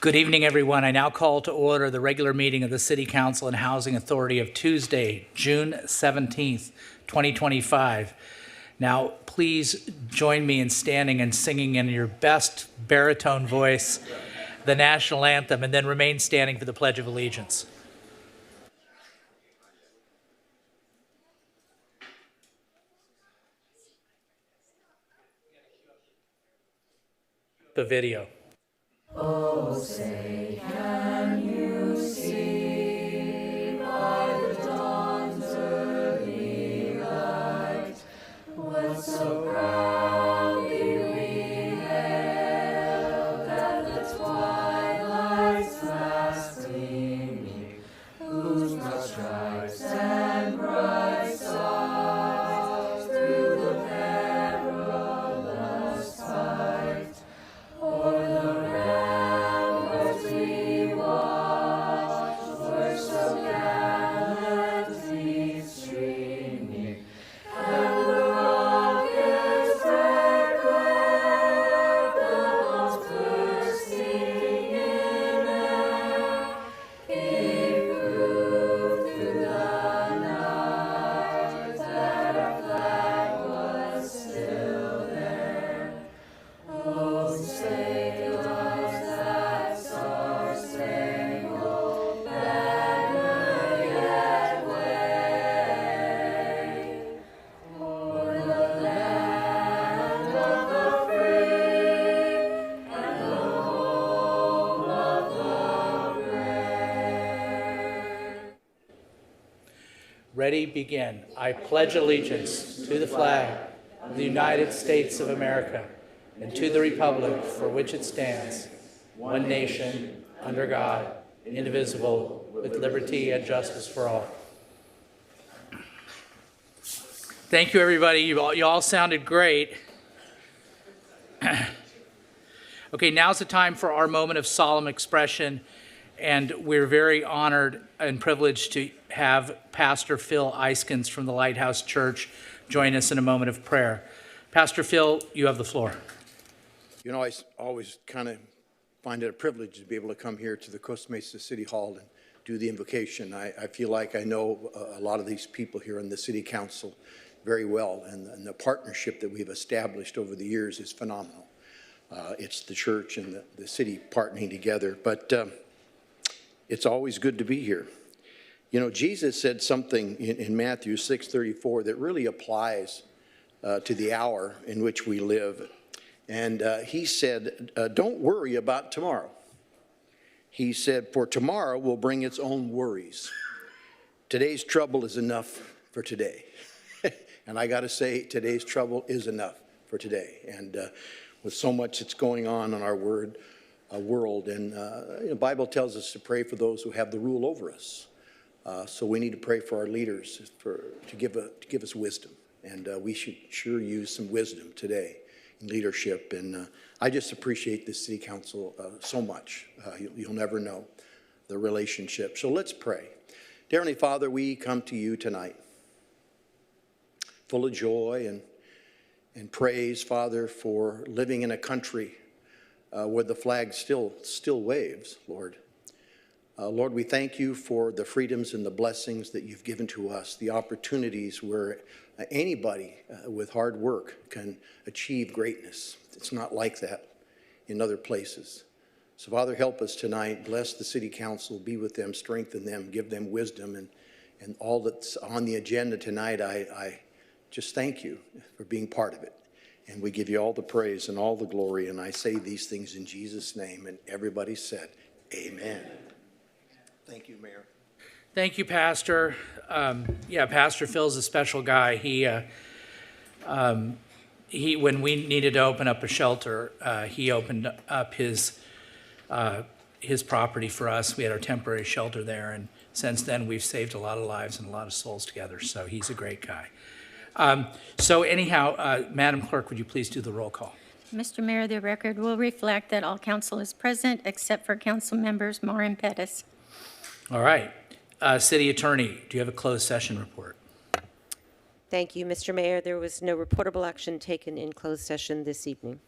Good evening, everyone. I now call to order the regular meeting of the City Council and Housing Authority of Tuesday, June 17th, 2025. Now, please join me in standing and singing in your best baritone voice the national anthem, and then remain standing for the Pledge of Allegiance. The video. Oh, say, can you see by the dawn's early light what so proudly we hailed at the twilight's last gleaming, whose broad stripes and bright stars through the perilous fight o'er the ramparts we watched were so gallantly streaming, and the rocket's red glare, the bombs bursting in air, gave proof through the night that our flag was still there. Oh, say does that star-spangled banner yet wave o'er the land of the free and the home of the brave? Ready, begin. I pledge allegiance to the flag of the United States of America and to the republic for which it stands, one nation, under God, indivisible, with liberty and justice for all. Thank you, everybody. You all sounded great. Okay, now's the time for our moment of solemn expression, and we're very honored and privileged to have Pastor Phil Eiskens from the Lighthouse Church join us in a moment of prayer. Pastor Phil, you have the floor. You know, I always kind of find it a privilege to be able to come here to the Costa Mesa City Hall and do the invocation. I feel like I know a lot of these people here in the City Council very well, and the partnership that we've established over the years is phenomenal. It's the church and the city partnering together, but it's always good to be here. You know, Jesus said something in Matthew 6:34 that really applies to the hour in which we live. And he said, don't worry about tomorrow. He said, for tomorrow will bring its own worries. Today's trouble is enough for today. And I got to say, today's trouble is enough for today. And with so much that's going on in our world, and the Bible tells us to pray for those who have the rule over us. So we need to pray for our leaders to give us wisdom. And we should sure use some wisdom today. Leadership, and I just appreciate the City Council so much. You'll never know the relationship. So let's pray. Dear Heavenly Father, we come to you tonight full of joy and praise, Father, for living in a country where the flag still waves, Lord. Lord, we thank you for the freedoms and the blessings that you've given to us, the opportunities where anybody with hard work can achieve greatness. It's not like that in other places. So, Father, help us tonight. Bless the City Council. Be with them. Strengthen them. Give them wisdom. And all that's on the agenda tonight, I just thank you for being part of it. And we give you all the praise and all the glory. And I say these things in Jesus' name. And everybody said, amen. Thank you, Mayor. Thank you, Pastor. Pastor Phil's a special guy. He when we needed to open up a shelter, he opened up his property for us. We had our temporary shelter there, and since then we've saved a lot of lives and a lot of souls together. So he's a great guy. Madam Clerk, would you please do the roll call? Mr. Mayor, the record will reflect that all council is present except for council members Moore and Pettis. All right. City Attorney, do you have a closed session report? Thank you, Mr. Mayor. There was no reportable action taken in closed session this evening.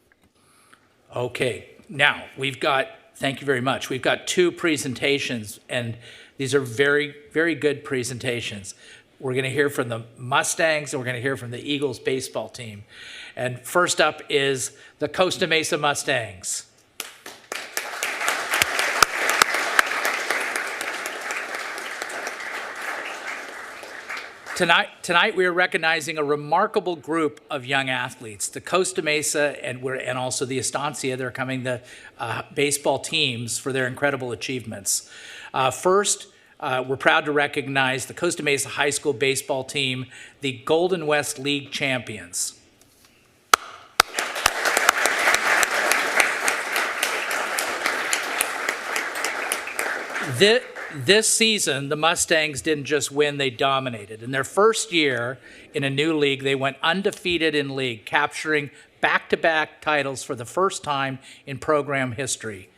Okay. Now, we've got Thank you very much. We've got 2 presentations, and these are very, very good presentations. We're going to hear from the Mustangs, and we're going to hear from the Eagles baseball team. And first up is the Costa Mesa Mustangs. Tonight we are recognizing a remarkable group of young athletes. The Costa Mesa and also the Estancia, they're coming the baseball teams for their incredible achievements. First, we're proud to recognize the Costa Mesa High School baseball team, the Golden West League champions. This season, the Mustangs didn't just win, they dominated. In their first year in a new league, they went undefeated in league, capturing back-to-back titles for the first time in program history.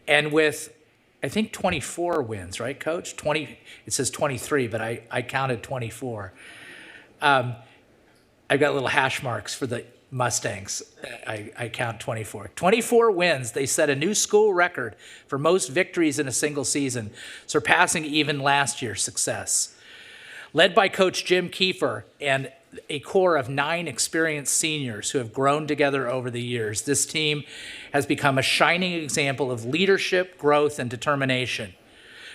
And with, I think, 24 wins, right, Coach? It says 23, but I counted 24. I've got little hash marks for the Mustangs. I count 24. 24 wins. They set a new school record for most victories in a single season, surpassing even last year's success. Led by Coach Jim Kiefer and a core of 9 experienced seniors who have grown together over the years, this team has become a shining example of leadership, growth, and determination.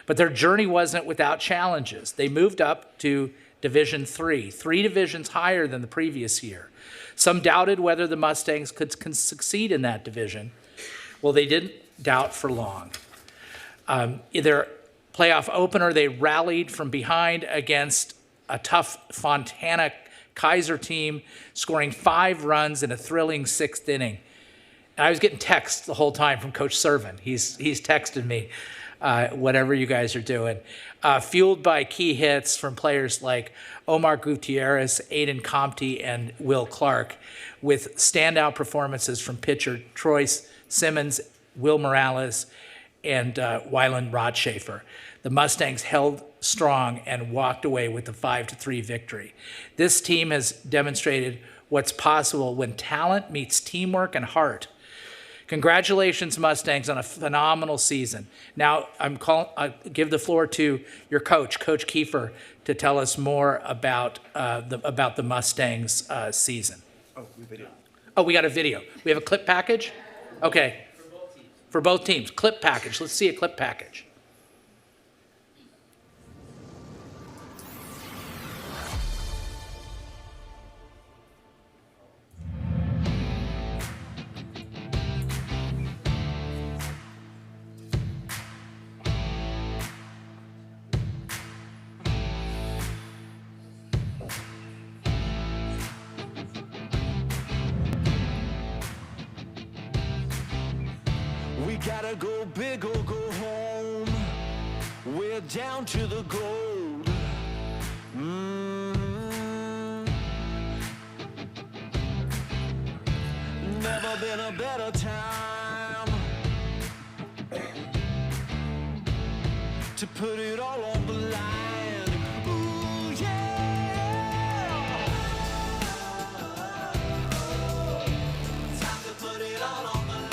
But their journey wasn't without challenges. They moved up to Division III, 3 divisions higher than the previous year. Some doubted whether the Mustangs could succeed in that division. Well, they didn't doubt for long. In their playoff opener, they rallied from behind against a tough Fontana Kaiser team, scoring 5 runs in a thrilling 6th inning. And I was getting texts the whole time from Coach Servin. He's texted me, whatever you guys are doing. Fueled by key hits from players like Omar Gutierrez, Aiden Compte, and Will Clark, with standout performances from pitcher Troy Simmons, Will Morales, and Wyland Rodschafer. The Mustangs held strong and walked away with the 5-3 victory. This team has demonstrated what's possible when talent meets teamwork and heart. Congratulations, Mustangs, on a phenomenal season. Now, I give the floor to your coach, Coach Kiefer, to tell us more about the Mustangs season. We got a video. We have a clip package? Okay. For both teams. Clip package. Let's see a clip package. We gotta go big or go home. We're down to the gold. Never been a better time to put it all on the line. Ooh, yeah. Time to put it all on the line.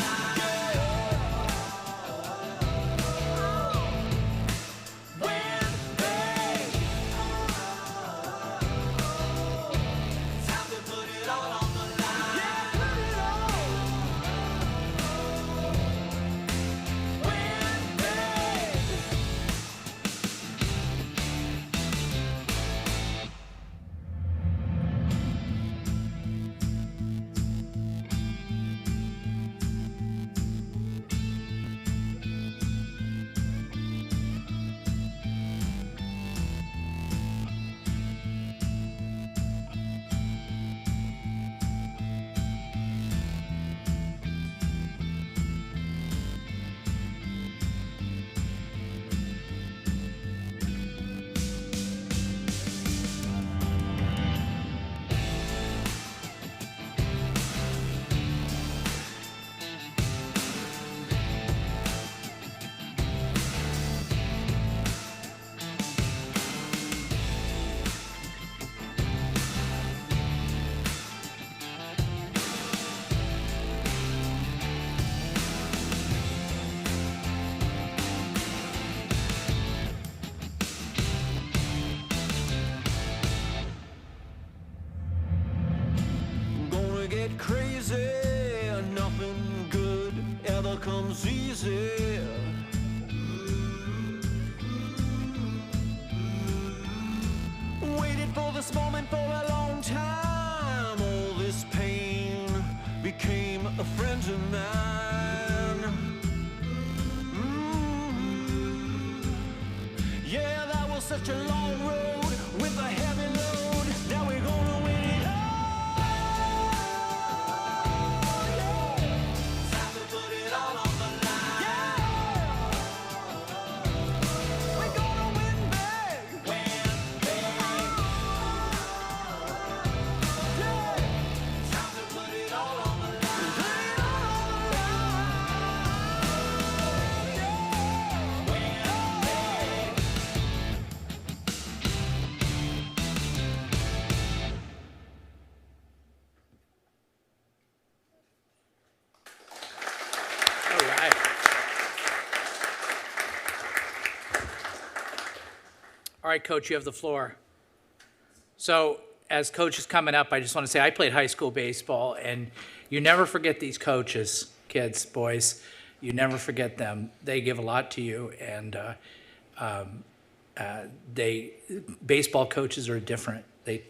this moment for a long time. All this pain became a friend of mine. Yeah, that was such a long road with a heavy load. Now we're gonna win it all. Yeah. Time to put it all on the line. Yeah. We're gonna win big. Win big. Yeah. Time to put it all on the line. Put it all on the line. Yeah. Win big. All right. All right, Coach, you have the floor. So as Coach is coming up, I just want to say I played high school baseball, and you never forget these coaches, kids, boys. You never forget them. They give a lot to you, and baseball coaches are different. They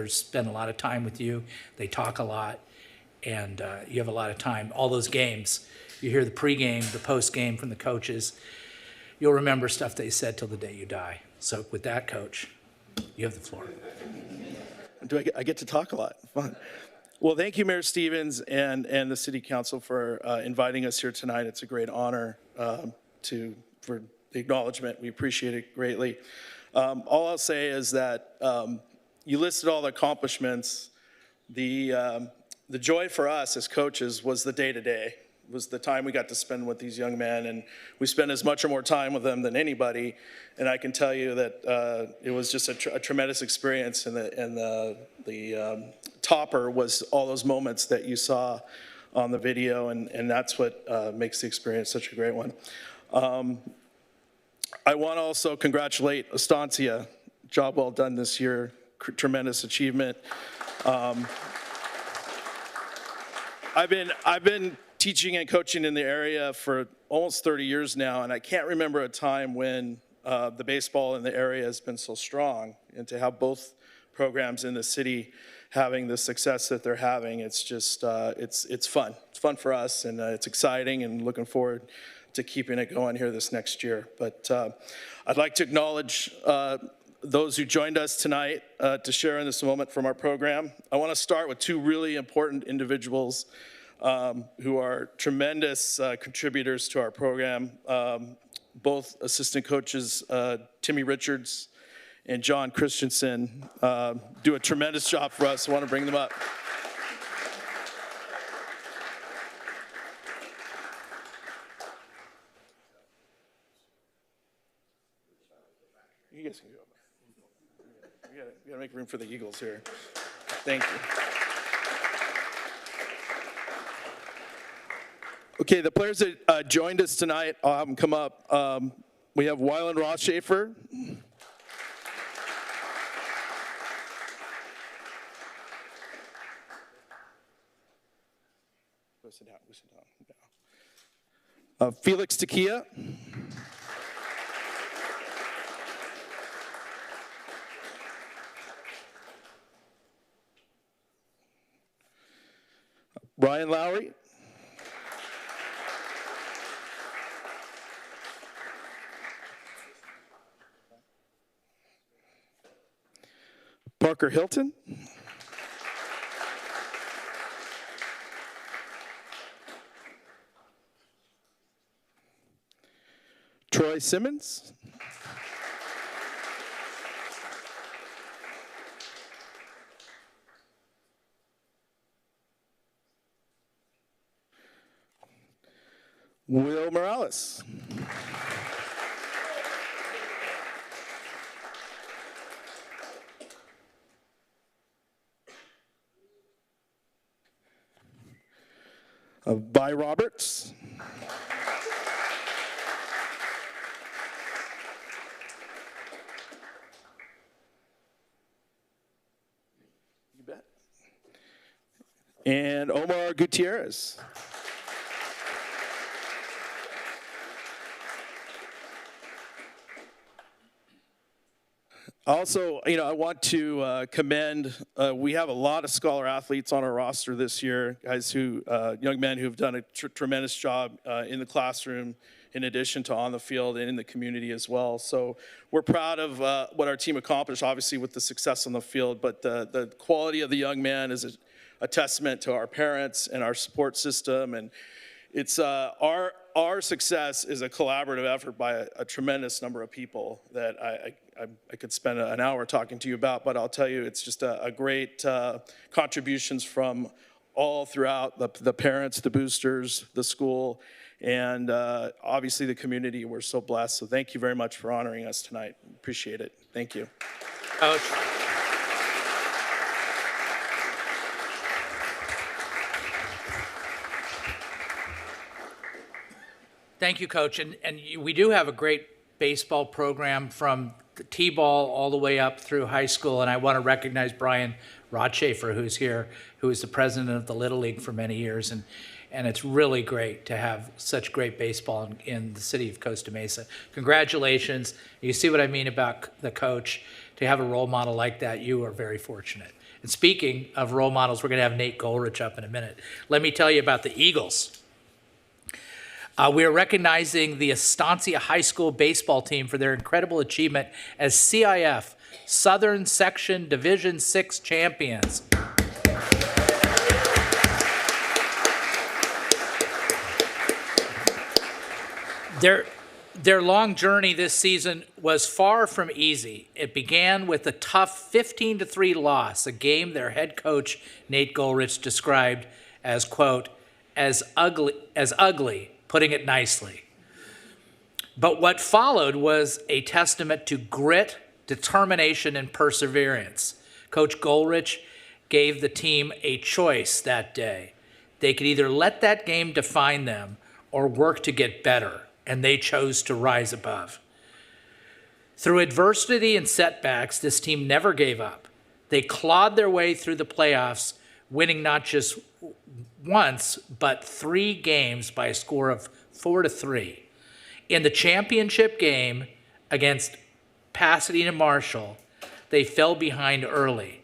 spend a lot of time with you. They talk a lot, and you have a lot of time. All those games, you hear the pregame, the postgame from the coaches. You'll remember stuff they said till the day you die. So with that, Coach, you have the floor. I get to talk a lot. Fun. Well, thank you, Mayor Stevens and the City Council for inviting us here tonight. It's a great honor for the acknowledgement. We appreciate it greatly. All I'll say is that you listed all the accomplishments. The joy for us as coaches was the day-to-day, was the time we got to spend with these young men, and we spent as much or more time with them than anybody. And I can tell you that it was just a tremendous experience, and the topper was all those moments that you saw on the video, and that's what makes the experience such a great one. I want to also congratulate Estancia. Job well done this year, tremendous achievement. I've been teaching and coaching in the area for almost 30 years now, and I can't remember a time when the baseball in the area has been so strong, and to have both programs in the city having the success that they're having, it's just, it's fun. It's fun for us, and it's exciting, and looking forward to keeping it going here this next year. But I'd like to acknowledge those who joined us tonight to share in this moment from our program. I want to start with two really important individuals who are tremendous contributors to our program. Both assistant coaches, Timmy Richards and John Christensen, do a tremendous job for us. I want to bring them up. You guys can go. We gotta make room for the Eagles here. Thank you. Okay, the players that joined us tonight, I'll have them come up. We have Wyland Rothschafer. Go sit down, Felix Takia. Brian Lowry. Parker Hilton. Troy Simmons. Will Morales. Vi Roberts. You bet. And Omar Gutierrez. Also, I want to commend, we have a lot of scholar athletes on our roster this year, guys young men who've done a tremendous job in the classroom, in addition to on the field and in the community as well. So we're proud of what our team accomplished, obviously with the success on the field, but the quality of the young man is a testament to our parents and our support system. And it's our success is a collaborative effort by a tremendous number of people that I could spend an hour talking to you about, but I'll tell you, it's just a great contributions from all throughout the parents, the boosters, the school, and obviously the community. We're so blessed. So thank you very much for honoring us tonight. Appreciate it. Thank you. Coach. Thank you, Coach. And we do have a great baseball program from the T-ball all the way up through high school. And I want to recognize Brian Rothschafer, who's here, who is the president of the Little League for many years. And it's really great to have such great baseball in the city of Costa Mesa. Congratulations. You see what I mean about the coach. To have a role model like that, you are very fortunate. And speaking of role models, we're going to have Nate Goldrich up in a minute. Let me tell you about the Eagles. We are recognizing the Estancia High School baseball team for their incredible achievement as CIF Southern Section Division 6 champions. Their long journey this season was far from easy. It began with a tough 15-3 loss, a game their head coach, Nate Goldrich, described as, quote, as ugly, putting it nicely. But what followed was a testament to grit, determination, and perseverance. Coach Goldrich gave the team a choice that day. They could either let that game define them or work to get better, and they chose to rise above. Through adversity and setbacks, this team never gave up. They clawed their way through the playoffs, winning not just once, but 3 games by a score of 4-3. In the championship game against Pasadena Marshall, they fell behind early,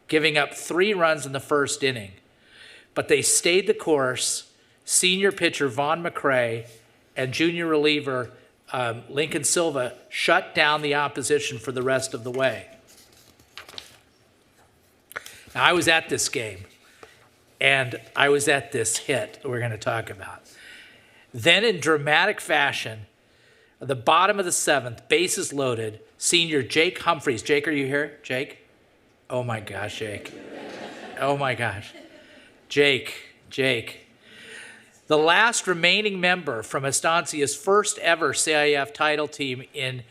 giving up 3 runs in the first inning. But they stayed the course. Senior pitcher Vaughn McCray and junior reliever Lincoln Silva shut down the opposition for the rest of the way. Now, I was at this game. And I was at this hit that we're going to talk about. Then in dramatic fashion, at the bottom of the 7th, bases loaded, senior Jake Humphreys. Jake, are you here? Jake? Oh my gosh, Jake. Oh my gosh. Jake. The last remaining member from Estancia's first ever CIF title team in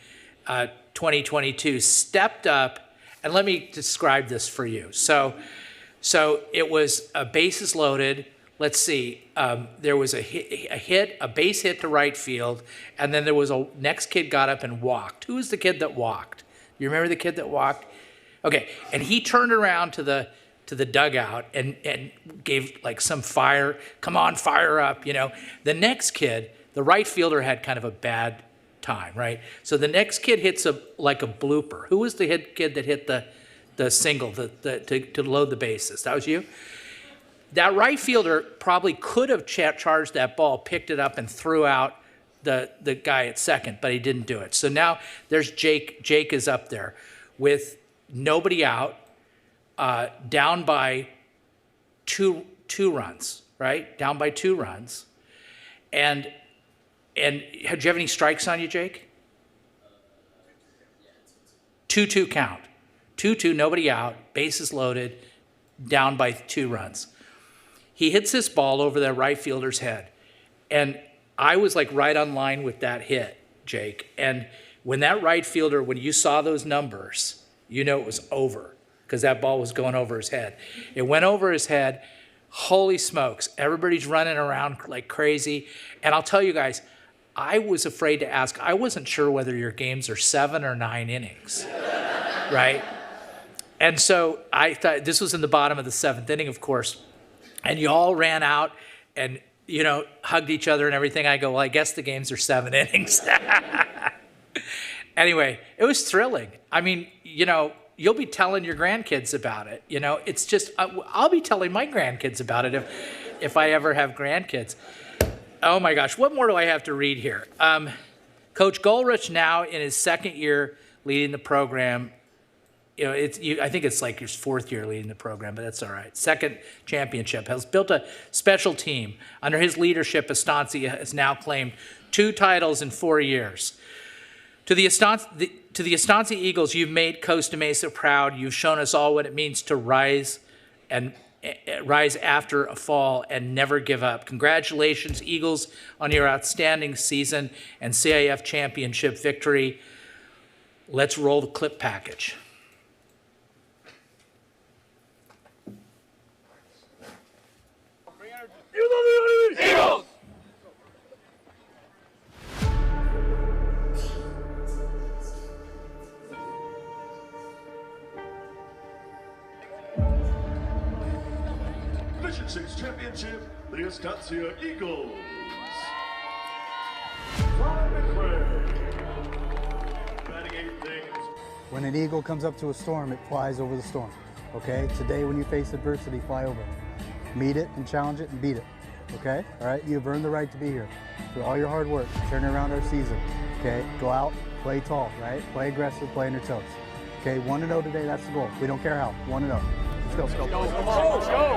2022 stepped up, and let me describe this for you. So it was a bases loaded. Let's see. There was a base hit to right field, and then there was a next kid got up and walked. Who was the kid that walked? You remember the kid that walked? Okay, and he turned around to the dugout and gave like some fire. Come on, fire up, The next kid, the right fielder, had kind of a bad time, right? So the next kid hits like a blooper. Who was the kid that hit the single to load the bases? That was you? That right fielder probably could have charged that ball, picked it up, and threw out the guy at second, but he didn't do it. So now there's Jake. Jake is up there with nobody out, down by two runs, right? Down by 2 runs. And did you have any strikes on you, Jake? 2-2 count. 2-2, nobody out, bases loaded, down by 2 runs. He hits this ball over the right fielder's head. And I was like right on line with that hit, Jake. And when that right fielder, when you saw those numbers, you know it was over because that ball was going over his head. It went over his head. Holy smokes, everybody's running around like crazy. And I'll tell you guys, I was afraid to ask. I wasn't sure whether your games are 7 or 9 innings, right? And so I thought this was in the bottom of the 7th inning, of course, and you all ran out and, hugged each other and everything. I go, well, I guess the games are 7 innings. Anyway, it was thrilling. I mean, you know, you'll be telling your grandkids about it. You know, it's just, I'll be telling my grandkids about it if I ever have grandkids. Oh my gosh, what more do I have to read here? Coach Goldrich now in his second year leading the program. You know, I think it's like his fourth year leading the program, but that's all right. Second championship, has built a special team. Under his leadership, Estancia has now claimed 2 titles in 4 years. To the Estancia Eagles, you've made Costa Mesa proud. You've shown us all what it means to rise after a fall and never give up. Congratulations, Eagles, on your outstanding season and CIF championship victory. Let's roll the clip package. Eagles! Division 6 Championship, the Estancia Eagles. From McRae. Batting 8th things. When an eagle comes up to a storm, it flies over the storm. Okay? Today, when you face adversity, fly over it. Meet it and challenge it and beat it. Okay? All right? You've earned the right to be here. Through all your hard work, turning around our season. Okay? Go out, play tall, right? Play aggressive, play on your toes. Okay? 1-0 today, that's the goal. We don't care how. 1-0. Let's go. Let's go.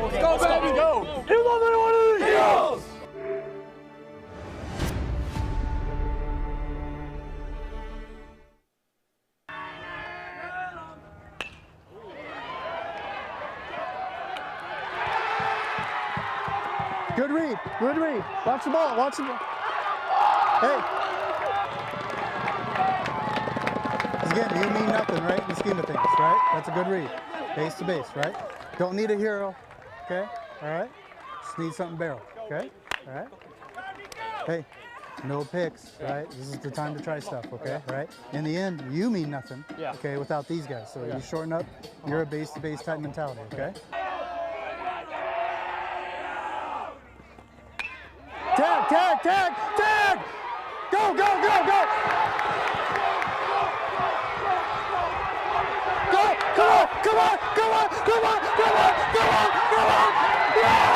Let's go, baby, go! Eagles! Good read. Good read. Watch the ball. Watch the ball. Hey. Again, you mean nothing, right? In the scheme of things, right? That's a good read. Base to base, right? Don't need a hero, okay? All right? Just need something barrel, okay? All right? Hey, no picks, right? This is the time to try stuff, okay? All right? In the end, you mean nothing, okay, without these guys. So you shorten up, you're a base-to-base type mentality, okay? Tag, tag, tag, tag! Go, go, go, go! Go, come on, come on, come on, come on, come on, come on, come on! Yeah!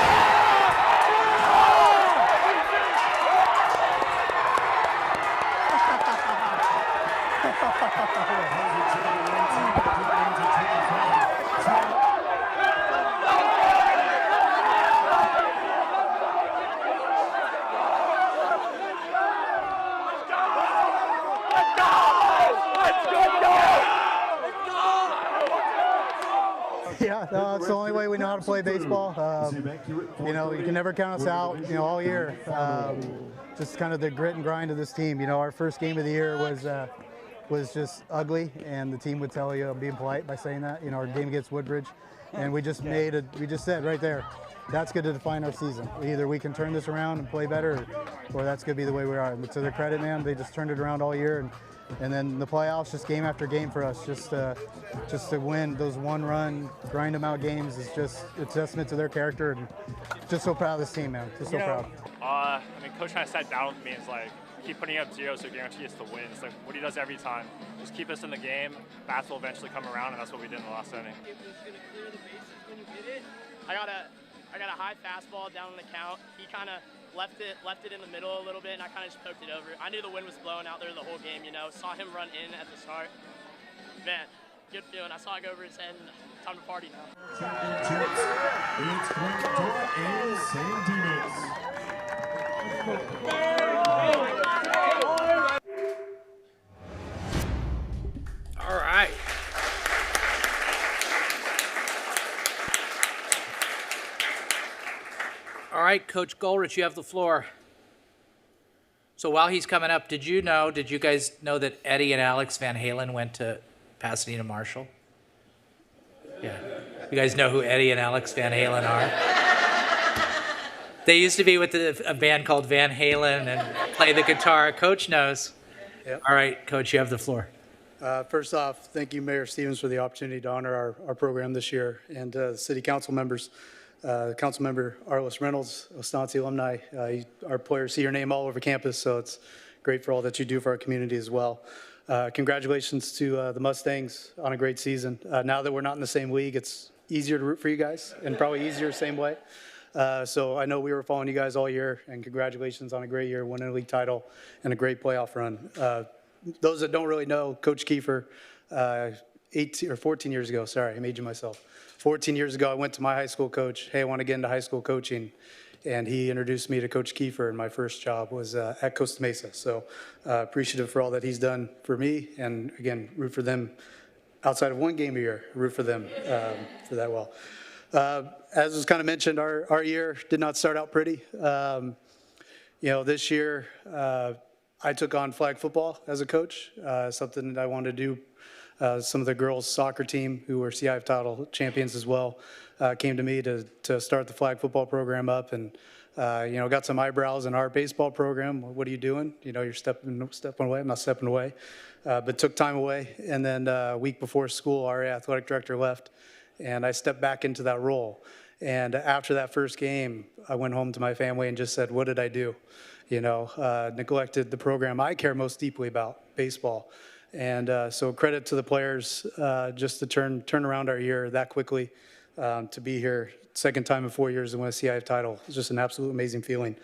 Yeah, no, it's the only way we know how to play baseball. You know, you can never count us out, you know, all year. Just kind of the grit and grind of this team. You know, our first game of the year was just ugly, and the team would tell you, I'm being polite by saying that, you know, our game against Woodbridge. And we just we just said right there, that's going to define our season. Either we can turn this around and play better, or that's going to be the way we are. And to their credit, man, they just turned it around all year. And then the playoffs, just game after game for us, just to win those one-run, grind them out games is just a testament to their character, and just so proud of this team, man. Just so proud. I mean, Coach kind of sat down with me and was like, keep putting up zeros so guarantee us to win. It's like what he does every time. Just keep us in the game. Bats will eventually come around, and that's what we did in the last inning. I got a high fastball down on the count. He kind of left it in the middle a little bit, and I kind of just poked it over. I knew the wind was blowing out there the whole game, you know. Saw him run in at the start. Man, good feeling. I saw it go over his head, and time to party now. Championships, it's Quintor and San Dimas. All right. All right, Coach Goldrich, you have the floor. So while he's coming up, did you guys know that Eddie and Alex Van Halen went to Pasadena Marshall? Yeah. You guys know who Eddie and Alex Van Halen are? They used to be with a band called Van Halen and play the guitar. Coach knows. Yep. All right, Coach, you have the floor. First off, thank you, Mayor Stevens, for the opportunity to honor our program this year, and the city council members. Councilmember Arliss Reynolds, Estancia alumni. Our players see your name all over campus, so it's great for all that you do for our community as well. Congratulations to the Mustangs on a great season. Now that we're not in the same league, it's easier to root for you guys, and probably easier same way. So I know we were following you guys all year, and congratulations on a great year, winning a league title, and a great playoff run. Those that don't really know, Coach Kiefer, 18 or 14 years ago, sorry, I'm aging myself. 14 years ago, I went to my high school coach, hey, I want to get into high school coaching. And he introduced me to Coach Kiefer, and my first job was at Costa Mesa. So appreciative for all that he's done for me, and again, root for them outside of one game a year, root for them for that well. As was kind of mentioned, our year did not start out pretty. This year, I took on flag football as a coach, something that I wanted to do. Some of the girls' soccer team, who were CIF title champions as well, came to me to start the flag football program up, and got some eyebrows in our baseball program. What are you doing? You're stepping away. I'm not stepping away, but took time away. And then a week before school, our athletic director left, and I stepped back into that role. And after that first game, I went home to my family and just said, what did I do? Neglected the program I care most deeply about, baseball. And so credit to the players just to turn around our year that quickly, to be here second time in 4 years and win a CIF title. It's just an absolute amazing feeling.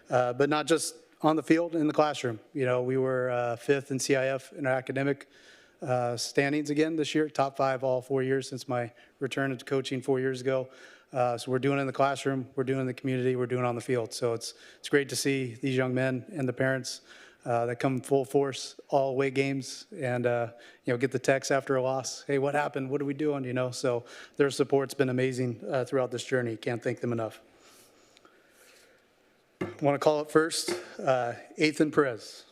But not just on the field, in the classroom. We were fifth in CIF in our academic standings again this year, top 5 all 4 years since my return to coaching 4 years ago. So we're doing it in the classroom, we're doing it in the community, we're doing it on the field. So it's great to see these young men and the parents that come full force, all away games, and get the text after a loss. Hey, what happened? What are we doing? So their support's been amazing throughout this journey. Can't thank them enough. I want to call up first, Ethan Perez.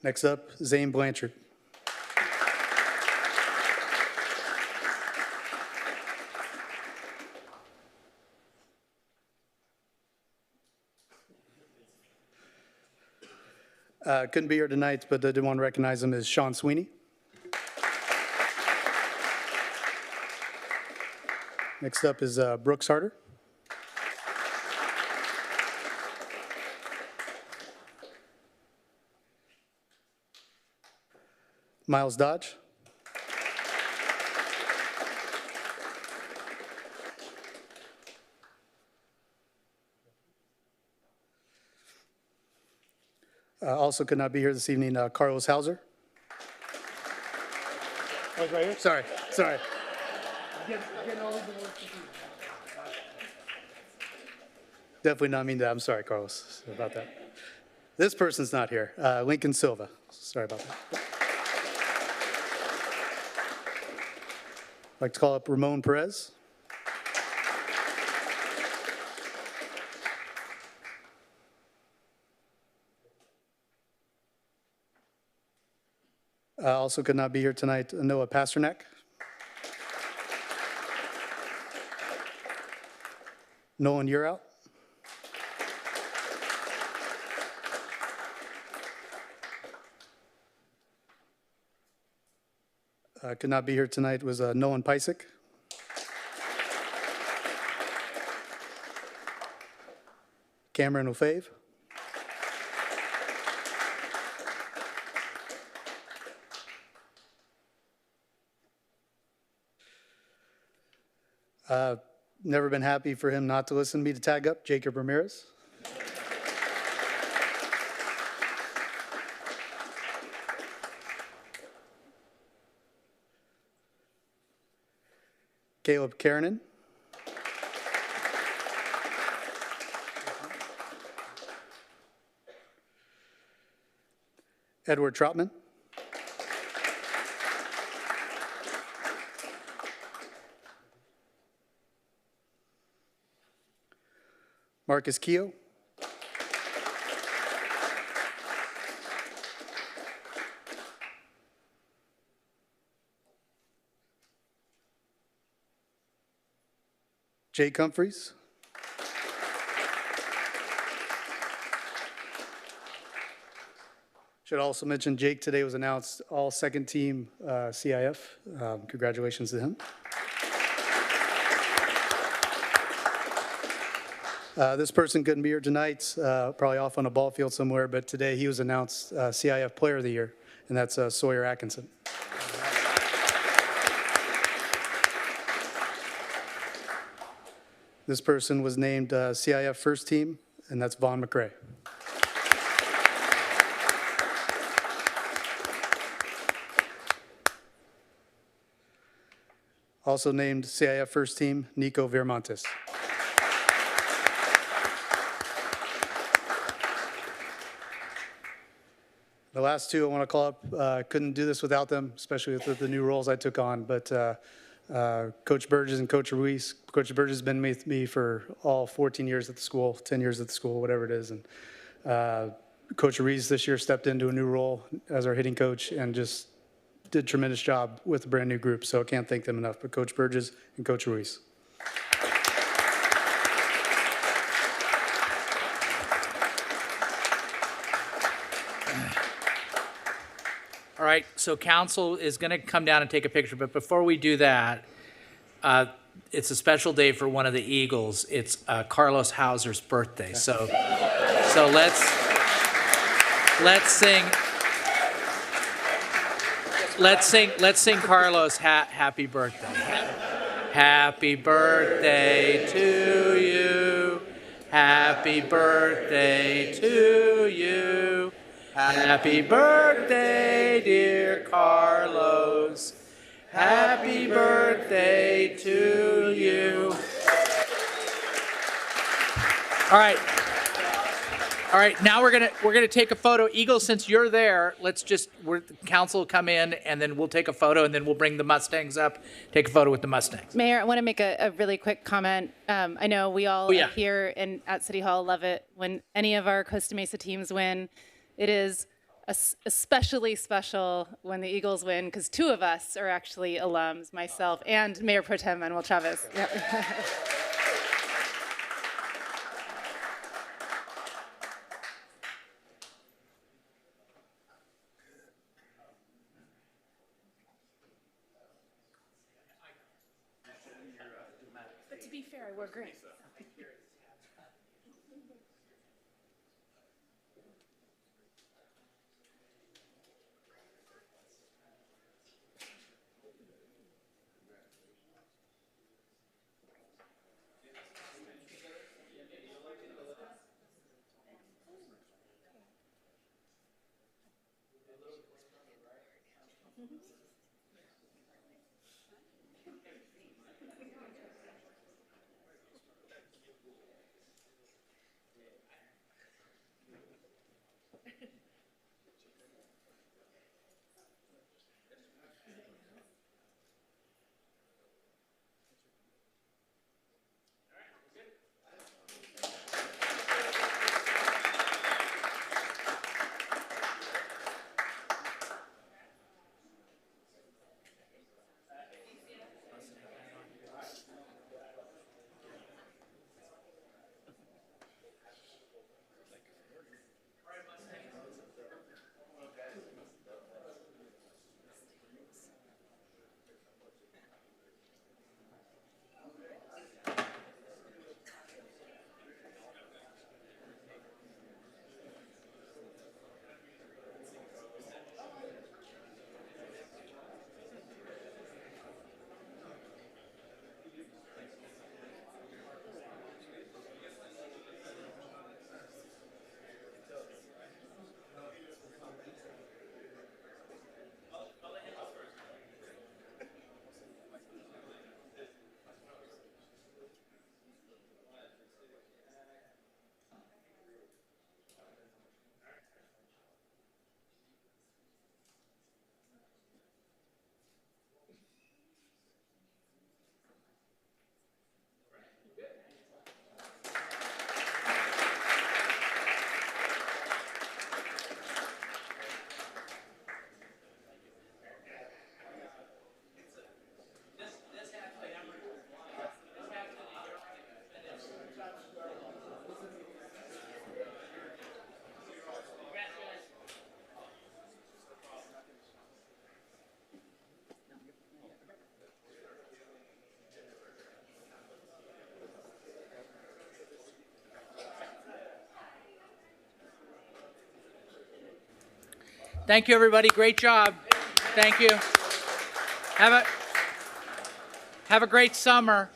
Next up, Zane Blanchard. Couldn't be here tonight, but I did want to recognize him as Sean Sweeney. Next up is Brooks Harder. Miles Dodge. Also could not be here this evening, Carlos Hauser. Oh, right here? Sorry. Definitely not mean that. I'm sorry, Carlos, about that. This person's not here. Lincoln Silva. Sorry about that. I'd like to call up Ramon Perez. Also could not be here tonight, Noah Pasternak. Nolan, you're out. Could not be here tonight was Nolan Pysick. Cameron O'Fave. Never been happy for him not to listen to me to tag up, Jacob Ramirez. Caleb Karanen. Edward Trotman. Marcus Keogh. Jake Humphreys. Should also mention Jake today was announced all second team CIF. Congratulations to him. This person couldn't be here tonight, probably off on a ball field somewhere, but today he was announced CIF Player of the Year, and that's Sawyer Atkinson. This person was named CIF First Team, and that's Vaughn McRae. Also named CIF First Team, Nico Viramontes. The last two I want to call up, couldn't do this without them, especially with the new roles I took on, but Coach Burgess and Coach Ruiz. Coach Burgess has been with me for all 14 years at the school, 10 years at the school, whatever it is. And Coach Ruiz this year stepped into a new role as our hitting coach and just did a tremendous job with a brand new group. So I can't thank them enough, but Coach Burgess and Coach Ruiz. All right, so council is going to come down and take a picture, but before we do that, it's a special day for one of the Eagles. It's Carlos Hauser's birthday, so let's sing Carlos happy birthday. Happy birthday to you. Happy birthday to you. Happy birthday, dear Carlos. Happy birthday to you. All right. All right, now we're gonna take a photo. Eagles, since you're there, council will come in and then we'll take a photo and then we'll bring the Mustangs up, take a photo with the Mustangs. Mayor, I want to make a really quick comment. I know we all here at City Hall love it when any of our Costa Mesa teams win. It is especially special when the Eagles win because two of us are actually alums, myself and Mayor Pro Tem Manuel Chavez. Yep. But to be fair, I wore green. Thank you, everybody. Great job. Thank you. Have a great summer.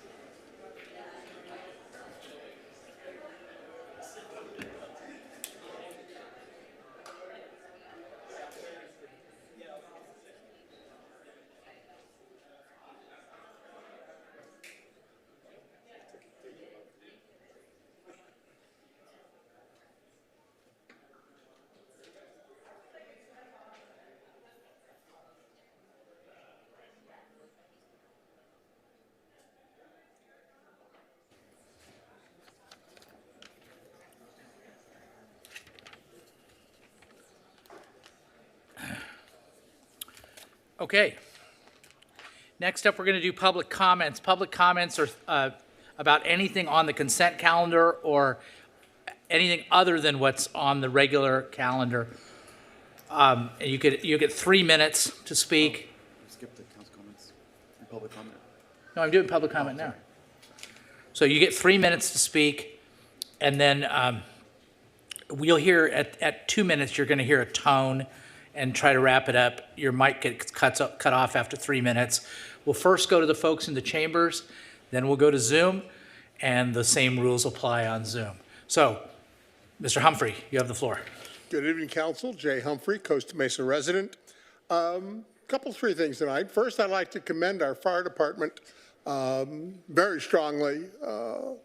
Okay. Next up, we're going to do public comments. Public comments are about anything on the consent calendar or anything other than what's on the regular calendar. You get 3 minutes to speak. Skip the council comments and public comment. No, I'm doing public comment now. So you get 3 minutes to speak, and then we'll hear at 2 minutes, you're going to hear a tone and try to wrap it up. Your mic gets cut off after 3 minutes. We'll first go to the folks in the chambers, then we'll go to Zoom, and the same rules apply on Zoom. So, Mr. Humphrey, you have the floor. Good evening, Council. Jay Humphrey, Costa Mesa resident. Three things tonight. First, I'd like to commend our fire department very strongly.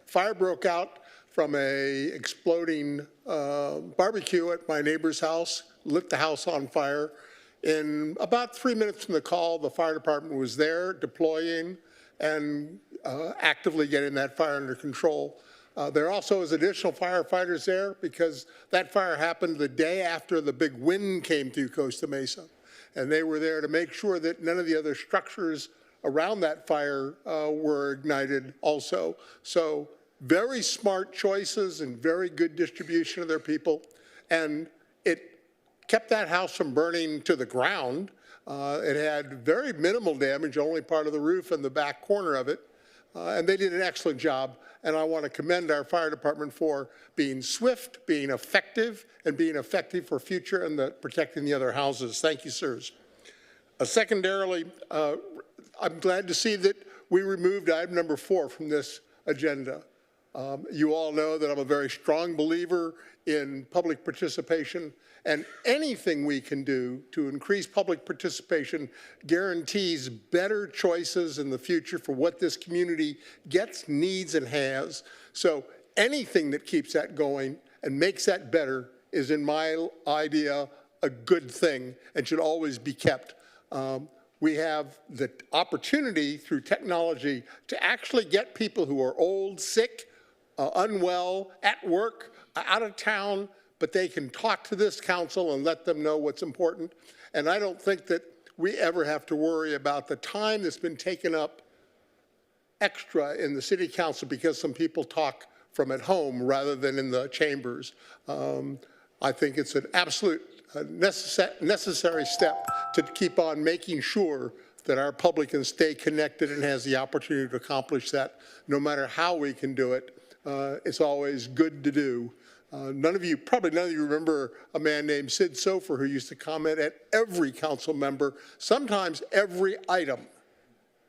Fire broke out from a exploding barbecue at my neighbor's house, lit the house on fire. In about 3 minutes from the call, the fire department was there deploying and actively getting that fire under control. There also is additional firefighters there because that fire happened the day after the big wind came through Costa Mesa. And they were there to make sure that none of the other structures around that fire were ignited also. So very smart choices and very good distribution of their people. And it kept that house from burning to the ground. It had very minimal damage, only part of the roof and the back corner of it. And they did an excellent job. And I want to commend our fire department for being swift, being effective, and being effective for future and protecting the other houses. Thank you, sirs. Secondarily, I'm glad to see that we removed item number 4 from this agenda. You all know that I'm a very strong believer in public participation, and anything we can do to increase public participation guarantees better choices in the future for what this community gets, needs, and has. So anything that keeps that going and makes that better is, in my idea, a good thing and should always be kept. We have the opportunity through technology to actually get people who are old, sick, unwell, at work, out of town, but they can talk to this council and let them know what's important. And I don't think that we ever have to worry about the time that's been taken up extra in the city council because some people talk from at home rather than in the chambers. I think it's an absolute necessary step to keep on making sure that our public can stay connected and has the opportunity to accomplish that. No matter how we can do it, it's always good to do. Probably none of you remember a man named Sid Sofer who used to comment at every council member, sometimes every item.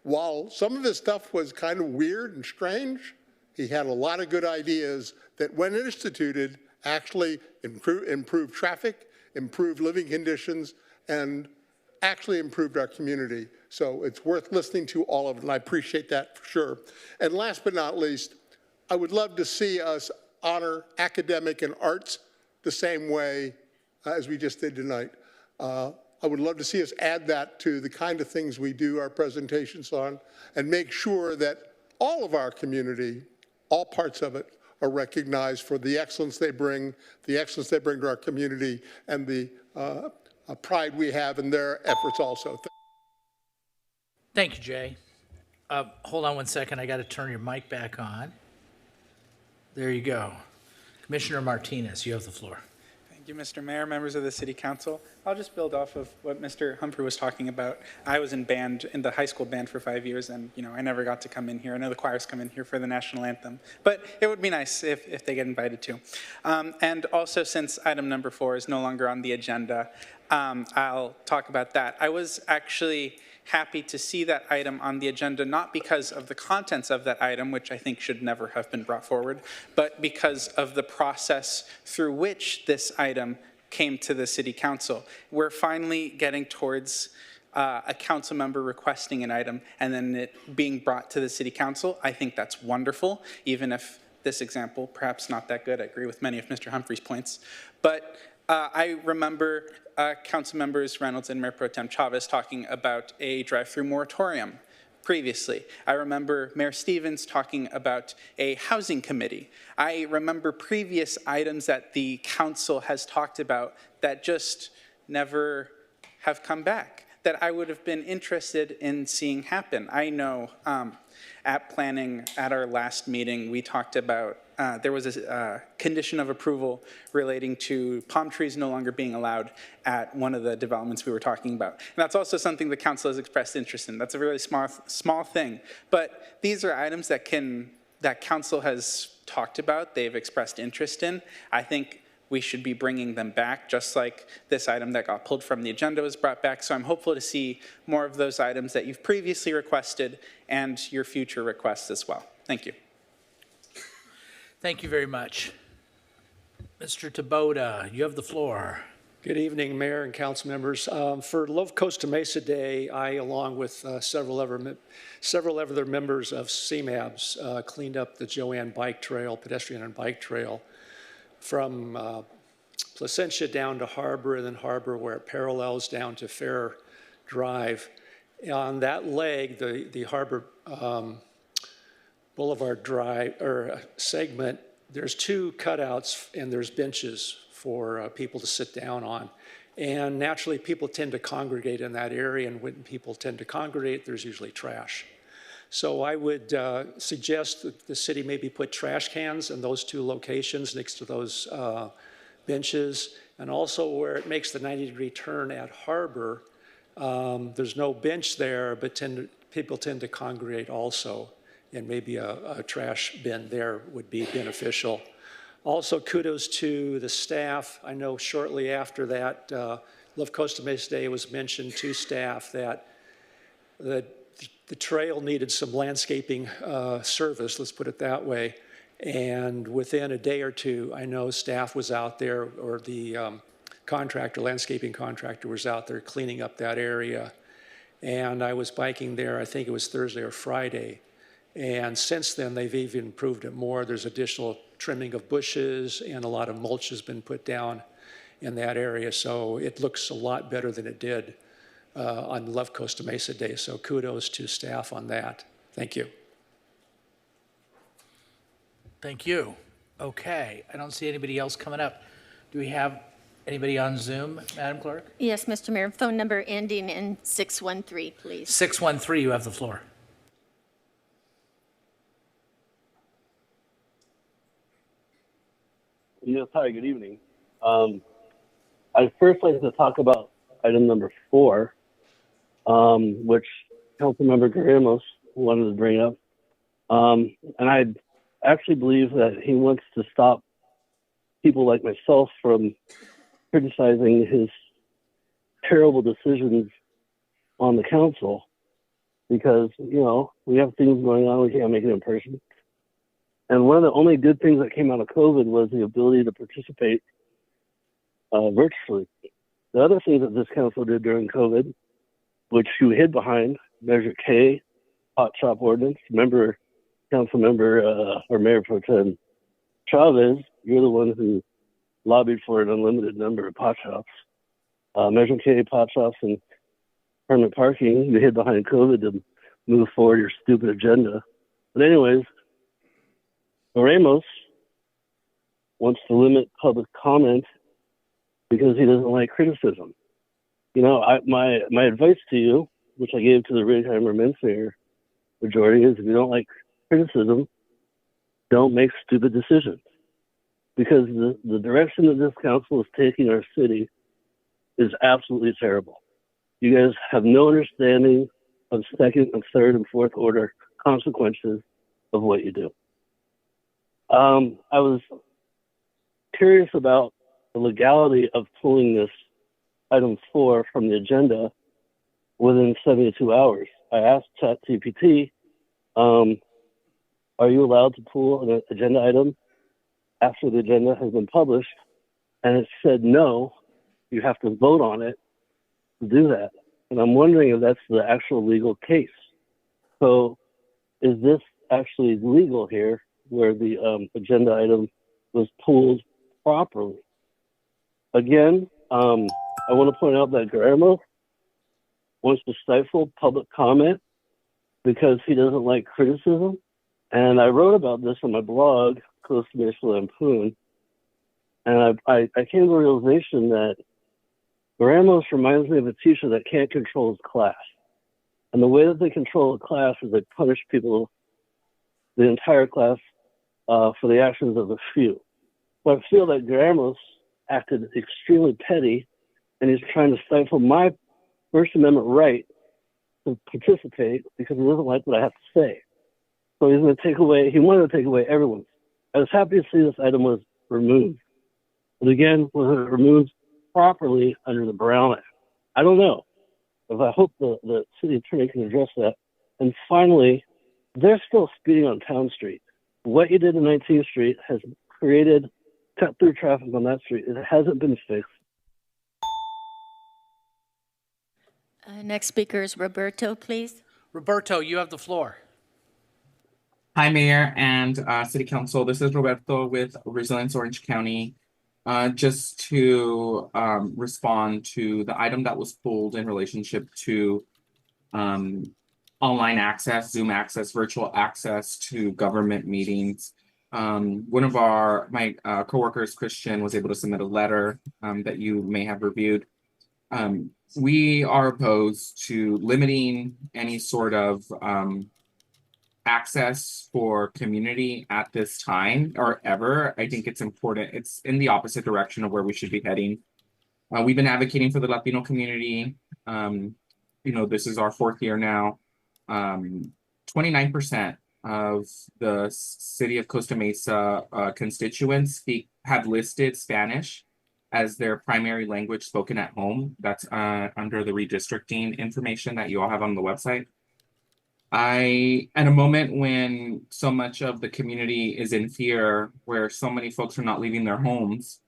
While some of his stuff was kind of weird and strange, he had a lot of good ideas that, when instituted, actually improved traffic, improved living conditions, and actually improved our community. So it's worth listening to all of it, and I appreciate that for sure. And last but not least, I would love to see us honor academic and arts the same way as we just did tonight. I would love to see us add that to the kind of things we do our presentations on and make sure that all of our community, all parts of it, are recognized for the excellence they bring to our community, and the pride we have in their efforts also. Thank you, Jay. Hold on one second. I got to turn your mic back on. There you go. Commissioner Martinez, you have the floor. Thank you, Mr. Mayor, members of the City Council. I'll just build off of what Mr. Humphrey was talking about. I was in the high school band for 5 years, and I never got to come in here. I know the choirs come in here for the national anthem, but it would be nice if they get invited to. And also, since item number 4 is no longer on the agenda, I'll talk about that. I was actually happy to see that item on the agenda, not because of the contents of that item, which I think should never have been brought forward, but because of the process through which this item came to the City Council. We're finally getting towards a council member requesting an item and then it being brought to the City Council. I think that's wonderful, even if this example, perhaps not that good. I agree with many of Mr. Humphrey's points. But I remember council members Reynolds and Mayor Pro Tem Chavez talking about a drive-through moratorium previously. I remember Mayor Stevens talking about a housing committee. I remember previous items that the council has talked about that just never have come back, that I would have been interested in seeing happen. I know at planning, at our last meeting, we talked about, there was a condition of approval relating to palm trees no longer being allowed at one of the developments we were talking about. And that's also something the council has expressed interest in. That's a really small thing. But these are items that council has talked about, they've expressed interest in. I think we should be bringing them back, just like this item that got pulled from the agenda was brought back. So I'm hopeful to see more of those items that you've previously requested and your future requests as well. Thank you. Thank you very much. Mr. Taboda, you have the floor. Good evening, Mayor and council members. For Love Costa Mesa Day, I, along with several other members of CMABS, cleaned up the Joanne Bike Trail, pedestrian and bike trail, from Placentia down to Harbor, and then Harbor where it parallels down to Fair Drive. On that leg, the Harbor Boulevard Drive or segment, there's two cutouts and there's benches for people to sit down on. And naturally, people tend to congregate in that area, and when people tend to congregate, there's usually trash. So I would suggest that the city maybe put trash cans in those two locations next to those benches, and also where it makes the 90-degree turn at Harbor, there's no bench there, but people tend to congregate also, and maybe a trash bin there would be beneficial. Also, kudos to the staff. I know shortly after that, Love Costa Mesa Day was mentioned to staff that the trail needed some landscaping service, let's put it that way. And within a day or two, I know staff was out there, or the landscaping contractor was out there cleaning up that area. And I was biking there, I think it was Thursday or Friday. And since then, they've even improved it more. There's additional trimming of bushes, and a lot of mulch has been put down in that area. So it looks a lot better than it did on Love Costa Mesa Day. So kudos to staff on that. Thank you. Thank you. Okay, I don't see anybody else coming up. Do we have anybody on Zoom, Madam Clerk? Yes, Mr. Mayor. Phone number ending in 613, please. 613, you have the floor. Yes, hi, good evening. I'd first like to talk about item number 4, which Councilmember Ramos wanted to bring up. And I actually believe that he wants to stop people like myself from criticizing his terrible decisions on the council, because, you know, we have things going on, we can't make it in person. And one of the only good things that came out of COVID was the ability to participate virtually. The other thing that this council did during COVID, which you hid behind, Measure K, hot shop ordinance. Remember, council member or Mayor Pro Tem Chavez, you're the one who lobbied for an unlimited number of pot shops. Measure K, pot shops, and permanent parking. You hid behind COVID to move forward your stupid agenda. But anyways, Ramos wants to limit public comment because he doesn't like criticism. You know, my advice to you, which I gave to the Rightheimer Mensayer majority, is if you don't like criticism, don't make stupid decisions. Because the direction that this council is taking our city is absolutely terrible. You guys have no understanding of second and third and fourth order consequences of what you do. I was curious about the legality of pulling this item 4 from the agenda within 72 hours. I asked ChatGPT, are you allowed to pull an agenda item after the agenda has been published? And it said, no, you have to vote on it to do that. And I'm wondering if that's the actual legal case. So is this actually legal here where the agenda item was pulled properly? Again, I want to point out that Guillermo wants to stifle public comment because he doesn't like criticism. And I wrote about this on my blog, Costa Mesa Lampoon. And I came to the realization that Ramos reminds me of a teacher that can't control his class. And the way that they control a class is they punish people, the entire class, for the actions of a few. But I feel that Ramos acted extremely petty, and he's trying to stifle my First Amendment right to participate because he doesn't like what I have to say. So he's going to take away, he wanted to take away everyone's. I was happy to see this item was removed. But again, was it removed properly under the Brown Act? I don't know. But I hope the city attorney can address that. And finally, they're still speeding on Town Street. What you did in 19th Street has created cut through traffic on that street. It hasn't been fixed. Next speaker is Roberto, please. Roberto, you have the floor. Hi, Mayor and City Council. This is Roberto with Resilience Orange County. Just to respond to the item that was pulled in relationship to online access, Zoom access, virtual access to government meetings. One of my coworkers, Christian, was able to submit a letter that you may have reviewed. We are opposed to limiting any sort of access for community at this time or ever. I think it's important. It's in the opposite direction of where we should be heading. We've been advocating for the Latino community. This is our 4th year now. 29% of the city of Costa Mesa constituents have listed Spanish as their primary language spoken at home. That's under the redistricting information that you all have on the website. At a moment when so much of the community is in fear, where so many folks are not leaving their homes,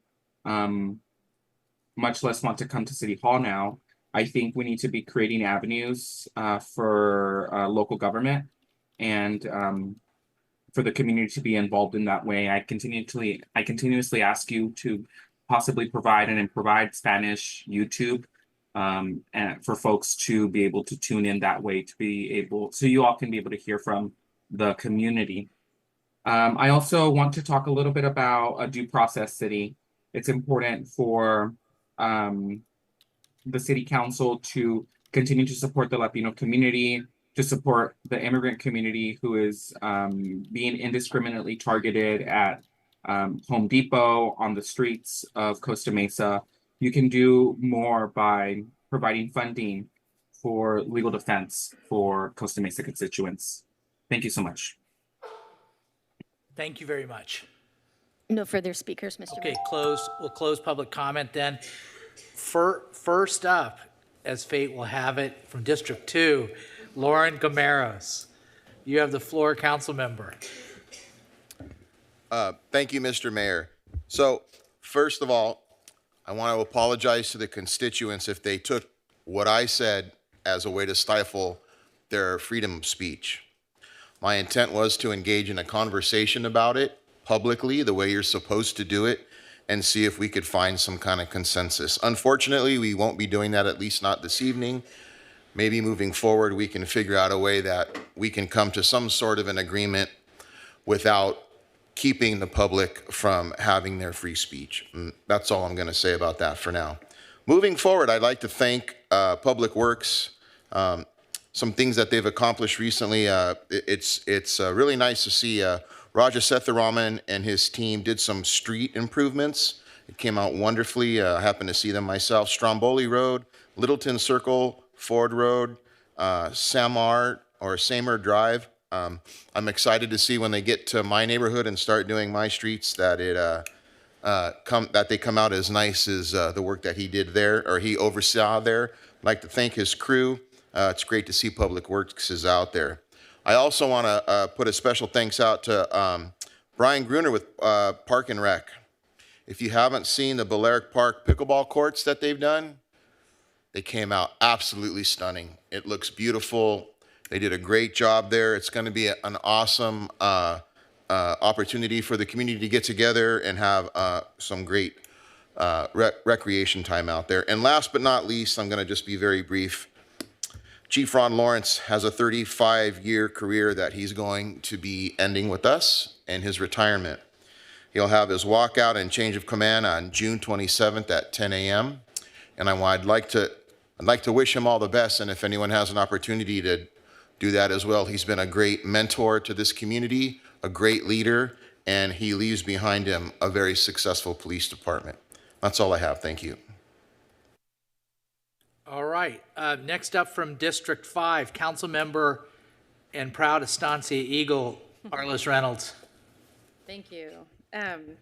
much less want to come to City Hall now, I think we need to be creating avenues for local government and for the community to be involved in that way. I continuously ask you to possibly provide Spanish YouTube and for folks to be able to tune in that way, so you all can be able to hear from the community. I also want to talk a little bit about a due process city. It's important for the city council to continue to support the Latino community, to support the immigrant community who is being indiscriminately targeted at Home Depot, on the streets of Costa Mesa. You can do more by providing funding for legal defense for Costa Mesa constituents. Thank you so much. Thank you very much. No further speakers, Mr. Okay, Mayor. we'll close public comment then. First up, as fate will have it, from District 2, Lauren Gameros. You have the floor, council member. Thank you, Mr. Mayor. So, first of all, I want to apologize to the constituents if they took what I said as a way to stifle their freedom of speech. My intent was to engage in a conversation about it publicly, the way you're supposed to do it, and see if we could find some kind of consensus. Unfortunately, we won't be doing that, at least not this evening. Maybe moving forward, we can figure out a way that we can come to some sort of an agreement without keeping the public from having their free speech. And that's all I'm going to say about that for now. Moving forward, I'd like to thank Public Works. Some things that they've accomplished recently. It's really nice to see Raja Setharaman and his team did some street improvements. It came out wonderfully. I happened to see them myself. Stromboli Road, Littleton Circle, Ford Road, Samar Drive. I'm excited to see when they get to my neighborhood and start doing my streets that they come out as nice as the work that he did there, or he oversaw there. I'd like to thank his crew. It's great to see Public Works is out there. I also want to put a special thanks out to Brian Gruner with Park and Rec. If you haven't seen the Balearic Park pickleball courts that they've done, they came out absolutely stunning. It looks beautiful. They did a great job there. It's going to be an awesome opportunity for the community to get together and have some great recreation time out there. And last but not least, I'm going to just be very brief. Chief Ron Lawrence has a 35-year career that he's going to be ending with us and his retirement. He'll have his walkout and change of command on June 27th at 10 a.m. And I'd like to wish him all the best. And if anyone has an opportunity to do that as well, he's been a great mentor to this community, a great leader, and he leaves behind him a very successful police department. That's all I have. Thank you. All right. Next up from District 5, Council Member and proud Estancia Eagle, Arliss Reynolds. Thank you. I'm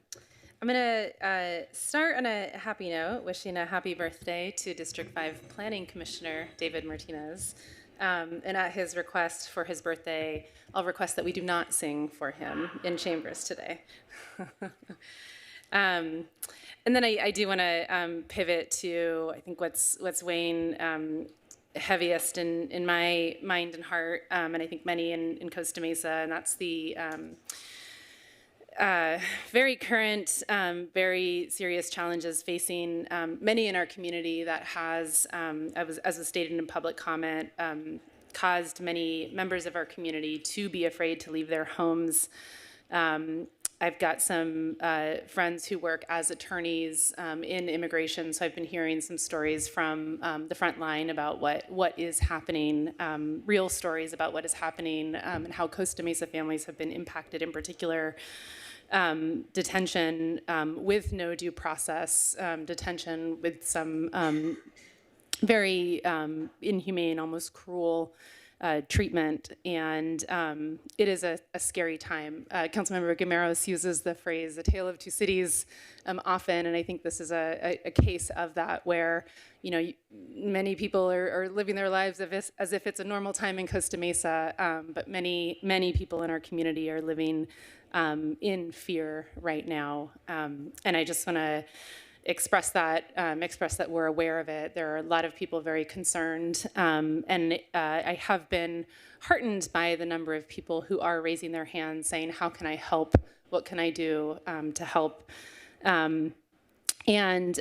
going to start on a happy note, wishing a happy birthday to District 5 Planning Commissioner David Martinez. And at his request for his birthday, I'll request that we do not sing for him in chambers today. And then I do want to pivot to, I think, what's weighing heaviest in my mind and heart, and I think many in Costa Mesa, and that's the very current, very serious challenges facing many in our community that has, as was stated in public comment, caused many members of our community to be afraid to leave their homes. I've got some friends who work as attorneys in immigration, so I've been hearing some stories from the front line about what is happening, real stories about what is happening, and how Costa Mesa families have been impacted, in particular detention with no due process, detention with some very inhumane, almost cruel treatment, and it is a scary time. Councilmember Guimeros uses the phrase "a tale of two cities" often, and I think this is a case of that, where many people are living their lives as if it's a normal time in Costa Mesa, but many people in our community are living in fear right now, and I just want to express that we're aware of it. There are a lot of people very concerned, and I have been heartened by the number of people who are raising their hands saying, how can I help? What can I do to help? I've been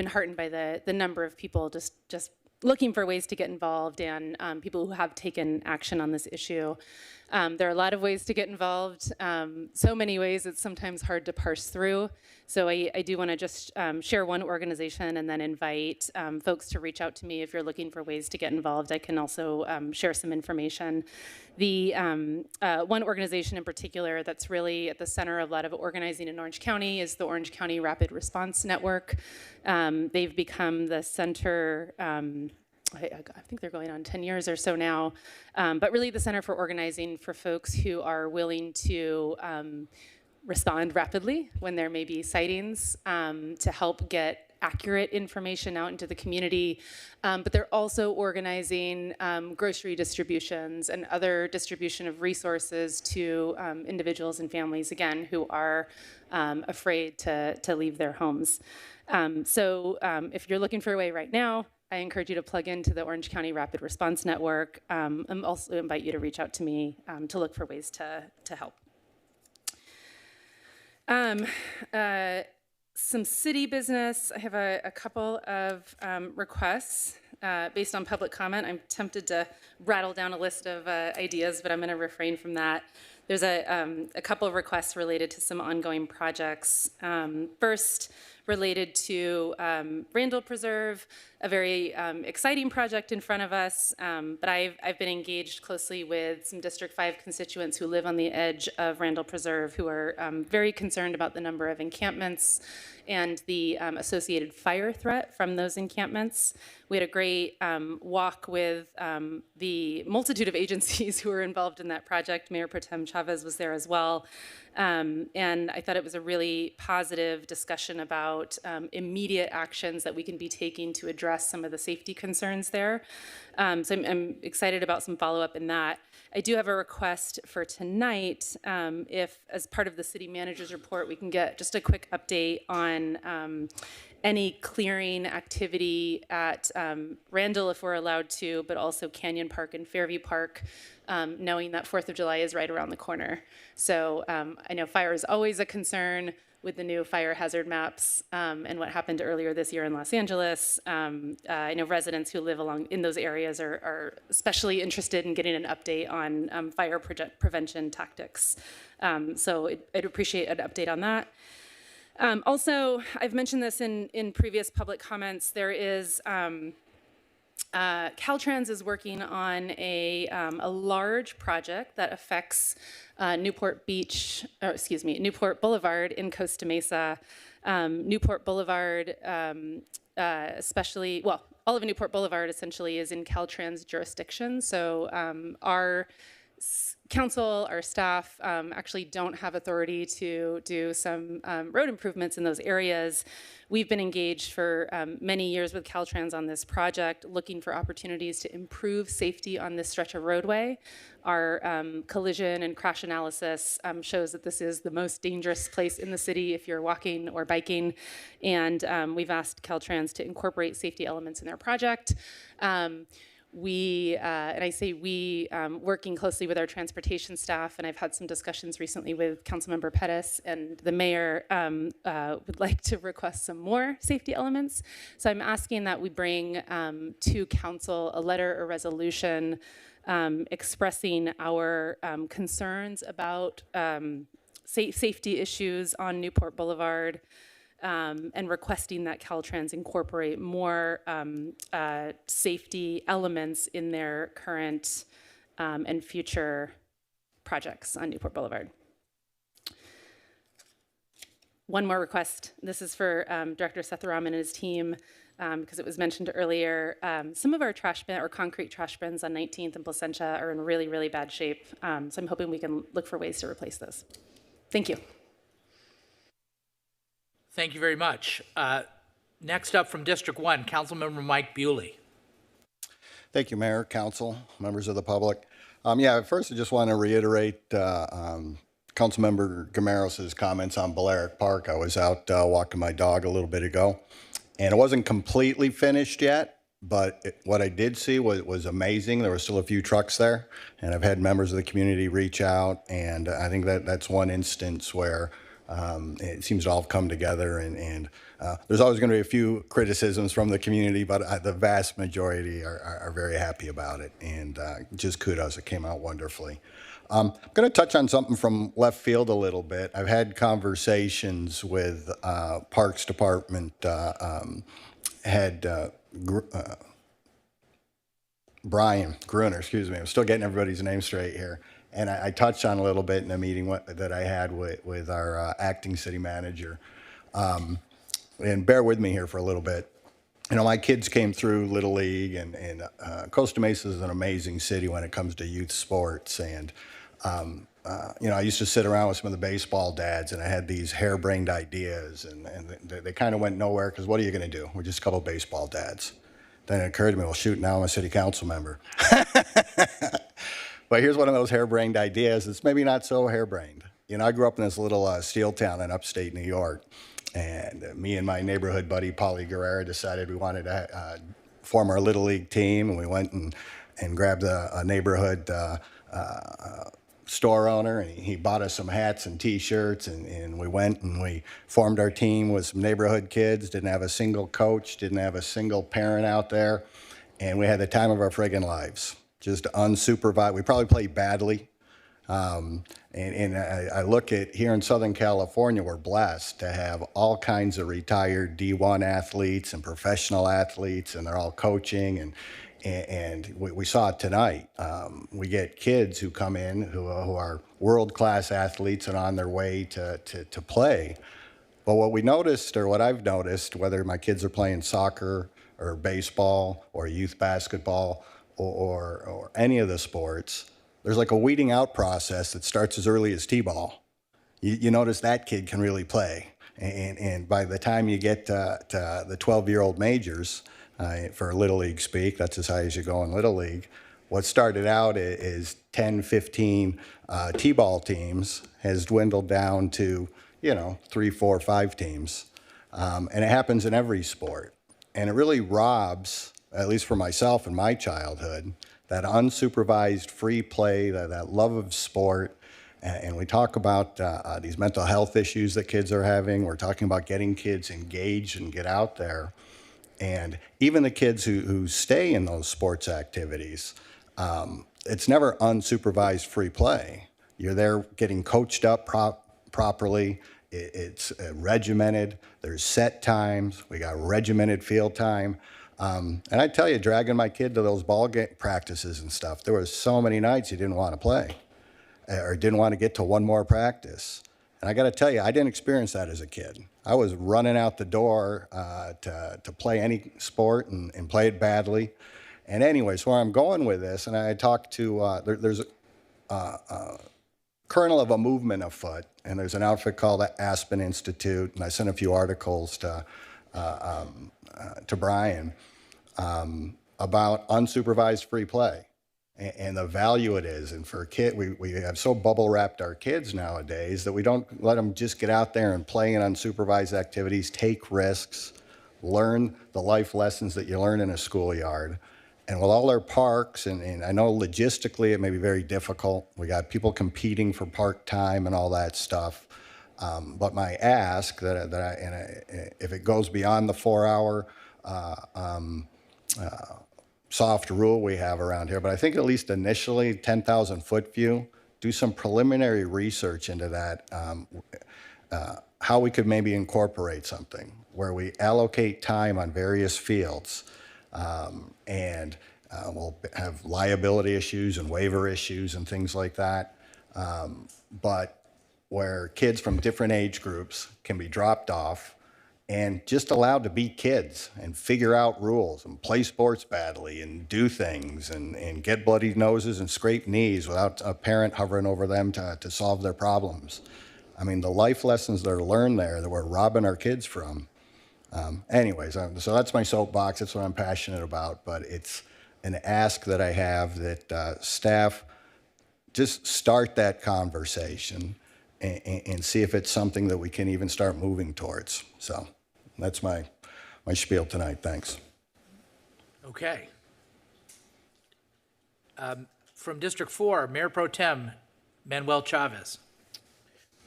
heartened by the number of people just looking for ways to get involved, and people who have taken action on this issue. There are a lot of ways to get involved, so many ways it's sometimes hard to parse through. So I do want to just share one organization and then invite folks to reach out to me if you're looking for ways to get involved. I can also share some information. The one organization in particular that's really at the center of a lot of organizing in Orange County is the Orange County Rapid Response Network. They've become the center, I think they're going on 10 years or so now, but really the center for organizing for folks who are willing to respond rapidly when there may be sightings, to help get accurate information out into the community, but they're also organizing grocery distributions and other distribution of resources to individuals and families, again, who are afraid to leave their homes. So if you're looking for a way right now, I encourage you to plug into the Orange County Rapid Response Network. I also invite you to reach out to me to look for ways to help. Some city business. I have a couple of requests based on public comment. I'm tempted to rattle down a list of ideas, but I'm going to refrain from that. There's a couple of requests related to some ongoing projects. First, related to Randall Preserve, a very exciting project in front of us, but I've been engaged closely with some District 5 constituents who live on the edge of Randall Preserve, who are very concerned about the number of encampments and the associated fire threat from those encampments. We had a great walk with the multitude of agencies who are involved in that project, Mayor Pro Tem Chavez was there as well. And I thought it was a really positive discussion about immediate actions that we can be taking to address some of the safety concerns there. So I'm excited about some follow-up in that. I do have a request for tonight. If, as part of the city manager's report, we can get just a quick update on any clearing activity at Randall, if we're allowed to, but also Canyon Park and Fairview Park, knowing that 4th of July is right around the corner. So I know fire is always a concern with the new fire hazard maps and what happened earlier this year in Los Angeles. I know residents who live along in those areas are especially interested in getting an update on fire prevention tactics. So I'd appreciate an update on that. Also, I've mentioned this in previous public comments. There is Caltrans is working on a large project that affects Newport Boulevard in Costa Mesa. Newport Boulevard, especially, well, all of Newport Boulevard essentially is in Caltrans jurisdiction. So our council, our staff actually don't have authority to do some road improvements in those areas. We've been engaged for many years with Caltrans on this project, looking for opportunities to improve safety on this stretch of roadway. Our collision and crash analysis shows that this is the most dangerous place in the city if you're walking or biking. And we've asked Caltrans to incorporate safety elements in their project. And I say we, working closely with our transportation staff, and I've had some discussions recently with Councilmember Pettis, and the mayor would like to request some more safety elements. So I'm asking that we bring to council a letter or resolution expressing our concerns about safety issues on Newport Boulevard, and requesting that Caltrans incorporate more safety elements in their current and future projects on Newport Boulevard. One more request. This is for Director Sethuraman and his team, because it was mentioned earlier. Some of our trash bin or concrete trash bins on 19th and Placentia are in really, really bad shape. So I'm hoping we can look for ways to replace those. Thank you. Thank you very much. Next up from District 1, Councilmember Mike Bewley. Thank you, Mayor, Council, members of the public. First I just want to reiterate Councilmember Gamaros's comments on Balearic Park. I was out walking my dog a little bit ago, and it wasn't completely finished yet, but what I did see was amazing. There were still a few trucks there, and I've had members of the community reach out, and I think that's one instance where it seems to all come together, and there's always going to be a few criticisms from the community, but the vast majority are very happy about it, and just kudos. It came out wonderfully. I'm going to touch on something from left field a little bit. I've had conversations with Parks Department head Brian Gruner, excuse me. I'm still getting everybody's name straight here. And I touched on a little bit in a meeting that I had with our acting city manager. And bear with me here for a little bit. You know, my kids came through Little League, and Costa Mesa is an amazing city when it comes to youth sports. And, you know, I used to sit around with some of the baseball dads, and I had these harebrained ideas, and they kind of went nowhere, because what are you going to do? We're just a couple of baseball dads. Then it occurred to me, well, shoot, now I'm a city council member. But here's one of those harebrained ideas. It's maybe not so harebrained. You know, I grew up in this little steel town in upstate New York, and me and my neighborhood buddy, Paulie Guerrera, decided we wanted to form our Little League team, and we went and grabbed a neighborhood store owner, and he bought us some hats and T-shirts, and we went and we formed our team with some neighborhood kids, didn't have a single coach, didn't have a single parent out there, and we had the time of our friggin' lives. Just unsupervised. We probably played badly. And I look at here in Southern California, we're blessed to have all kinds of retired D1 athletes and professional athletes, and they're all coaching. And we saw it tonight. We get kids who come in who are world-class athletes and on their way to play. But what we noticed, or what I've noticed, whether my kids are playing soccer or baseball or youth basketball, or any of the sports, there's like a weeding out process that starts as early as T-ball. You notice that kid can really play. And by the time you get to the 12-year-old majors, for Little League speak, that's as high as you go in Little League, what started out is 10, 15 T-ball teams has dwindled down to, 3, 4, 5 teams. And it happens in every sport. And it really robs, at least for myself in my childhood, that unsupervised free play, that love of sport. And we talk about these mental health issues that kids are having. We're talking about getting kids engaged and get out there. And even the kids who stay in those sports activities, it's never unsupervised free play. You're there getting coached up properly. It's regimented. There's set times. We got regimented field time. And I tell you, dragging my kid to those ball game practices and stuff, there were so many nights he didn't want to play or didn't want to get to one more practice. And I got to tell you, I didn't experience that as a kid. I was running out the door to play any sport and play it badly. And anyway, so where I'm going with this, and I talked to, there's a kernel of a movement afoot, and there's an outfit called the Aspen Institute, and I sent a few articles to Brian about unsupervised free play and the value it is. And for a kid, we have so bubble wrapped our kids nowadays that we don't let them just get out there and play in unsupervised activities, take risks, learn the life lessons that you learn in a schoolyard. And with all our parks, and I know logistically it may be very difficult. We got people competing for park time and all that stuff. But my ask if it goes beyond the 4-hour soft rule we have around here, but I think at least initially 10,000 foot view, do some preliminary research into that, how we could maybe incorporate something where we allocate time on various fields, and we'll have liability issues and waiver issues and things like that, but where kids from different age groups can be dropped off and just allowed to be kids and figure out rules and play sports badly and do things and get bloody noses and scrape knees without a parent hovering over them to solve their problems. I mean, the life lessons that are learned there that we're robbing our kids from. Anyways, so that's my soapbox. That's what I'm passionate about, but it's an ask that I have that staff just start that conversation and see if it's something that we can even start moving towards. So that's my spiel tonight. Thanks. Okay. From District 4, Mayor Pro Tem Manuel Chavez.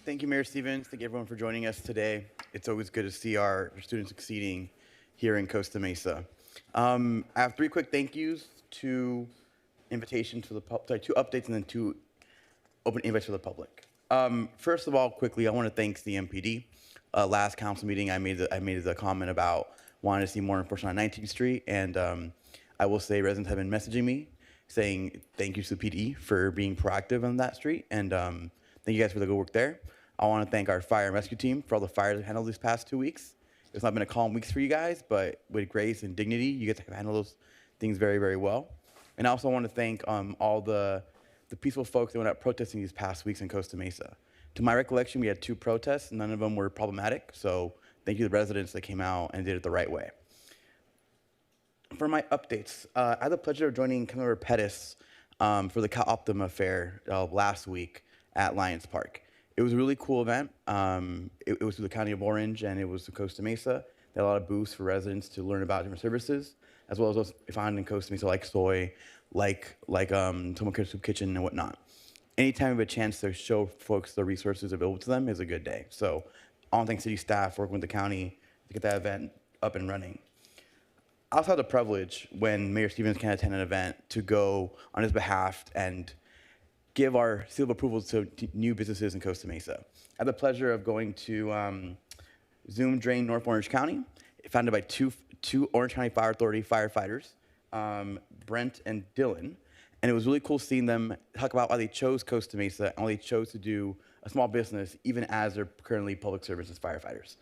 Thank you, Mayor Stevens. Thank you, everyone, for joining us today. It's always good to see our students succeeding here in Costa Mesa. I have 3 quick thank yous, 2 invitations for the 2 updates, and then 2 open invites for the public. First of all, quickly, I want to thank the MPD. Last council meeting, I made the comment about wanting to see more enforcement on 19th Street, and I will say residents have been messaging me saying thank you to the PD for being proactive on that street, and thank you guys for the good work there. I want to thank our fire and rescue team for all the fires they've handled these past 2 weeks. It's not been a calm weeks for you guys, but with grace and dignity, you guys have handled those things very, very well. And I also want to thank all the peaceful folks that went out protesting these past weeks in Costa Mesa. To my recollection, we had 2 protests, and none of them were problematic. So thank you to the residents that came out and did it the right way. For my updates, I had the pleasure of joining Councilmember Pettis for the Cal Optima Fair last week at Lions Park. It was a really cool event. It was through the County of Orange, and it was through Costa Mesa. They had a lot of booths for residents to learn about different services, as well as those found in Costa Mesa, like soy, like Tomo Soup Kitchen and whatnot. Anytime we have a chance to show folks the resources available to them is a good day. So I want to thank city staff working with the county to get that event up and running. I also had the privilege, when Mayor Stevens can attend an event, to go on his behalf and give our seal of approval to new businesses in Costa Mesa. I had the pleasure of going to Zoom Drain North Orange County, founded by two Orange County Fire Authority firefighters, Brent and Dylan. And it was really cool seeing them talk about why they chose Costa Mesa and why they chose to do a small business, even as they're currently public services firefighters.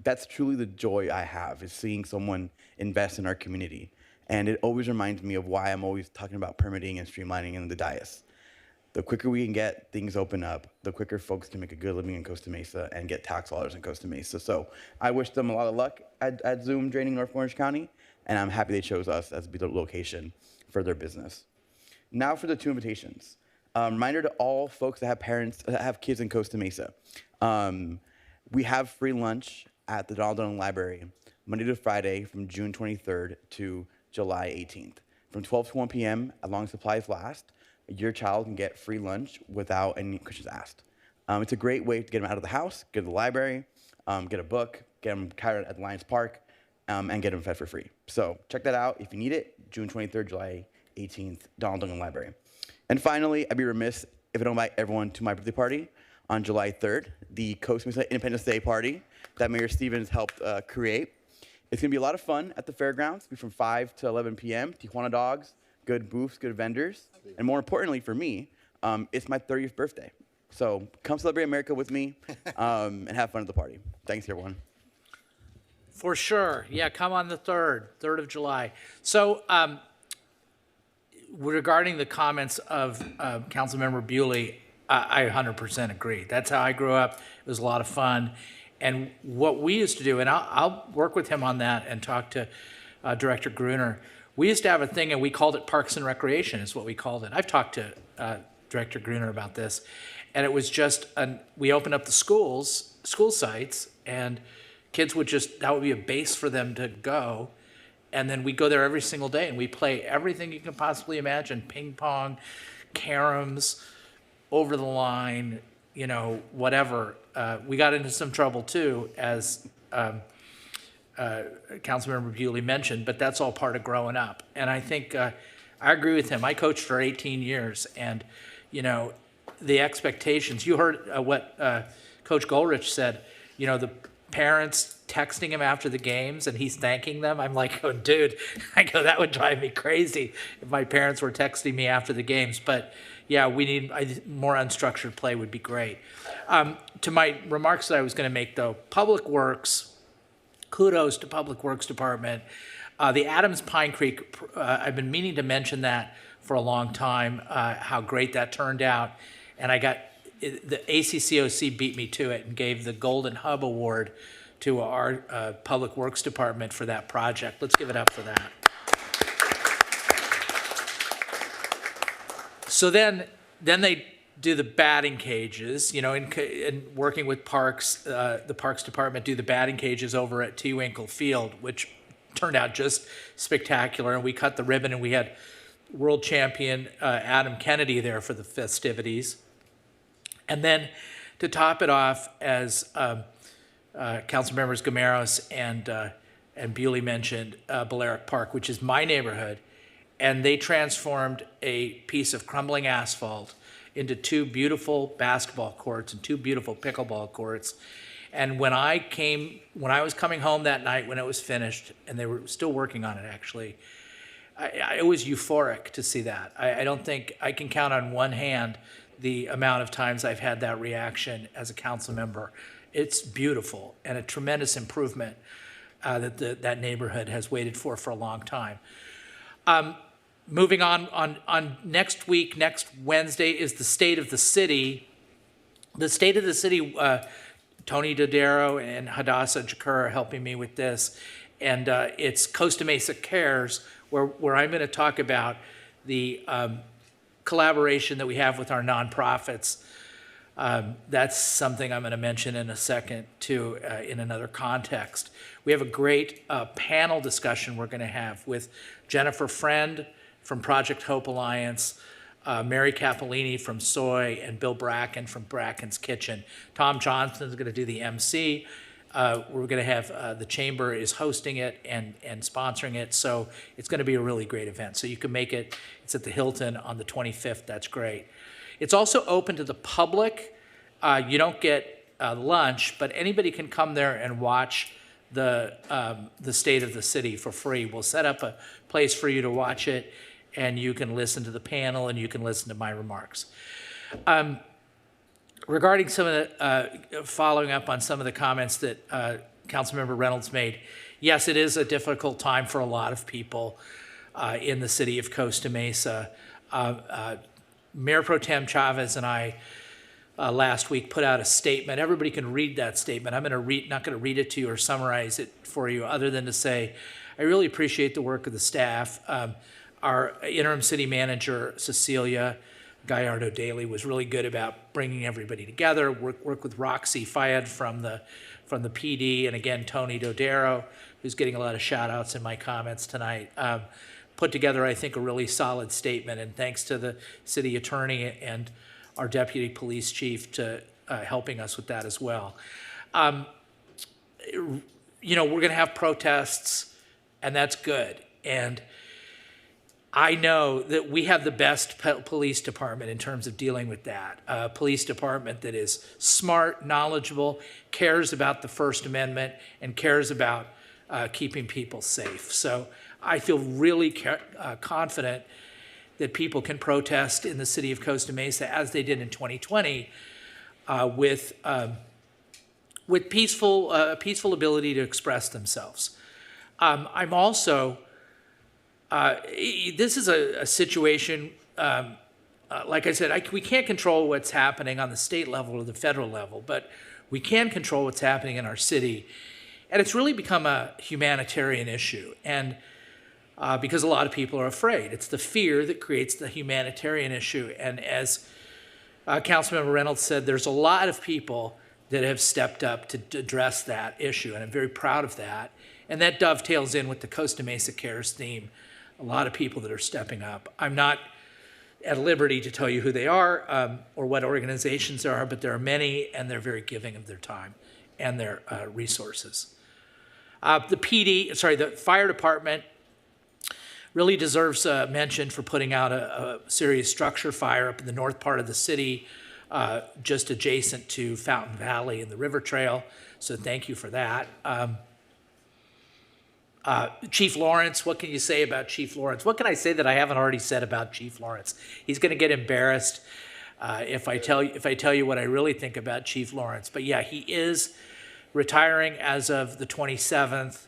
That's truly the joy I have, is seeing someone invest in our community. And it always reminds me of why I'm always talking about permitting and streamlining in the dais. The quicker we can get things open up, the quicker folks can make a good living in Costa Mesa and get tax dollars in Costa Mesa. So I wish them a lot of luck at Zoom draining North Orange County, and I'm happy they chose us as the location for their business. Now for the 2 invitations. Reminder to all folks that have parents, that have kids in Costa Mesa. We have free lunch at the Donald Dunn Library Monday to Friday from June 23rd to July 18th. From 12 to 1 p.m., as long as supplies last, your child can get free lunch without any questions asked. It's a great way to get them out of the house, get to the library, get a book, get them carried at Lions Park, and get them fed for free. So check that out if you need it, June 23rd, July 18th, Donald Dunn Library. And finally, I'd be remiss if I don't invite everyone to my birthday party on July 3rd, the Costa Mesa Independence Day party that Mayor Stevens helped create. It's gonna be a lot of fun at the fairgrounds. It'll be from 5 to 11 p.m. Tijuana dogs, good booths, good vendors. And more importantly for me, it's my 30th birthday. So come celebrate America with me and have fun at the party. Thanks, everyone. For sure. Yeah, come on the 3rd of July. So regarding the comments of Councilmember Bewley, I 100% agree. That's how I grew up. It was a lot of fun. And what we used to do, and I'll work with him on that and talk to Director Gruner. We used to have a thing, and we called it Parks and Recreation is what we called it. I've talked to Director Gruner about this. And it was just, we opened up the school sites, and kids would just, that would be a base for them to go. And then we go there every single day, and we play everything you can possibly imagine, ping pong, caroms, over the line, you know, whatever. We got into some trouble too, as Councilmember Bewley mentioned, but that's all part of growing up. And I think I agree with him. I coached for 18 years, and you know, the expectations. You heard what Coach Goldrich said. You know, the parents texting him after the games, and he's thanking them. I'm like, oh, dude. I go, that would drive me crazy if my parents were texting me after the games. But yeah, we need more unstructured play would be great. To my remarks that I was going to make, though, Public Works, kudos to Public Works Department. The Adams Pine Creek, I've been meaning to mention that for a long time, how great that turned out. And I got, the ACCOC beat me to it and gave the Golden Hub Award to our Public Works Department for that project. Let's give it up for that. So then they do the batting cages, you know, in working with Parks, the Parks Department do the batting cages over at T. Winkle Field, which turned out just spectacular. And we cut the ribbon, and we had world champion Adam Kennedy there for the festivities. And then to top it off, as Councilmembers Gameros and Bewley mentioned, Balearic Park, which is my neighborhood, and they transformed a piece of crumbling asphalt into 2 beautiful basketball courts and 2 beautiful pickleball courts. And when I was coming home that night when it was finished, and they were still working on it actually, it was euphoric to see that. I don't think I can count on one hand the amount of times I've had that reaction as a council member. It's beautiful and a tremendous improvement that neighborhood has waited for a long time. Moving on next week, next Wednesday, is the State of the City. The State of the City, Tony Dodaro and Hadassah Jakar are helping me with this. And it's Costa Mesa Cares, where I'm going to talk about the collaboration that we have with our nonprofits. That's something I'm going to mention in a second, too, in another context. We have a great panel discussion we're going to have with Jennifer Friend from Project Hope Alliance, Mary Capolini from Soy, and Bill Bracken from Bracken's Kitchen. Tom Johnson is going to do the MC. We're going to have, the Chamber is hosting it and sponsoring it, so it's going to be a really great event. So you can make it. It's at the Hilton on the 25th. That's great. It's also open to the public. You don't get lunch, but anybody can come there and watch the State of the City for free. We'll set up a place for you to watch it, and you can listen to the panel and you can listen to my remarks. Regarding some of the, following up on some of the comments that Councilmember Reynolds made, yes, it is a difficult time for a lot of people. in the city of Costa Mesa. Mayor Pro Tem Chavez and I last week put out a statement. Everybody can read that statement. I'm not going to read it to you or summarize it for you, other than to say I really appreciate the work of the staff. Our interim city manager, Cecilia Gallardo Daly, was really good about bringing everybody together. Work with Roxy Fayed from the PD, and again Tony Dodero, who's getting a lot of shout outs in my comments tonight. Put together, I think, a really solid statement, and thanks to the city attorney and our deputy police chief to helping us with that as well. We're going to have protests, and that's good. And I know that we have the best police department in terms of dealing with that. A police department that is smart, knowledgeable, cares about the First Amendment, and cares about keeping people safe. So I feel really confident that people can protest in the city of Costa Mesa as they did in 2020 with peaceful ability to express themselves. I'm also, this is a situation, like I said, we can't control what's happening on the state level or the federal level, but we can control what's happening in our city. And it's really become a humanitarian issue. And because a lot of people are afraid. It's the fear that creates the humanitarian issue. And as Councilmember Reynolds said, there's a lot of people that have stepped up to address that issue, and I'm very proud of that. And that dovetails in with the Costa Mesa Cares theme. A lot of people that are stepping up. I'm not at liberty to tell you who they are or what organizations there are, but there are many, and they're very giving of their time and their resources. The fire department really deserves mention for putting out a serious structure fire up in the north part of the city, just adjacent to Fountain Valley and the River Trail. So thank you for that. Chief Lawrence, what can you say about Chief Lawrence? What can I say that I haven't already said about Chief Lawrence? He's going to get embarrassed if I tell you what I really think about Chief Lawrence. But yeah, he is retiring as of the 27th.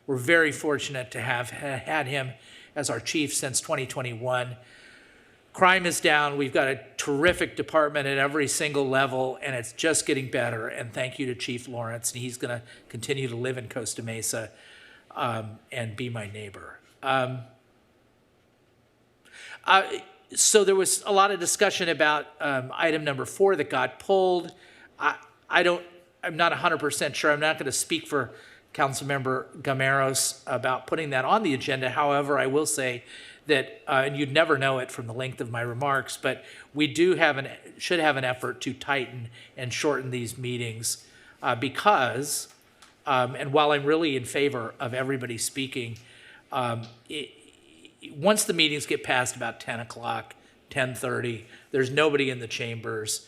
We're very fortunate to have had him as our chief since 2021. Crime is down. We've got a terrific department at every single level, and it's just getting better. And thank you to Chief Lawrence. And he's going to continue to live in Costa Mesa and be my neighbor. So there was a lot of discussion about item number 4 that got pulled. I'm not 100% sure. I'm not going to speak for Councilmember Gameros about putting that on the agenda. However, I will say that, and you'd never know it from the length of my remarks, but we should have an effort to tighten and shorten these meetings because, and while I'm really in favor of everybody speaking, once the meetings get past about 10 o'clock, 10:30, there's nobody in the chambers.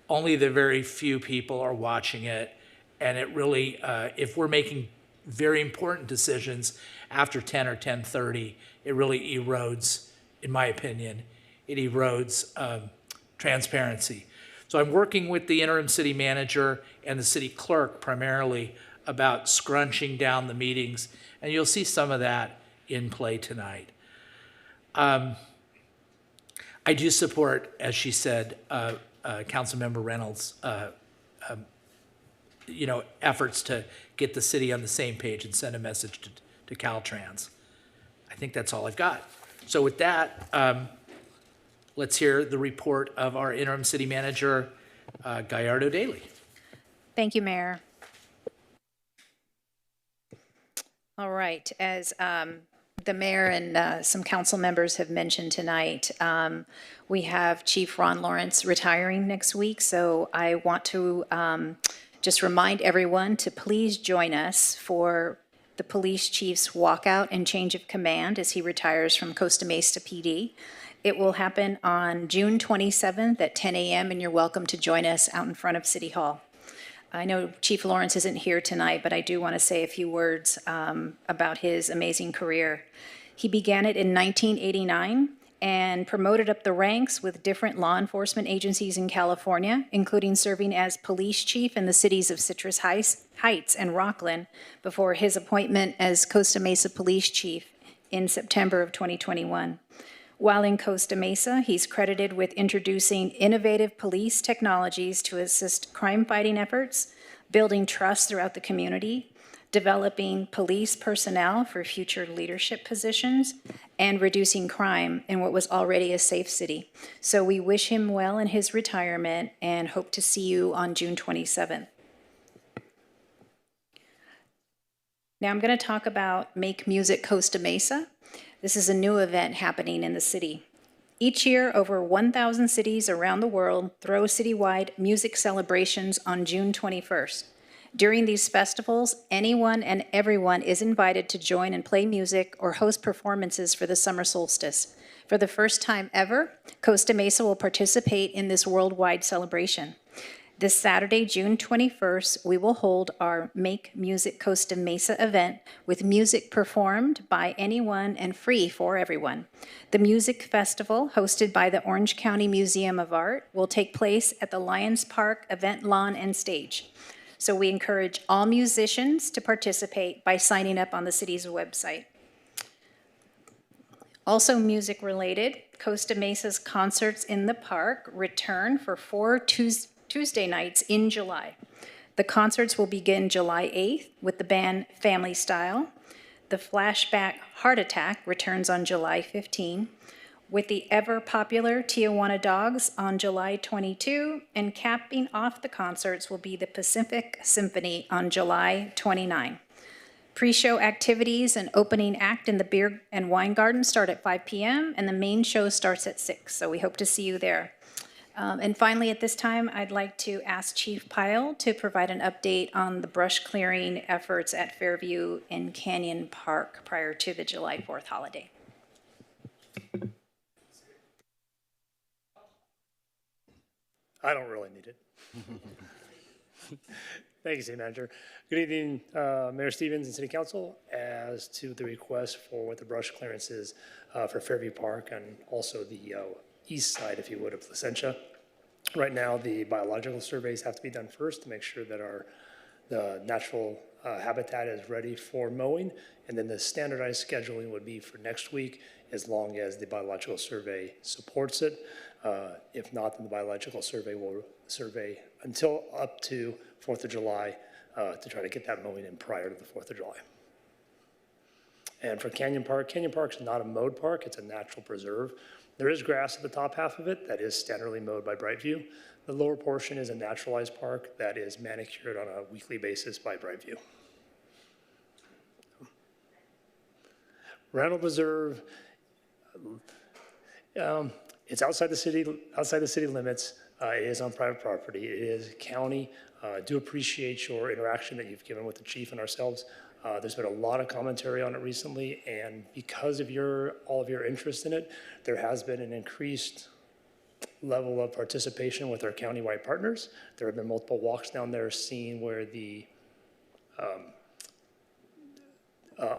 Only the very few people are watching it. And it really, if we're making very important decisions after 10 or 10:30, it really erodes, in my opinion, it erodes transparency. So I'm working with the interim city manager and the city clerk primarily about scrunching down the meetings, and you'll see some of that in play tonight. I do support, as she said, Councilmember Reynolds' efforts to get the city on the same page and send a message to Caltrans. I think that's all I've got. So with that, let's hear the report of our interim city manager, Gallardo Daly. Thank you, Mayor. All right, as the mayor and some council members have mentioned tonight, we have Chief Ron Lawrence retiring next week, so I want to just remind everyone to please join us for the police chief's walkout and change of command as he retires from Costa Mesa PD. It will happen on June 27th at 10 a.m. and you're welcome to join us out in front of City Hall. I know Chief Lawrence isn't here tonight, but I do want to say a few words about his amazing career. He began it in 1989 and promoted up the ranks with different law enforcement agencies in California, including serving as police chief in the cities of Citrus Heights and Rockland before his appointment as Costa Mesa police chief in September of 2021. While in Costa Mesa, he's credited with introducing innovative police technologies to assist crime-fighting efforts, building trust throughout the community, developing police personnel for future leadership positions, and reducing crime in what was already a safe city. So we wish him well in his retirement and hope to see you on June 27th. Now I'm going to talk about Make Music Costa Mesa. This is a new event happening in the city. Each year, over 1,000 cities around the world throw citywide music celebrations on June 21st. During these festivals, anyone and everyone is invited to join and play music or host performances for the summer solstice. For the first time ever, Costa Mesa will participate in this worldwide celebration. This Saturday, June 21st, we will hold our Make Music Costa Mesa event with music performed by anyone and free for everyone. The music festival, hosted by the Orange County Museum of Art, will take place at the Lions Park event lawn and stage. So we encourage all musicians to participate by signing up on the city's website. Also music related, Costa Mesa's Concerts in the Park return for 4 Tuesday nights in July. The concerts will begin July 8th with the band Family Style. The flashback Heart Attack returns on July 15, with the ever-popular Tijuana Dogs on July 22, and capping off the concerts will be the Pacific Symphony on July 29. Pre-show activities and opening act in the Beer and Wine Garden start at 5 p.m., and the main show starts at 6, so we hope to see you there. And finally, at this time, I'd like to ask Chief Pyle to provide an update on the brush clearing efforts at Fairview and Canyon Park prior to the July 4th holiday. I don't really need it. Thank you, City Manager. Good evening, Mayor Stevens and City Council. As to the request for what the brush clearance is for Fairview Park and also the east side, if you would, of Placentia. Right now, the biological surveys have to be done first to make sure that the natural habitat is ready for mowing, and then the standardized scheduling would be for next week as long as the biological survey supports it. If not, then the biological survey will survey until up to 4th of July to try to get that mowing in prior to the 4th of July. And for Canyon Park's not a mowed park, it's a natural preserve. There is grass at the top half of it that is standardly mowed by Brightview. The lower portion is a naturalized park that is manicured on a weekly basis by Brightview. Randall Preserve, it's outside the city limits. It is on private property. It is county. Do appreciate your interaction that you've given with the chief and ourselves. There's been a lot of commentary on it recently, and because of all of your interest in it, there has been an increased level of participation with our countywide partners. There have been multiple walks down there seeing where the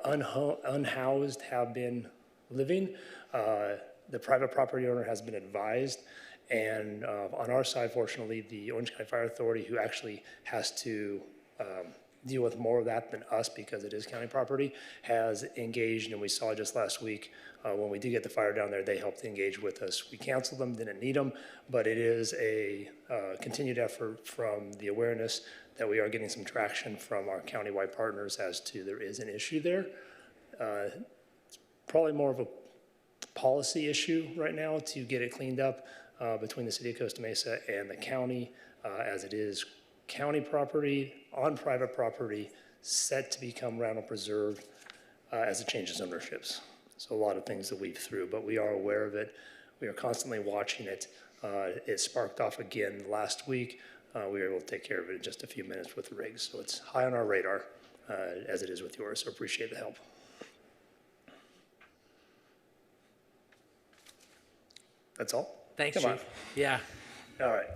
unhoused have been living. The private property owner has been advised, and on our side, fortunately, the Orange County Fire Authority, who actually has to deal with more of that than us because it is county property, has engaged, and we saw just last week when we did get the fire down there, they helped engage with us. We canceled them, didn't need them, but it is a continued effort from the awareness that we are getting some traction from our countywide partners as to there is an issue there. It's probably more of a policy issue right now to get it cleaned up between the city of Costa Mesa and the county, as it is county property on private property set to become Randall Preserve as it changes ownerships. So a lot of things that weave through, but we are aware of it. We are constantly watching it. It sparked off again last week. We were able to take care of it in just a few minutes with the rigs. So it's high on our radar as it is with yours, so appreciate the help. That's all? Thanks, Come on. Chief. Yeah. All right.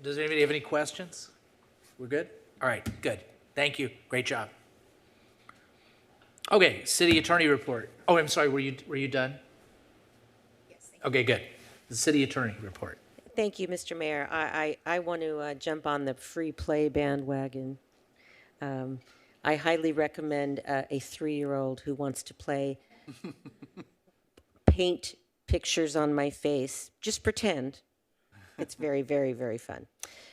Does anybody have any questions? We're good? All right, good. Thank you. Great job. Okay, city attorney report. Oh, I'm sorry, were you done? Yes. Okay, good. The city attorney report. Thank you, Mr. Mayor. I want to jump on the free play bandwagon. I highly recommend a 3-year-old who wants to play paint pictures on my face. Just pretend. It's very, very, very fun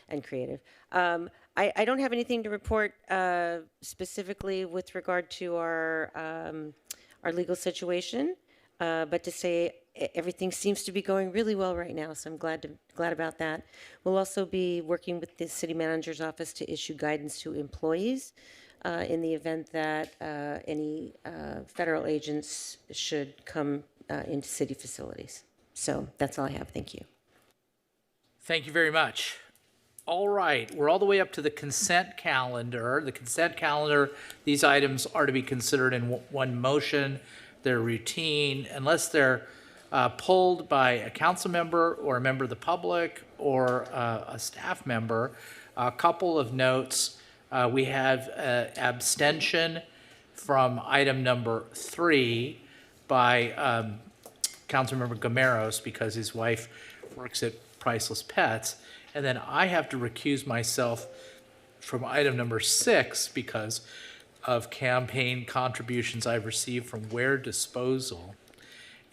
and creative. I don't have anything to report specifically with regard to our legal situation, but to say everything seems to be going really well right now, so I'm glad about that. We'll also be working with the city manager's office to issue guidance to employees in the event that any federal agents should come into city facilities. So that's all I have. Thank you. Thank you very much. All right, we're all the way up to the consent calendar. The consent calendar, these items are to be considered in one motion. They're routine, unless they're pulled by a council member or a member of the public or a staff member. A couple of notes. We have abstention from item number 3 by Councilmember Gameros because his wife works at Priceless Pets. And then I have to recuse myself from item number 6 because of campaign contributions I've received from Ware Disposal.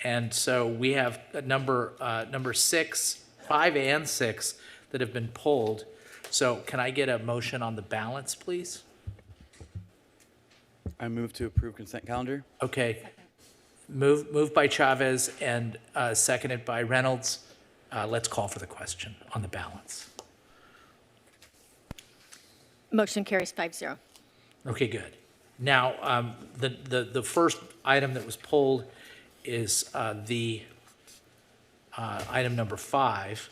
And so we have number 6, 5 and 6 that have been pulled. So can I get a motion on the balance, please? I move to approve consent calendar. Okay. Moved by Chavez and seconded by Reynolds. Let's call for the question on the balance. Motion carries 5-0. Okay, good. Now, the first item that was pulled is the item number 5.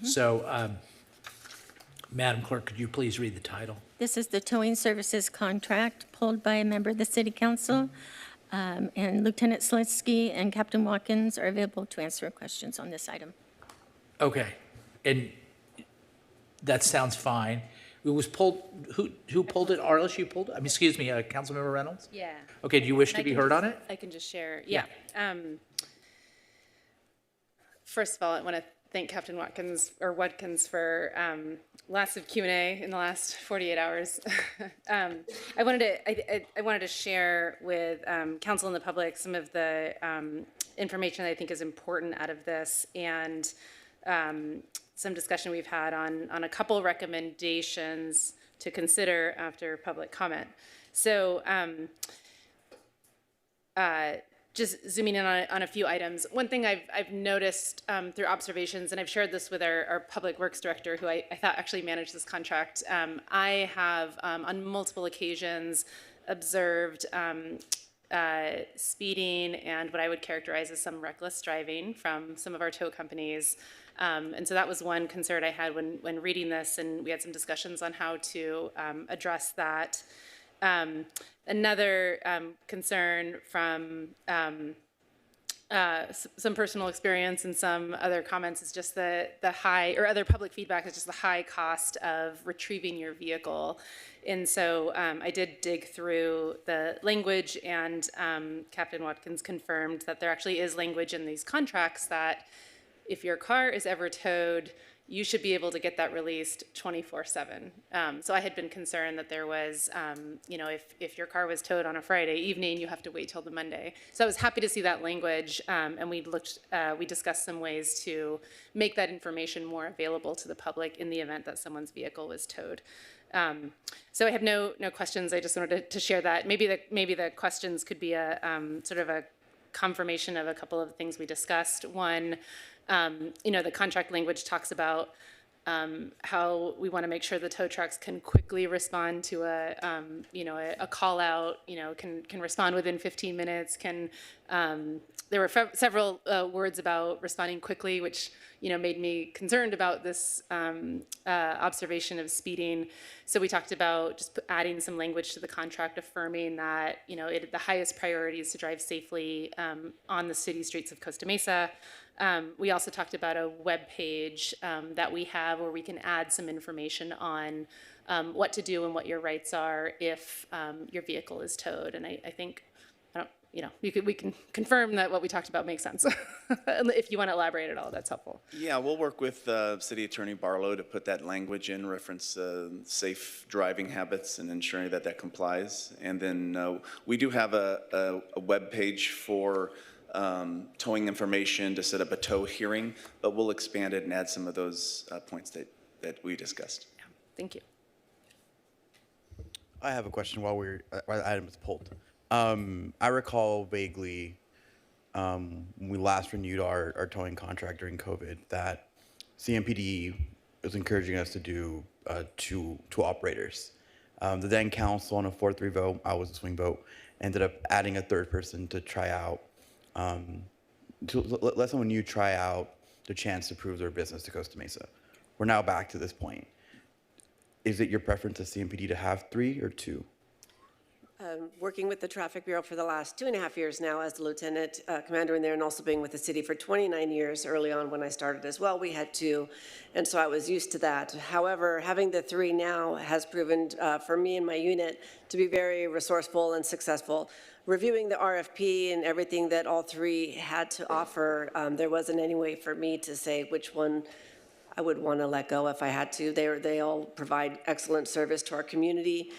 So, Madam Clerk, could you please read the title? This is the towing services contract pulled by a member of the City Council. And Lieutenant Selitsky and Captain Watkins are available to answer questions on this item. Okay, and that sounds fine. It was pulled, who pulled it? Arliss, you pulled it? I mean, excuse me, Councilmember Reynolds? Yeah. Okay, do you wish to be heard on it? I can just share. Yeah. First of all, I want to thank Captain Watkins for lots of Q&A in the last 48 hours. I wanted to share with council and the public some of the information that I think is important out of this, and some discussion we've had on a couple recommendations to consider after public comment. So just zooming in on a few items. One thing I've noticed through observations, and I've shared this with our public works director, who I thought actually managed this contract. I have on multiple occasions observed speeding and what I would characterize as some reckless driving from some of our tow companies. And so that was one concern I had when reading this, and we had some discussions on how to address that. Another concern from some personal experience and some other comments is just the high, or other public feedback is just the high cost of retrieving your vehicle. And so I did dig through the language, and Captain Watkins confirmed that there actually is language in these contracts that if your car is ever towed, you should be able to get that released 24/7. So I had been concerned that there was, if your car was towed on a Friday evening, you have to wait till the Monday. So I was happy to see that language, and we discussed some ways to make that information more available to the public in the event that someone's vehicle was towed. So I have no questions. I just wanted to share that. Maybe the questions could be a sort of a confirmation of a couple of things we discussed. One, the contract language talks about how we want to make sure the tow trucks can quickly respond to a call out, can respond within 15 minutes, there were several words about responding quickly, which, made me concerned about this observation of speeding. So we talked about just adding some language to the contract affirming that, the highest priority is to drive safely on the city streets of Costa Mesa. We also talked about a web page that we have where we can add some information on what to do and what your rights are if your vehicle is towed. And I think, we can confirm that what we talked about makes sense. If you want to elaborate at all, that's helpful. Yeah, we'll work with City Attorney Barlow to put that language in, reference safe driving habits and ensuring that that complies. And then we do have a web page for towing information to set up a tow hearing, but we'll expand it and add some of those points that we discussed. Yeah, thank you. I have a question while the item is pulled. I recall vaguely when we last renewed our towing contract during COVID that CMPD was encouraging us to do two operators. The then council on a 4-3 vote, I was a swing vote, ended up adding a third person to try out, to let someone new try out the chance to prove their business to Costa Mesa. We're now back to this point. Is it your preference as CMPD to have 3 or 2? Working with the Traffic Bureau for the last 2.5 years now as the lieutenant commander in there, and also being with the city for 29 years. Early on when I started as well, we had 2, and so I was used to that. However, having the 3 now has proven for me and my unit to be very resourceful and successful. Reviewing the RFP and everything that all 3 had to offer, there wasn't any way for me to say which one I would want to let go if I had to. They all provide excellent service to our community.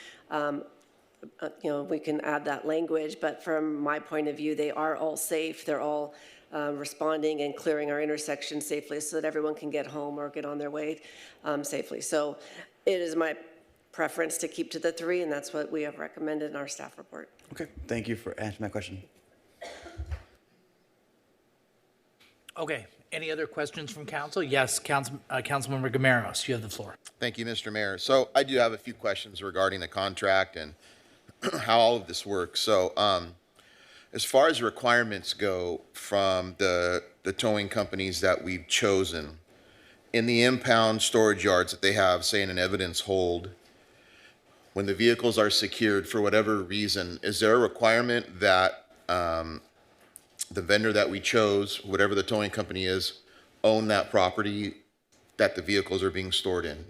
We can add that language, but from my point of view, they are all safe. They're all responding and clearing our intersections safely so that everyone can get home or get on their way safely. So it is my preference to keep to the 3, and that's what we have recommended in our staff report. Okay, thank you for answering my question. Okay, any other questions from council? Yes, Councilmember Gameros, you have the floor. Thank you, Mr. Mayor. So I do have a few questions regarding the contract and how all of this works. So as far as requirements go from the towing companies that we've chosen, in the impound storage yards that they have, say in an evidence hold, when the vehicles are secured for whatever reason, is there a requirement that the vendor that we chose, whatever the towing company is, own that property that the vehicles are being stored in?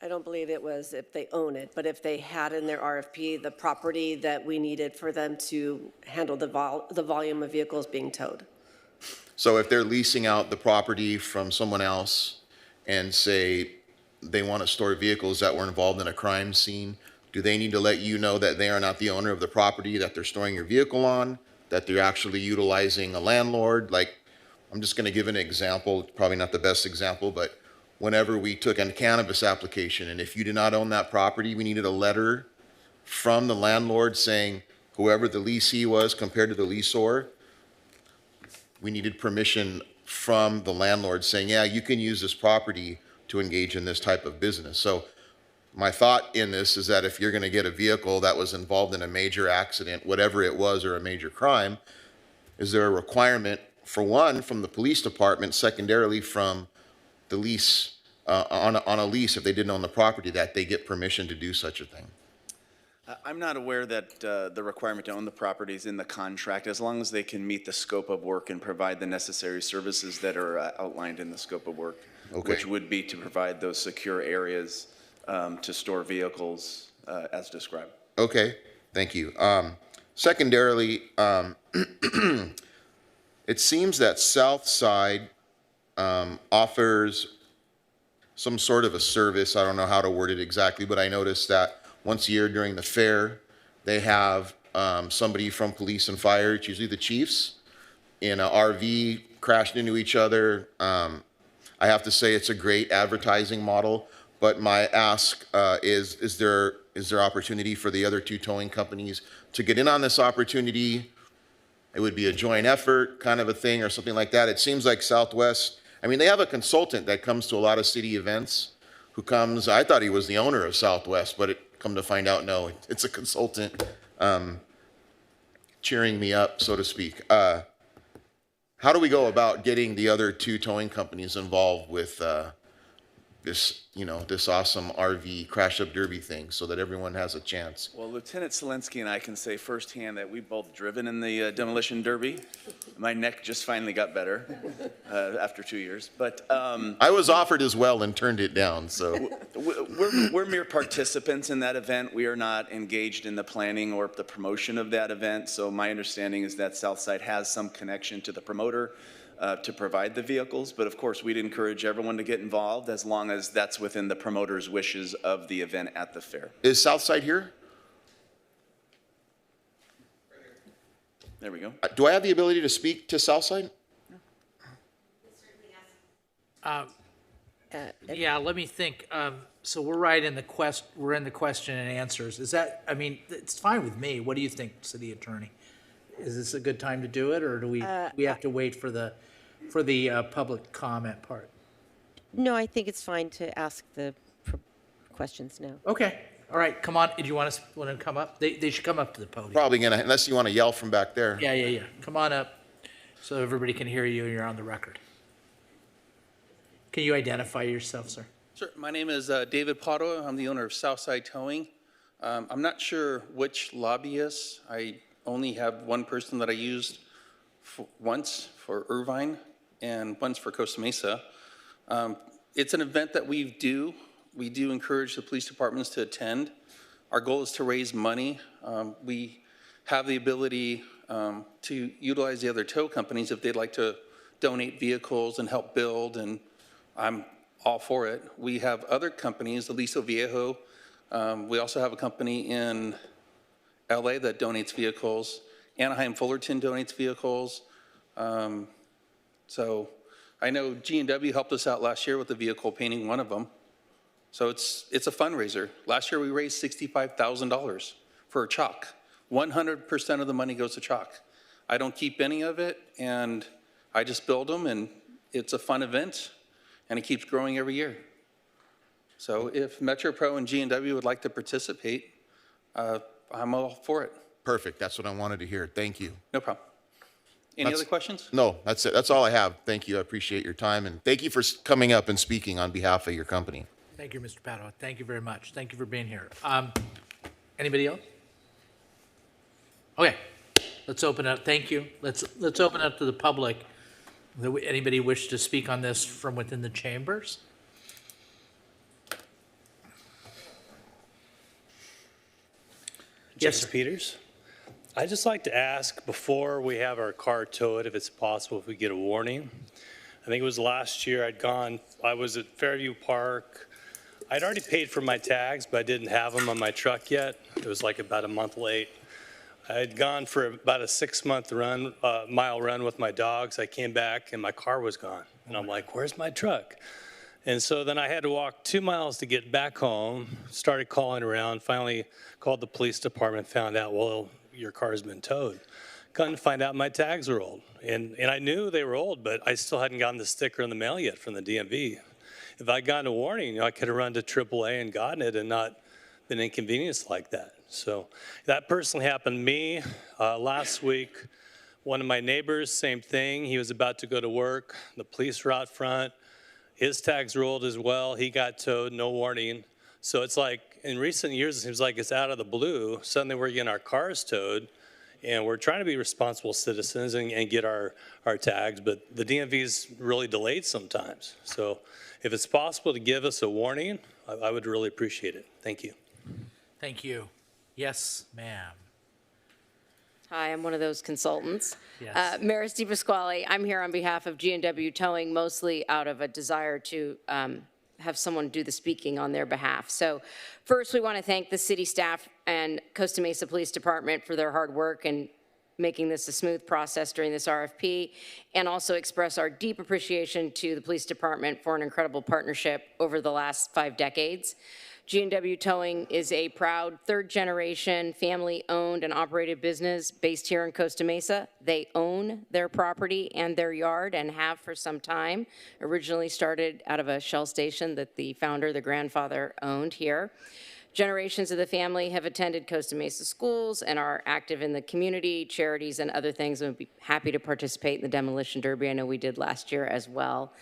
I don't believe it was if they own it, but if they had in their RFP the property that we needed for them to handle the volume of vehicles being towed. So if they're leasing out the property from someone else and say they want to store vehicles that were involved in a crime scene, do they need to let you know that they are not the owner of the property that they're storing your vehicle on, that they're actually utilizing a landlord? Like, I'm just going to give an example, probably not the best example, but whenever we took a cannabis application, and if you did not own that property, we needed a letter from the landlord saying whoever the leasee was compared to the leaseor, we needed permission from the landlord saying, yeah, you can use this property to engage in this type of business. So my thought in this is that if you're going to get a vehicle that was involved in a major accident, whatever it was, or a major crime, is there a requirement, for one, from the police department, secondarily from the lease, on a lease, if they didn't own the property, that they get permission to do such a thing? I'm not aware that the requirement to own the property is in the contract, as long as they can meet the scope of work and provide the necessary services that are outlined in the scope of work, which would be to provide those secure areas to store vehicles as described. Okay, thank you. Secondarily, it seems that Southside offers some sort of a service. I don't know how to word it exactly, but I noticed that once a year during the fair, they have somebody from police and fire, it's usually the chiefs, in an RV crashed into each other. I have to say it's a great advertising model, but my ask is there opportunity for the other 2 towing companies to get in on this opportunity? It would be a joint effort kind of a thing or something like that. It seems like Southwest, I mean, they have a consultant that comes to a lot of city events who comes, I thought he was the owner of Southwest, but come to find out, no, it's a consultant cheering me up, so to speak. How do we go about getting the other 2 towing companies involved with this, this awesome RV crash up derby thing so that everyone has a chance. Well, Lieutenant Selensky and I can say firsthand that we've both driven in the demolition derby. My neck just finally got better after 2 years. But I was offered as well and turned it down, so. we're mere participants in that event. We are not engaged in the planning or the promotion of that event. So my understanding is that Southside has some connection to the promoter to provide the vehicles. But of course, we'd encourage everyone to get involved as long as that's within the promoter's wishes of the event at the fair. Is Southside here? There we go. Do I have the ability to speak to Southside? Yeah, let me think. So we're right in the we're in the question and answers. Is that, I mean, it's fine with me. What do you think, City Attorney? Is this a good time to do it, or do we have to wait for the public comment part? No, I think it's fine to ask the questions now. Okay. All right. Come on. Do you want to come up? They should come up to the podium. Probably gonna, unless you want to yell from back there. Yeah. Come on up so everybody can hear you and you're on the record. Can you identify yourself, sir? Sure. My name is David Padua. I'm the owner of Southside Towing. I'm not sure which lobbyist. I only have one person that I used once for Irvine and once for Costa Mesa. It's an event that we do encourage the police departments to attend. Our goal is to raise money. We have the ability to utilize the other tow companies if they'd like to donate vehicles and help build, and I'm all for it. We have other companies, Aliso Viejo. We also have a company in LA that donates vehicles. Anaheim Fullerton donates vehicles. So I know G&W helped us out last year with the vehicle painting, one of them. So it's a fundraiser. Last year we raised $65,000 for chalk. 100% of the money goes to chalk. I don't keep any of it, and I just build them, and it's a fun event, and it keeps growing every year. So if MetroPro and G&W would like to participate, I'm all for it. Perfect. That's what I wanted to hear. Thank you. No problem. Any other questions? No, that's it. That's all I have. Thank you. I appreciate your time, and thank you for coming up and speaking on behalf of your company. Thank you, Mr. Padua. Thank you very much. Thank you for being here. Anybody else? Okay, let's open up. Thank you. Let's open up to the public. Anybody wish to speak on this from within the chambers? Jesse Peters. I'd just like to ask, before we have our car towed, if it's possible if we get a warning. I think it was last year I was at Fairview Park. I'd already paid for my tags, but I didn't have them on my truck yet. It was like about a month late. I had gone for about a 6-month run, mile run with my dogs. I came back and my car was gone. And I'm like, where's my truck? And so then I had to walk 2 miles to get back home, started calling around, finally called the police department, found out, well, your car's been towed. Couldn't find out my tags were old. And I knew they were old, but I still hadn't gotten the sticker in the mail yet from the DMV. If I'd gotten a warning, I could have run to AAA and gotten it and not been inconvenienced like that. So that personally happened to me last week. One of my neighbors, same thing. He was about to go to work. The police were out front. His tags were old as well. He got towed, no warning. So it's like, in recent years, it seems like it's out of the blue. Suddenly we're getting our cars towed, and we're trying to be responsible citizens and get our tags, but the DMV's really delayed sometimes. So if it's possible to give us a warning, I would really appreciate it. Thank you. Thank you. Yes, ma'am. Hi, I'm one of those consultants. Yes. Maris DiPasquale, I'm here on behalf of G&W Towing, mostly out of a desire to have someone do the speaking on their behalf. So first, we want to thank the city staff and Costa Mesa Police Department for their hard work and making this a smooth process during this RFP, and also express our deep appreciation to the police department for an incredible partnership over the last 5 decades. G&W Towing is a proud third-generation, family-owned and operated business based here in Costa Mesa. They own their property and their yard and have for some time. Originally started out of a Shell station that the founder, the grandfather, owned here. Generations of the family have attended Costa Mesa schools and are active in the community, charities, and other things, and would be happy to participate in the Demolition Derby. I know we did last year as well.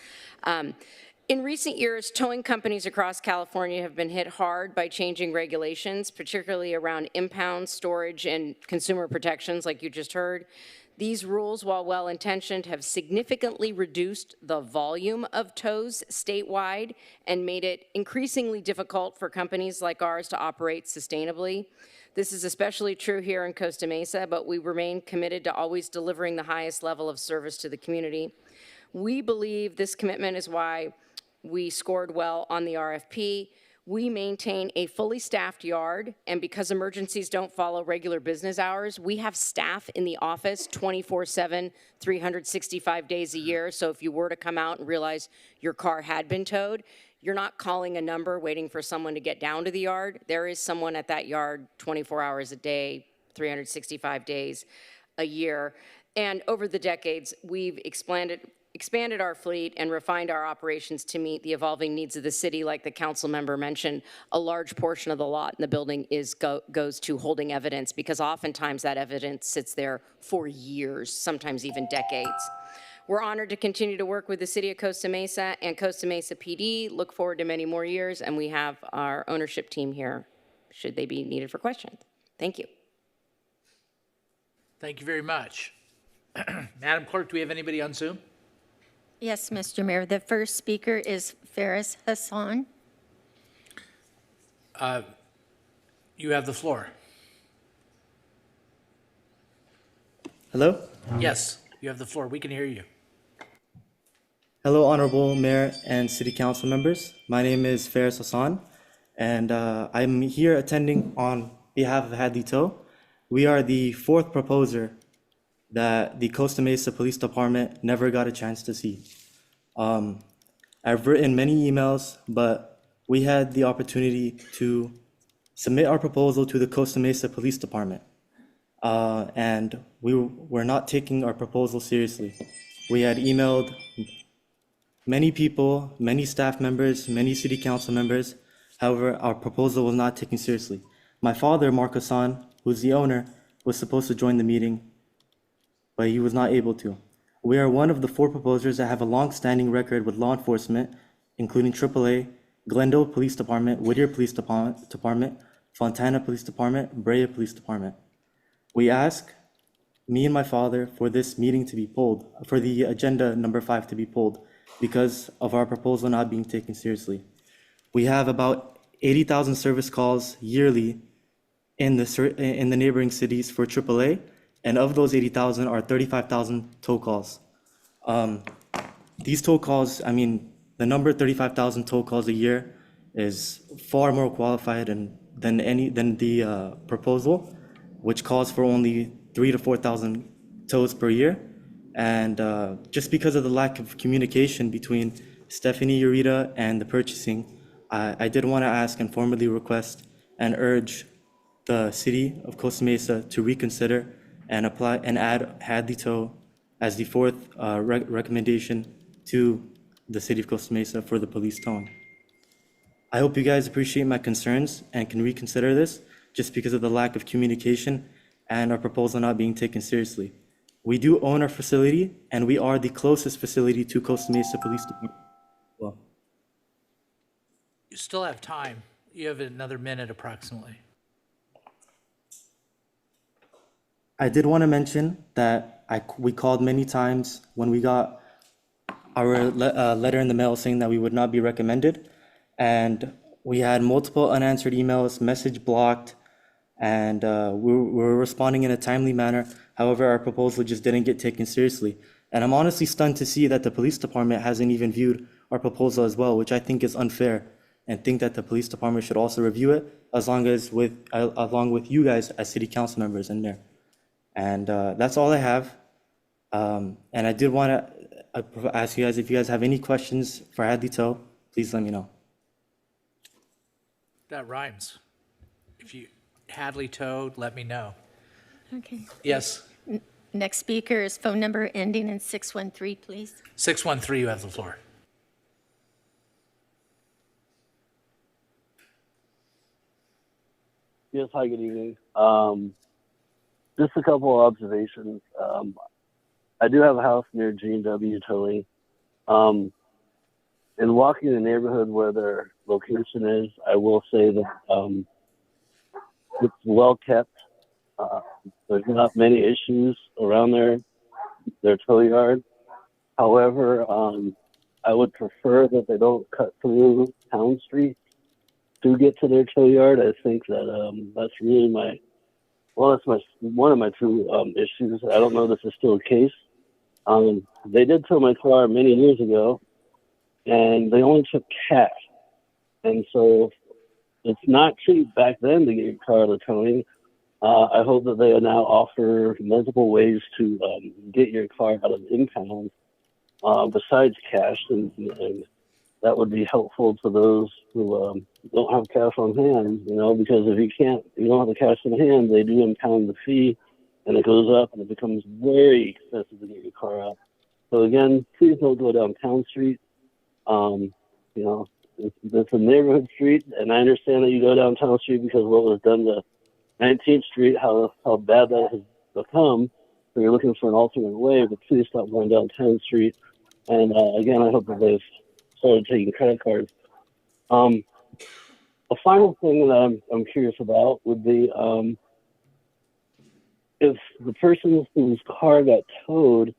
In recent years, towing companies across California have been hit hard by changing regulations, particularly around impound, storage, and consumer protections, like you just heard. These rules, while well-intentioned, have significantly reduced the volume of tows statewide and made it increasingly difficult for companies like ours to operate sustainably. This is especially true here in Costa Mesa, but we remain committed to always delivering the highest level of service to the community. We believe this commitment is why we scored well on the RFP. We maintain a fully staffed yard, and because emergencies don't follow regular business hours, we have staff in the office 24/7, 365 days a year. So if you were to come out and realize your car had been towed, you're not calling a number waiting for someone to get down to the yard. There is someone at that yard 24 hours a day, 365 days a year. And over the decades, we've expanded our fleet and refined our operations to meet the evolving needs of the city. Like the council member mentioned, a large portion of the lot in the building goes to holding evidence, because oftentimes that evidence sits there for years, sometimes even decades. We're honored to continue to work with the city of Costa Mesa and Costa Mesa PD. Look forward to many more years, and we have our ownership team here, should they be needed for questions. Thank you. Thank you very much. Madam Clerk, do we have anybody on Zoom? Yes, Mr. Mayor. The first speaker is Faris Hassan. You have the floor. Hello? Yes, you have the floor. We can hear you. Hello, Honorable Mayor and City Council members. My name is Faris Hassan, and I'm here attending on behalf of Hadley Tow. We are the fourth proposer that the Costa Mesa Police Department never got a chance to see. I've written many emails, but we had the opportunity to submit our proposal to the Costa Mesa Police Department, and we were not taking our proposal seriously. We had emailed many people, many staff members, many city council members. However, our proposal was not taken seriously. My father, Mark Hassan, who's the owner, was supposed to join the meeting, but he was not able to. We are one of the four proposers that have a long-standing record with law enforcement, including AAA, Glendale Police Department, Whittier Police Department, Fontana Police Department, Brea Police Department. We ask, me and my father, for this meeting to be pulled, for the agenda number 5 to be pulled, because of our proposal not being taken seriously. We have about 80,000 service calls yearly in the neighboring cities for AAA, and of those 80,000 are 35,000 tow calls. These tow calls, I mean, the number 35,000 tow calls a year is far more qualified than the proposal, which calls for only 3,000 to 4,000 tows per year. And just because of the lack of communication between Stephanie Urita and the purchasing, I did want to ask and formally request and urge the city of Costa Mesa to reconsider and apply and add Hadley Tow as the fourth recommendation to the city of Costa Mesa for the police towing. I hope you guys appreciate my concerns and can reconsider this just because of the lack of communication and our proposal not being taken seriously. We do own our facility, and we are the closest facility to Costa Mesa Police Department. Well, You still have time. You have another minute approximately. I did want to mention that we called many times when we got our letter in the mail saying that we would not be recommended, and we had multiple unanswered emails, message blocked, and we were responding in a timely manner. However, our proposal just didn't get taken seriously. And I'm honestly stunned to see that the police department hasn't even viewed our proposal as well, which I think is unfair, and think that the police department should also review it along with you guys as city council members and mayor. And that's all I have. And I did want to ask you guys, if you guys have any questions for Hadley Tow, please let me know. That rhymes. If you Hadley Tow, let me know. Okay. Yes. Next speaker is phone number ending in 613, please. 613, you have the floor. Yes, hi, good evening. Just a couple of observations. I do have a house near G&W Towing. in walking the neighborhood where their location is, I will say that it's well kept. There's not many issues around their tow yard. However, I would prefer that they don't cut through Town Street to get to their tow yard. I think that that's really that's one of my two issues. I don't know if this is still the case. They did tow my car many years ago, and they only took cash. And so it's not cheap back then to get your car out of towing. I hope that they now offer multiple ways to get your car out of impound besides cash, and that would be helpful to those who don't have cash on hand, because if you don't have the cash in hand, they do impound the fee, and it goes up, and it becomes very expensive to get your car out. So again, please don't go down Town Street. It's a neighborhood street, and I understand that you go down Town Street because what was done to 19th Street, how bad that has become. So you're looking for an alternate way, but please stop going down Town Street. And again, I hope that they've started taking credit cards. A final thing that I'm curious about would be if the person whose car got towed,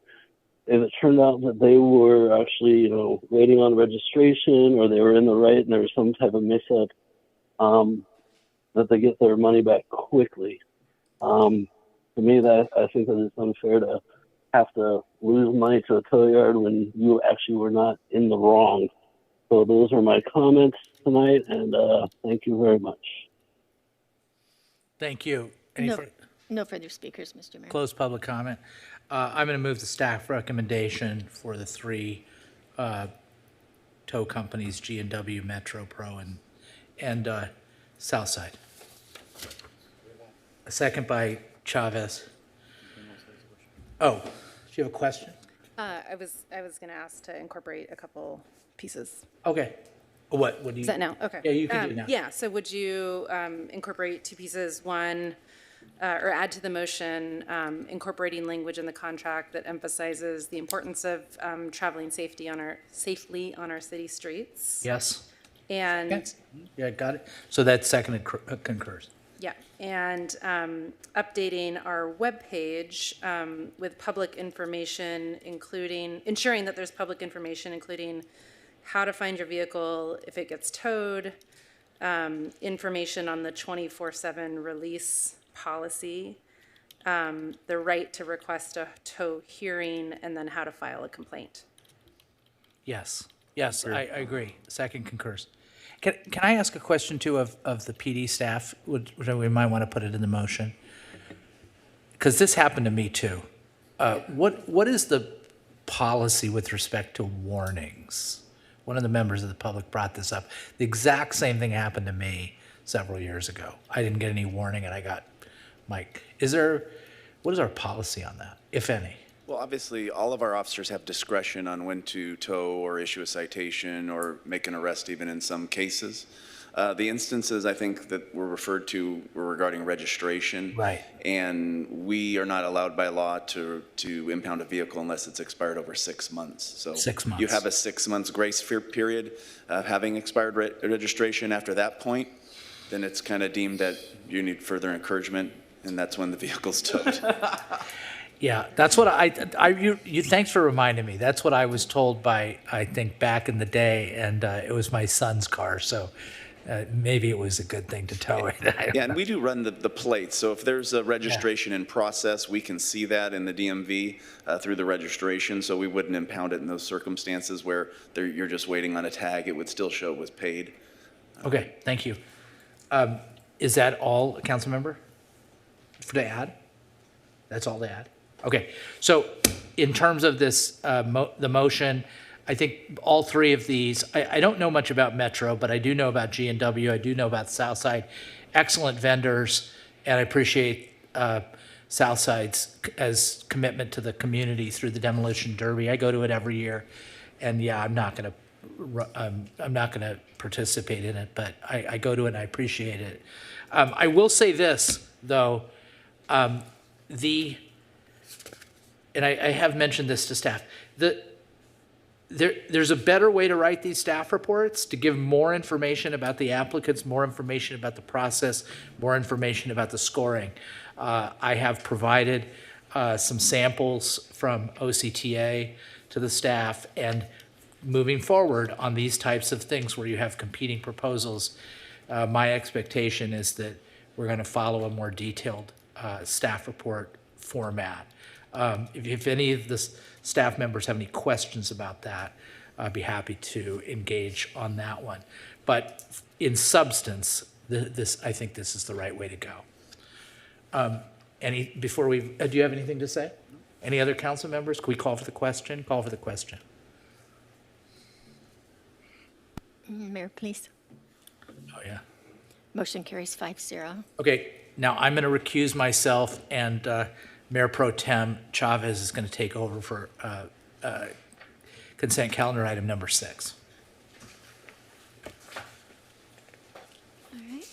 if it turned out that they were actually, waiting on registration, or they were in the right and there was some type of mix-up, that they get their money back quickly. To me, I think that it's unfair to have to lose money to a tow yard when you actually were not in the wrong. So those are my comments tonight, and thank you very much. Thank you. No further speakers, Mr. Mayor. Close public comment. I'm going to move the staff recommendation for the three tow companies, G&W, Metro Pro, and Southside. A second by Chavez. Oh, do you have a question? I was going to ask to incorporate a couple pieces. Okay. What do you? Is that now? Okay. Yeah, you can do it now. Yeah, so would you incorporate two pieces? One, or add to the motion, incorporating language in the contract that emphasizes the importance of traveling safely on our city streets. Yes. And Yeah, got it. So that second concurs. yeah, and updating our webpage with public information, ensuring that there's public information, including how to find your vehicle if it gets towed, information on the 24/7 release policy, the right to request a tow hearing, and then how to file a complaint. Yes, I agree. Second concurs. Can I ask a question too of the PD staff? We might want to put it in the motion. Because this happened to me too. What is the policy with respect to warnings? One of the members of the public brought this up. The exact same thing happened to me several years ago. I didn't get any warning and I got Mike. What is our policy on that, if any? Well, obviously, all of our officers have discretion on when to tow or issue a citation or make an arrest even in some cases. The instances I think that were referred to were regarding registration. Right. And we are not allowed by law to impound a vehicle unless it's expired over 6 months. So 6 months. you have a 6 months grace period of having expired registration. After that point, then it's kind of deemed that you need further encouragement, and that's when the vehicle's towed. Yeah, that's what thanks for reminding me. That's what I was told by, I think, back in the day, and it was my son's car, so maybe it was a good thing to tow it. Yeah, and we do run the plates, so if there's a registration in process, we can see that in the DMV through the registration, so we wouldn't impound it in those circumstances where you're just waiting on a tag. It would still show it was paid. Okay, thank you. Is that all, council member, to add? That's all to add? Okay, so in terms of this, the motion, I think all three of these, I don't know much about Metro, but I do know about G&W, I do know about Southside, excellent vendors, and I appreciate Southside's as commitment to the community through the Demolition Derby. I go to it every year, and yeah, I'm not gonna participate in it, but I go to it and I appreciate it. I will say this, though, and I have mentioned this to staff, there's a better way to write these staff reports, to give more information about the applicants, more information about the process, more information about the scoring. I have provided some samples from OCTA to the staff, and moving forward on these types of things where you have competing proposals, my expectation is that we're going to follow a more detailed staff report format. If any of the staff members have any questions about that, I'd be happy to engage on that one. But in substance, I think this is the right way to go. Before we, do you have anything to say? Any other council members? Can we call for the question? Call for the question. Mayor, please. Oh, yeah. Motion carries 5-0. Okay, now I'm going to recuse myself, and Mayor Pro Tem Chavez is going to take over for consent calendar item number 6. All right.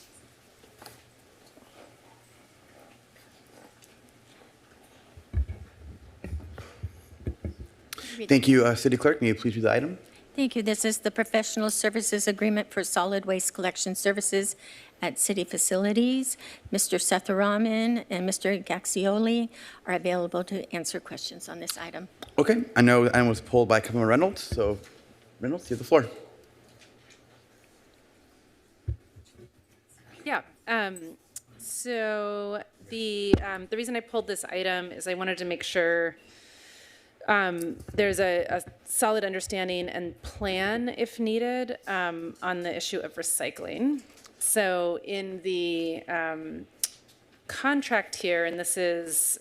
Thank you. City Clerk, may you please read the item? Thank you. This is the professional services agreement for solid waste collection services at city facilities. Mr. Sethuraman and Mr. Gaxioli are available to answer questions on this item. Okay, I know the item was pulled by Councilman Reynolds, so Reynolds, you have the floor. Yeah. So the reason I pulled this item is I wanted to make sure there's a solid understanding and plan, if needed, on the issue of recycling. So in the contract here, and this is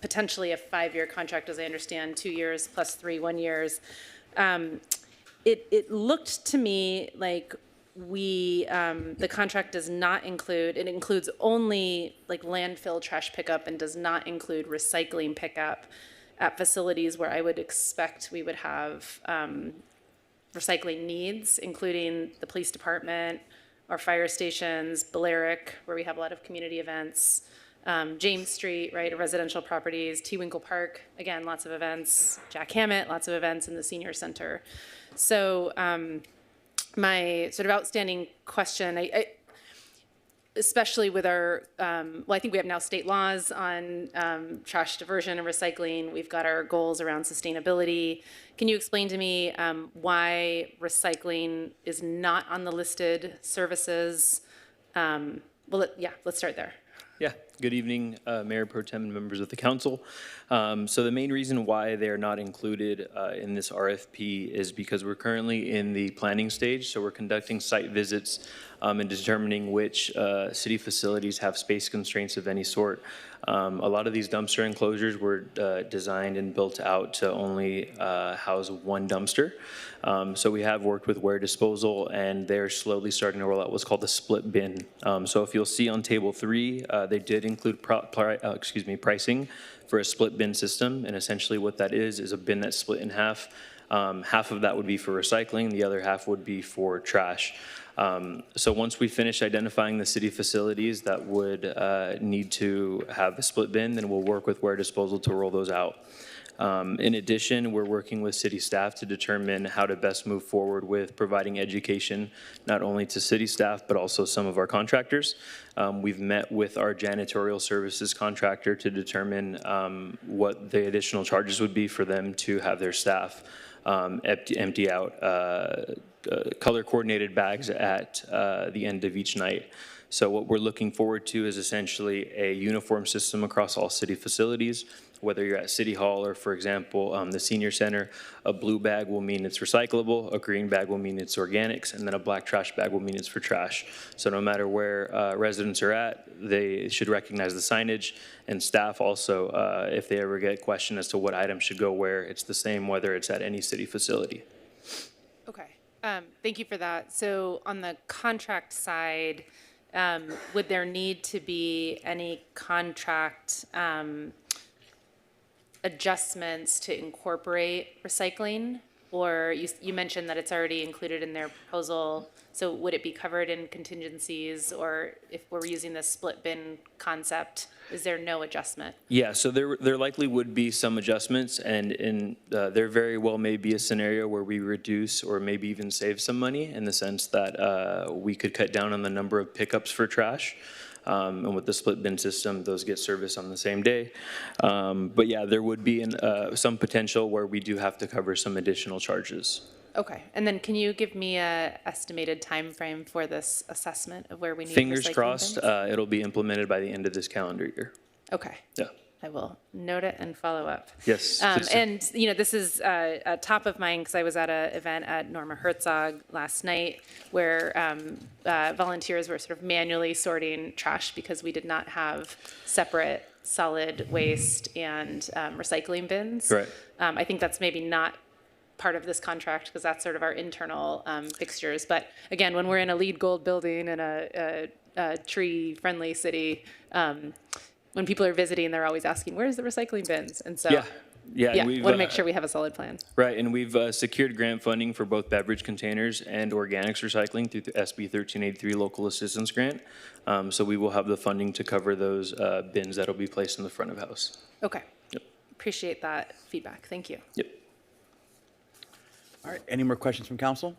potentially a 5-year contract, as I understand, 2 years plus 3 1 years, it looked to me like the contract does not include, it includes only like landfill trash pickup and does not include recycling pickup at facilities where I would expect we would have recycling needs, including the police department, our fire stations, Balearic, where we have a lot of community events, James Street, right, residential properties, T. Winkle Park, again, lots of events, Jack Hammett, lots of events in the senior center. So my sort of outstanding question, especially with our, well, I think we have now state laws on trash diversion and recycling. We've got our goals around sustainability. Can you explain to me why recycling is not on the listed services? Let's start there. Yeah, good evening, Mayor Pro Tem and members of the council. So the main reason why they are not included in this RFP is because we're currently in the planning stage. So we're conducting site visits and determining which city facilities have space constraints of any sort. A lot of these dumpster enclosures were designed and built out to only house one dumpster. So we have worked with Ware Disposal, and they're slowly starting to roll out what's called the split bin. So if you'll see on table 3, they did include pricing for a split bin system, and essentially what that is a bin that's split in half. Half of that would be for recycling, the other half would be for trash. So once we finish identifying the city facilities that would need to have a split bin, then we'll work with Ware Disposal to roll those out. In addition, we're working with city staff to determine how to best move forward with providing education, not only to city staff, but also some of our contractors. We've met with our janitorial services contractor to determine what the additional charges would be for them to have their staff empty out color-coordinated bags at the end of each night. So what we're looking forward to is essentially a uniform system across all city facilities. Whether you're at City Hall or, for example, the Senior Center, a blue bag will mean it's recyclable, a green bag will mean it's organics, and then a black trash bag will mean it's for trash. So no matter where residents are at, they should recognize the signage, and staff also, if they ever get questioned as to what item should go where, it's the same whether it's at any city facility. Okay, thank you for that. So on the contract side, would there need to be any contract adjustments to incorporate recycling? Or you mentioned that it's already included in their proposal, so would it be covered in contingencies? Or if we're using this split bin concept, is there no adjustment? Yeah, so there likely would be some adjustments, and there very well may be a scenario where we reduce or maybe even save some money in the sense that we could cut down on the number of pickups for trash. And with the split bin system, those get serviced on the same day. But yeah, there would be some potential where we do have to cover some additional charges. Okay, and then can you give me a estimated time frame for this assessment of where we need Fingers recycling crossed, bins? it'll be implemented by the end of this calendar year. Okay. Yeah. I will note it and follow up. Yes. And, this is top of mind because I was at an event at Norma Herzog last night where volunteers were sort of manually sorting trash because we did not have separate solid waste and recycling bins. Right. I think that's maybe not part of this contract because that's sort of our internal fixtures. But again, when we're in a LEED Gold building in a tree-friendly city, when people are visiting, they're always asking, where's the recycling bins? And so, yeah, want to make sure we have a solid plan. Right, and we've secured grant funding for both beverage containers and organics recycling through the SB 1383 Local Assistance Grant. So we will have the funding to cover those bins that'll be placed in the front of house. Okay. Yep. Appreciate that feedback. Thank you. Yep. All right, any more questions from council?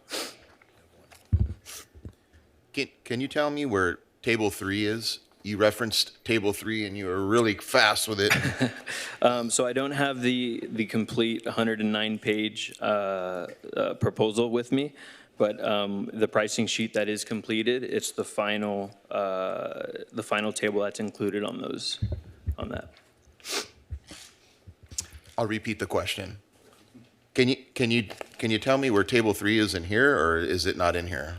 Can you tell me where table 3 is? You referenced table 3 and you were really fast with it. So I don't have the complete 109-page proposal with me, but the pricing sheet that is completed, it's the final table that's included on that. I'll repeat the question. Can you tell me where table 3 is in here, or is it not in here?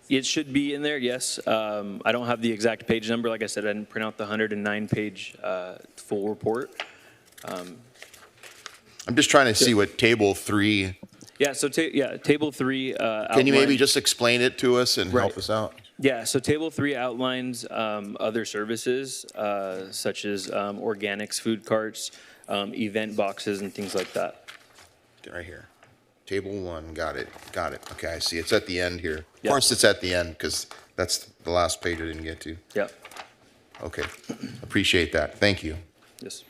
It should be in there, yes. I don't have the exact page number. Like I said, I didn't print out the 109-page full report. I'm just trying to see what table 3. Yeah, so table 3. Can you maybe just explain it to us and help us out? Yeah, so table 3 outlines other services such as organics, food carts, event boxes, and things like that. Right here. Table 1, got it. Okay, I see. It's at the end here. Yeah. Of course, it's at the end because that's the last page I didn't get to. Yeah. Okay, appreciate that. Thank you. Yes.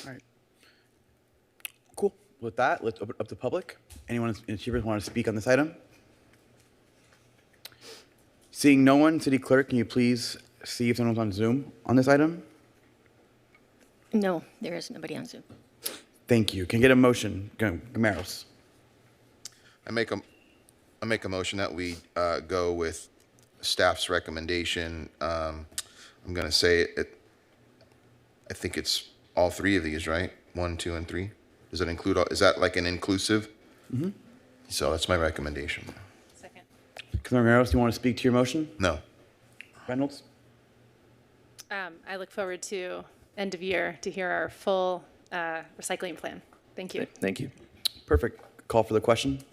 All right. Cool. With that, let's open up the public. Anyone in Chambers want to speak on this item? Seeing no one, City Clerk, can you please see if someone's on Zoom on this item? No, there is nobody on Zoom. Thank you. Can I get a motion? Gamaros. I make a motion that we go with staff's recommendation. I'm going to say it. I think it's all 3 of these, right? 1, 2, and 3. Does it include all? Is that like an inclusive? Mm-hmm. So that's my recommendation. Second. Councilor Gamaros, do you want to speak to your motion? No. Reynolds? I look forward to end of year to hear our full recycling plan. Thank you. Thank you. Perfect. Call for the question.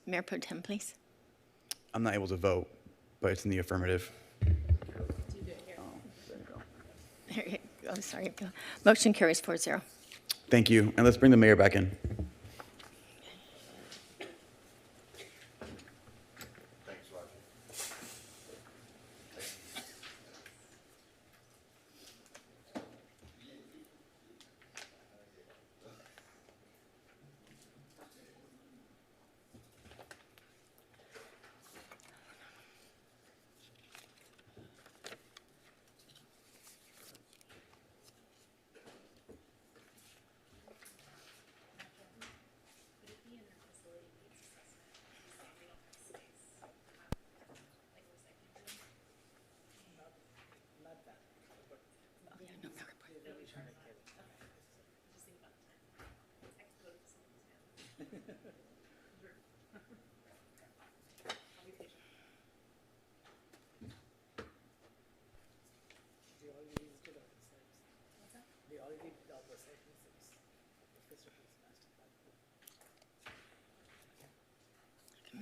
Mayor Pro Tem, please. I'm not able to vote, but it's in the affirmative. There you go. Oh, sorry. Motion carries 4-0. Thank you. And let's bring the mayor back in.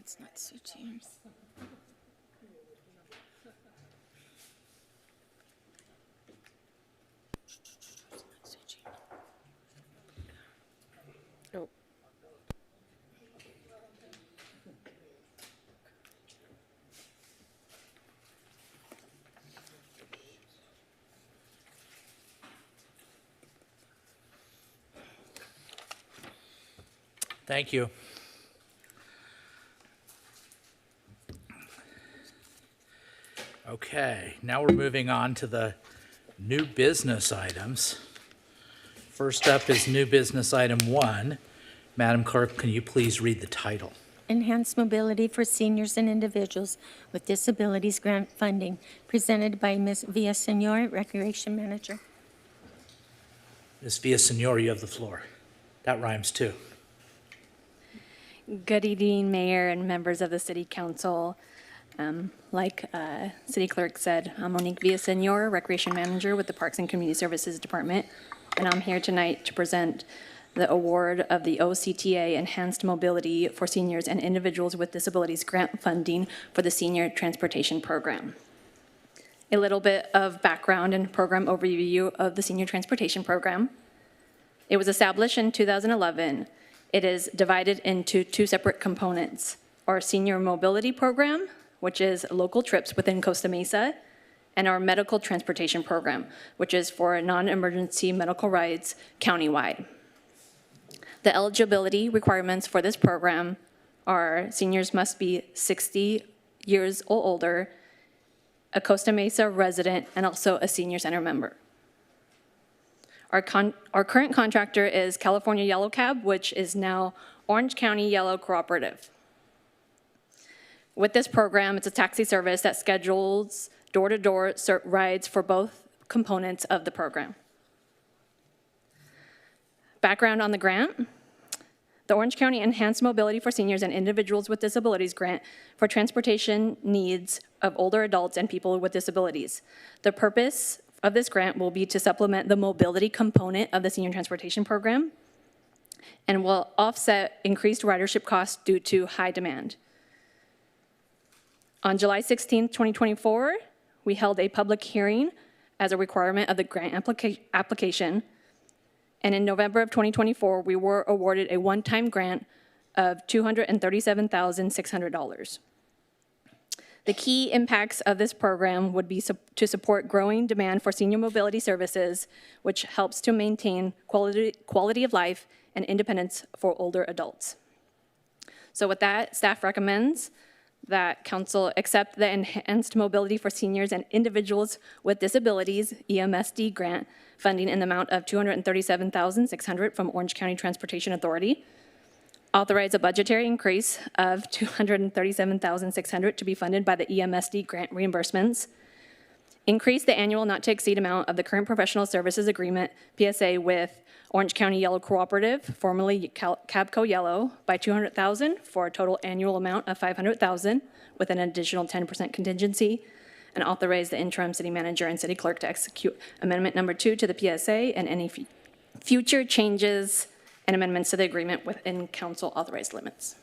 It's not Sue James. It's not Sue James. Thank you. Okay, now we're moving on to the new business items. First up is new business item 1. Madam Clerk, can you please read the title? Enhanced Mobility for Seniors and Individuals with Disabilities Grant Funding, presented by Ms. Villasenor, Recreation Manager. Ms. Villasenor, you have the floor. That rhymes too. Good evening, Mayor and members of the City Council. Like City Clerk said, I'm Monique Villasenor, Recreation Manager with the Parks and Community Services Department, and I'm here tonight to present the award of the OCTA Enhanced Mobility for Seniors and Individuals with Disabilities Grant Funding for the Senior Transportation Program. A little bit of background and program overview of the Senior Transportation Program. It was established in 2011. It is divided into 2 separate components: our Senior Mobility Program, which is local trips within Costa Mesa, and our Medical Transportation Program, which is for non-emergency medical rides countywide. The eligibility requirements for this program are seniors must be 60 years or older, a Costa Mesa resident, and also a senior center member. Our current contractor is California Yellow Cab, which is now Orange County Yellow Cooperative. With this program, it's a taxi service that schedules door-to-door rides for both components of the program. Background on the grant: the Orange County Enhanced Mobility for Seniors and Individuals with Disabilities Grant for transportation needs of older adults and people with disabilities. The purpose of this grant will be to supplement the mobility component of the Senior Transportation Program and will offset increased ridership costs due to high demand. On July 16, 2024, we held a public hearing as a requirement of the grant application. And in November of 2024, we were awarded a one-time grant of $237,600. The key impacts of this program would be to support growing demand for senior mobility services, which helps to maintain quality of life and independence for older adults. So with that, staff recommends that Council accept the Enhanced Mobility for Seniors and Individuals with Disabilities, EMSD grant funding in the amount of $237,600 from Orange County Transportation Authority. Authorize a budgetary increase of $237,600 to be funded by the EMSD grant reimbursements. Increase the annual not to exceed amount of the current professional services agreement, PSA, with Orange County Yellow Cooperative, formerly Cabco Yellow, by $200,000 for a total annual amount of $500,000 with an additional 10% contingency. And authorize the interim city manager and city clerk to execute amendment number 2 to the PSA and any future changes and amendments to the agreement within council authorized limits.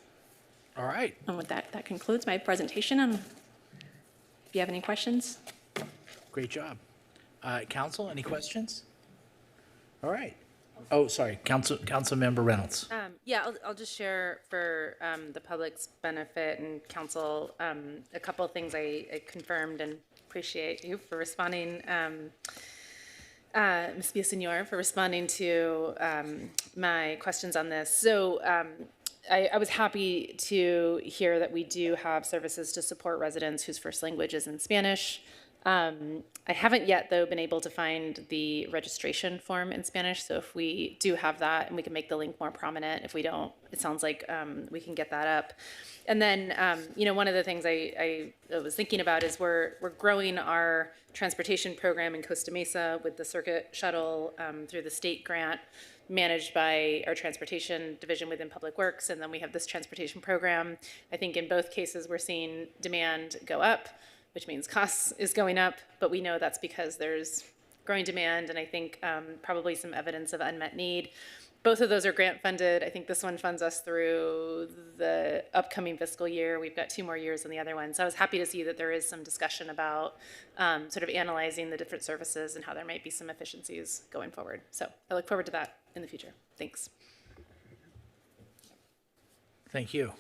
All right. And with that, that concludes my presentation. And if you have any questions. Great job. Council, any questions? All right. Oh, sorry, Councilmember Reynolds. Yeah, I'll just share for the public's benefit and council a couple of things I confirmed, and appreciate you for responding, Ms. Villasenor, for responding to my questions on this. So I was happy to hear that we do have services to support residents whose first language is in Spanish. I haven't yet, though, been able to find the registration form in Spanish, so if we do have that, and we can make the link more prominent. If we don't, it sounds like we can get that up. And then, one of the things I was thinking about is we're growing our transportation program in Costa Mesa with the circuit shuttle through the state grant managed by our transportation division within Public Works, and then we have this transportation program. I think in both cases, we're seeing demand go up, which means costs is going up, but we know that's because there's growing demand, and I think probably some evidence of unmet need. Both of those are grant funded. I think this one funds us through the upcoming fiscal year. We've got 2 more years on the other one. So I was happy to see that there is some discussion about sort of analyzing the different services and how there might be some efficiencies going forward. So I look forward to that in the future. Thanks. Thank you.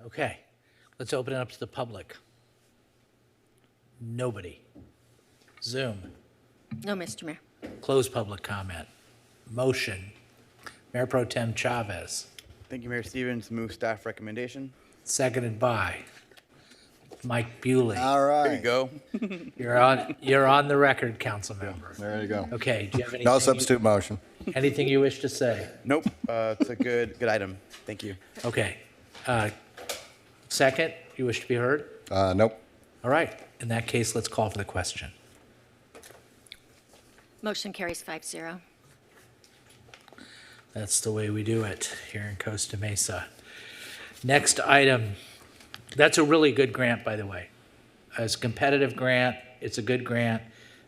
Okay, let's open it up to the public. Nobody. Zoom. No, Mr. Mayor. Close public comment. Motion. Mayor Pro Tem Chavez. Thank you, Mayor Stevens. Move staff recommendation. Seconded by Mike Bewley. All right. There you go. You're on the record, council member. There you go. Okay, do you have anything? No substitute motion. Anything you wish to say? Nope. It's a good item. Thank you. Okay. Second, you wish to be heard? Nope. All right. In that case, let's call for the question. Motion carries 5-0. That's the way we do it here in Costa Mesa. Next item. That's a really good grant, by the way. It's a competitive grant. It's a good grant.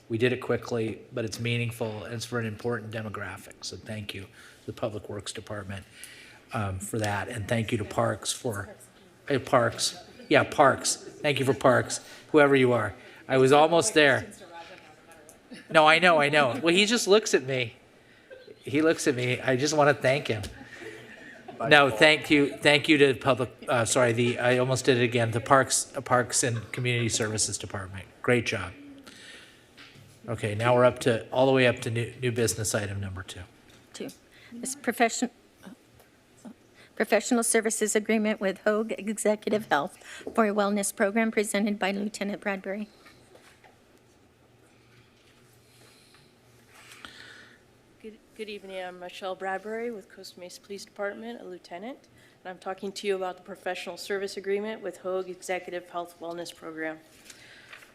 We did it quickly, but it's meaningful, and it's for an important demographic. So thank you to the Public Works Department for that, and thank you to Parks for, Parks. Yeah, Parks. Thank you for Parks, whoever you are. I was almost there. No, I know. Well, he just looks at me. He looks at me. I just want to thank him. No, thank you to public, I almost did it again, the Parks and Community Services Department. Great job. Okay, now we're all the way up to new business item number 2. 2. This professional services agreement with Hoag Executive Health for a wellness program presented by Lieutenant Bradbury. Good evening, I'm Michelle Bradbury with Costa Mesa Police Department, a lieutenant, and I'm talking to you about the professional service agreement with Hoag Executive Health Wellness Program.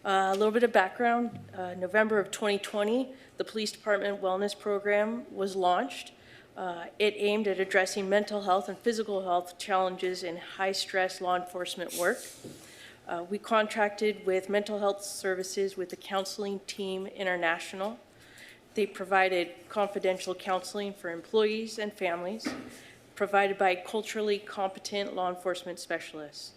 A little bit of background, November of 2020, the Police Department Wellness Program was launched. It aimed at addressing mental health and physical health challenges in high-stress law enforcement work. We contracted with mental health services with the Counseling Team International. They provided confidential counseling for employees and families, provided by culturally competent law enforcement specialists.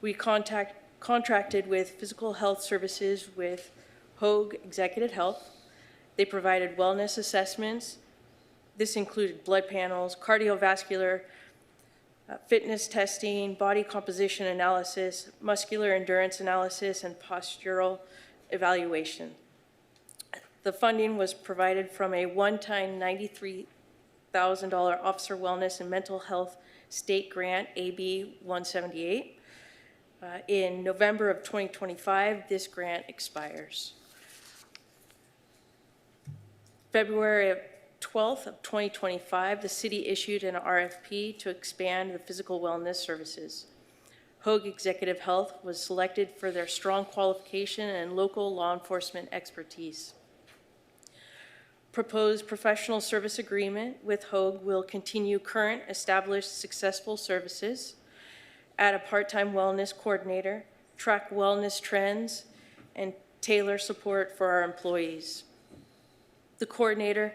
We contracted with physical health services with Hoag Executive Health. They provided wellness assessments. This included blood panels, cardiovascular, fitness testing, body composition analysis, muscular endurance analysis, and postural evaluation. The funding was provided from a one-time $93,000 Officer Wellness and Mental Health State Grant, AB 178. In November of 2025, this grant expires. February 12th of 2025, the city issued an RFP to expand the physical wellness services. Hoag Executive Health was selected for their strong qualification and local law enforcement expertise. Proposed professional service agreement with Hoag will continue current established successful services, add a part-time wellness coordinator, track wellness trends, and tailor support for our employees. The coordinator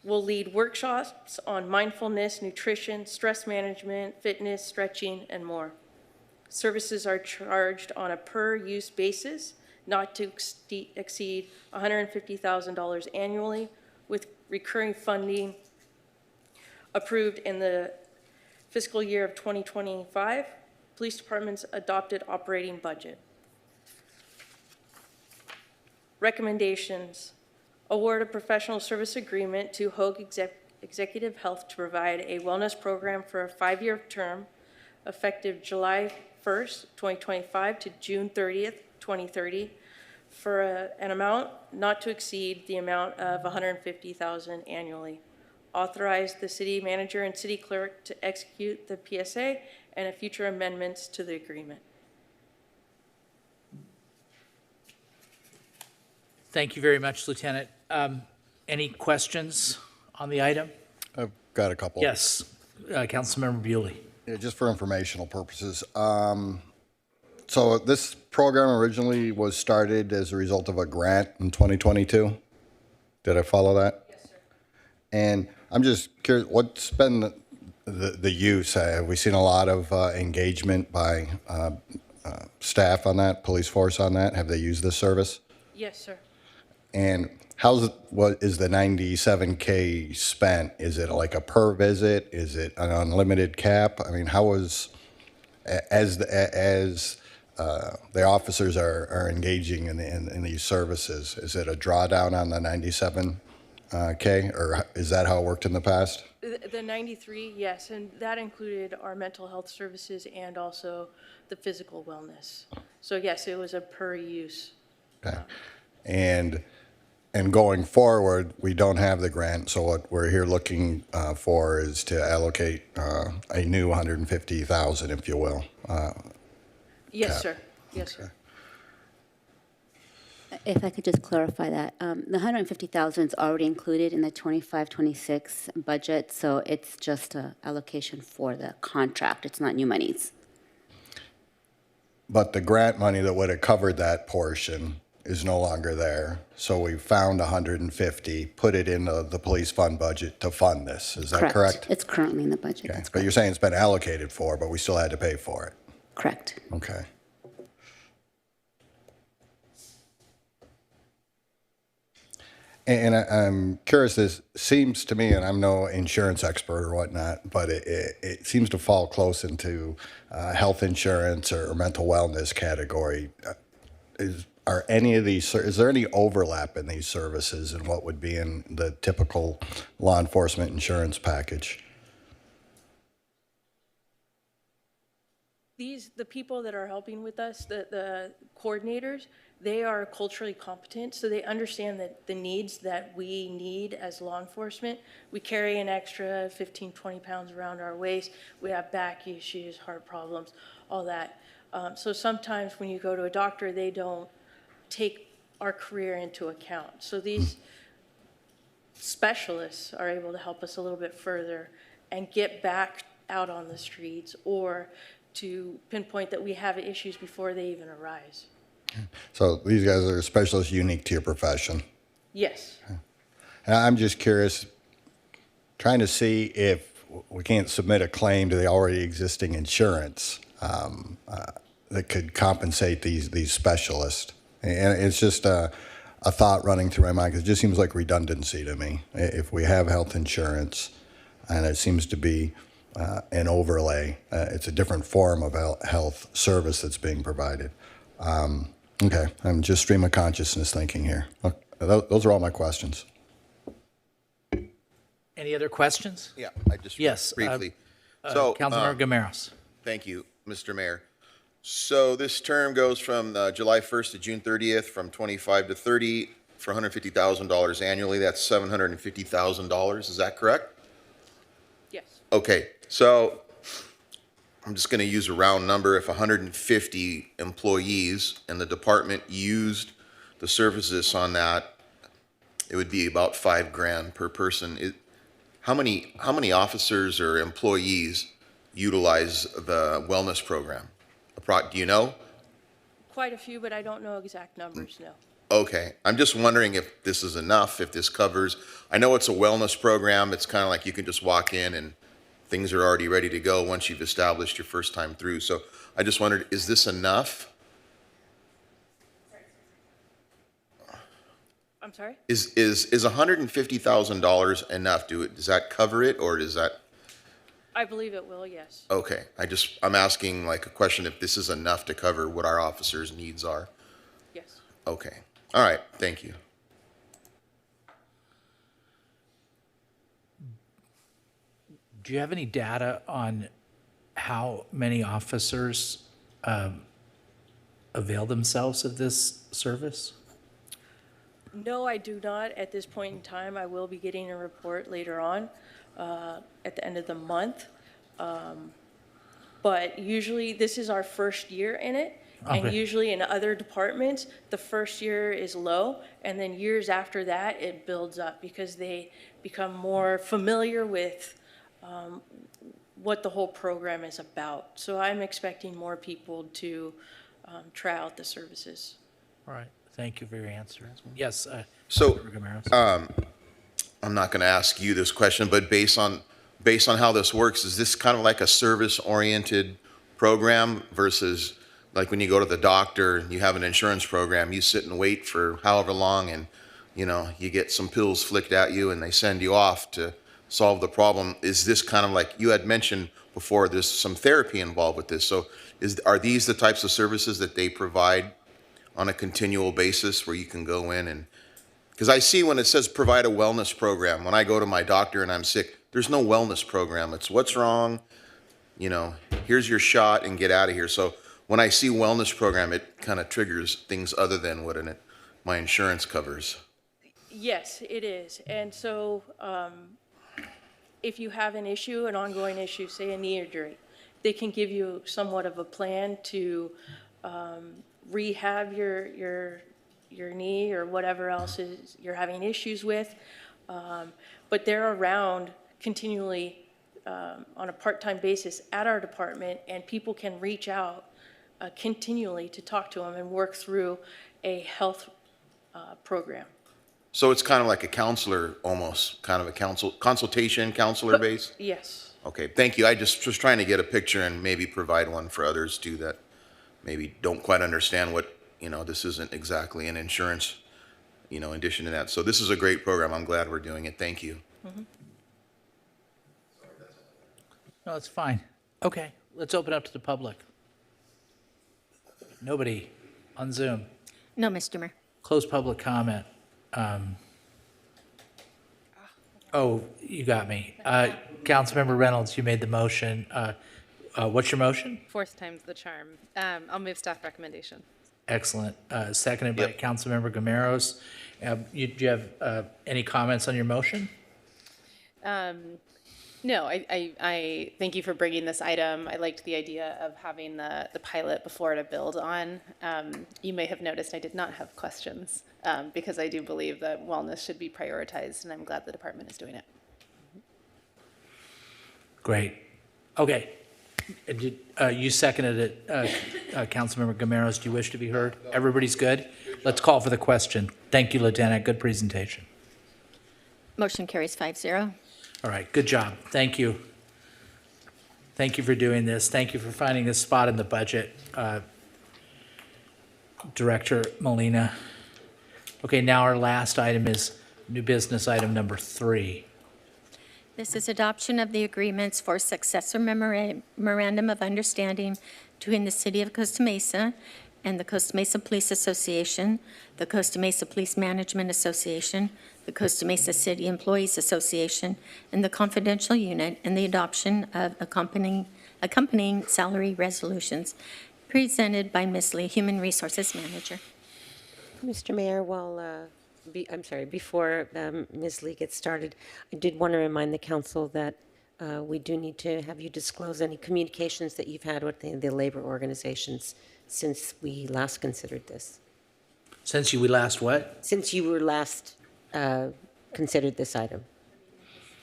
will lead workshops on mindfulness, nutrition, stress management, fitness, stretching, and more. Services are charged on a per-use basis, not to exceed $150,000 annually, with recurring funding approved in the fiscal year of 2025, Police Department's adopted operating budget. Recommendations: award a professional service agreement to Hoag Executive Health to provide a wellness program for a 5-year term effective July 1st, 2025 to June 30th, 2030, for an amount not to exceed the amount of $150,000 annually. Authorize the city manager and city clerk to execute the PSA and future amendments to the agreement. Thank you very much, Lieutenant. Any questions on the item? I've got a couple. Yes, Councilmember Bewley. Yeah, just for informational purposes. So this program originally was started as a result of a grant in 2022. Did I follow that? Yes, sir. And I'm just curious, what's been the use? Have we seen a lot of engagement by staff on that, police force on that? Have they used this service? Yes, sir. And what is the 97K spent? Is it like a per visit? Is it an unlimited cap? I mean, how is, as the officers are engaging in these services, is it a drawdown on the 97K, or is that how it worked in the past? The 93, yes, and that included our mental health services and also the physical wellness. So yes, it was a per use. Okay. And going forward, we don't have the grant, so what we're here looking for is to allocate a new 150,000, if you will. Yes, cap. sir. Yes, sir. If I could just clarify that, the 150,000 is already included in the 25-26 budget, so it's just a allocation for the contract. It's not new monies. But the grant money that would have covered that portion is no longer there. So we found 150, put it in the police fund budget to fund this. Is that correct? It's currently in the budget. Okay. That's But you're saying it's been allocated for, but we still had to pay for it. correct. Okay. And I'm curious, this seems to me, and I'm no insurance expert or whatnot, but it seems to fall close into health insurance or mental wellness category. Is there any overlap in these services and what would be in the typical law enforcement insurance package? The people that are helping with us, the coordinators, they are culturally competent, so they understand that the needs that we need as law enforcement. We carry an extra 15, 20 pounds around our waist. We have back issues, heart problems, all that. So sometimes when you go to a doctor, they don't take our career into account. So these specialists are able to help us a little bit further and get back out on the streets, or to pinpoint that we have issues before they even arise. So these guys are specialists unique to your profession. Yes. And I'm just curious, trying to see if we can't submit a claim to the already existing insurance that could compensate these specialists. And it's just a thought running through my mind, because it just seems like redundancy to me. If we have health insurance, and it seems to be an overlay, it's a different form of health service that's being provided. Okay, I'm just stream of consciousness thinking here. Okay, those are all my questions. Any other questions? Yeah, I just Yes, briefly. Councilmember Gameros. Thank you, Mr. Mayor. So this term goes from July 1st to June 30th, from 25 to 30 for $150,000 annually. That's $750,000. Is that correct? Yes. Okay, so I'm just going to use a round number. If 150 employees in the department used the services on that, it would be about $5,000 per person. How many officers or employees utilize the wellness program? Do you know? Quite a few, but I don't know exact numbers, no. Okay, I'm just wondering if this is enough, if this covers, I know it's a wellness program. It's kind of like you can just walk in and things are already ready to go once you've established your first time through. So I just wondered, is this enough? I'm sorry? Is $150,000 enough? Does that cover it, or does that? I believe it will, yes. Okay, I'm asking like a question if this is enough to cover what our officers' needs are. Yes. Okay, all right, thank you. Do you have any data on how many officers avail themselves of this service? No, I do not at this point in time. I will be getting a report later on at the end of the month. But usually this is our first year in it. And Okay. usually in other departments, the first year is low, and then years after that, it builds up because they become more familiar with what the whole program is about. So I'm expecting more people to try out the services. All right, thank you for your answer. Yes, So, Councilmember Gameros. I'm not going to ask you this question, but based on how this works, is this kind of like a service-oriented program versus like when you go to the doctor, you have an insurance program, you sit and wait for however long, and you know, you get some pills flicked at you and they send you off to solve the problem. Is this kind of like, you had mentioned before, there's some therapy involved with this. So are these the types of services that they provide on a continual basis where you can go in and, because I see when it says provide a wellness program, when I go to my doctor and I'm sick, there's no wellness program. It's what's wrong, you know, here's your shot and get out of here. So when I see wellness program, it kind of triggers things other than what my insurance covers. Yes, it is. And so if you have an issue, an ongoing issue, say a knee injury, they can give you somewhat of a plan to rehab your knee or whatever else is you're having issues with. But they're around continually on a part-time basis at our department, and people can reach out continually to talk to them and work through a health program. So it's kind of like a counselor, almost kind of a consultation counselor base? Yes. Okay, thank you. I just was trying to get a picture and maybe provide one for others too that maybe don't quite understand what, you know, this isn't exactly an insurance, you know, in addition to that. So this is a great program. I'm glad we're doing it. Thank you. Mm-hmm. No, it's fine. Okay, let's open up to the public. Nobody on Zoom. No, Mr. Mayor. Close public comment. Oh, you got me. Councilmember Reynolds, you made the motion. What's your motion? Fourth time's the charm. I'll move staff recommendation. Excellent. Seconded by Councilmember Gameros. Do you have any comments on your motion? No, I thank you for bringing this item. I liked the idea of having the pilot before to build on. You may have noticed I did not have questions because I do believe that wellness should be prioritized, and I'm glad the department is doing it. Great. Okay. You seconded it, Councilmember Gameros. Do you wish to be heard? Everybody's good? Let's call for the question. Thank you, Lieutenant. Good presentation. Motion carries 5-0. All right, good job. Thank you. Thank you for doing this. Thank you for finding this spot in the budget, Director Molina. Okay, now our last item is new business item number 3. This is adoption of the agreements for successor memorandum of understanding between the City of Costa Mesa and the Costa Mesa Police Association, the Costa Mesa Police Management Association, the Costa Mesa City Employees Association, and the confidential unit, and the adoption of accompanying salary resolutions presented by Ms. Lee, Human Resources Manager. Mr. Mayor, before Ms. Lee gets started, I did want to remind the council that we do need to have you disclose any communications that you've had with the labor organizations since we last considered this. Since we last what? Since you were last considered this item.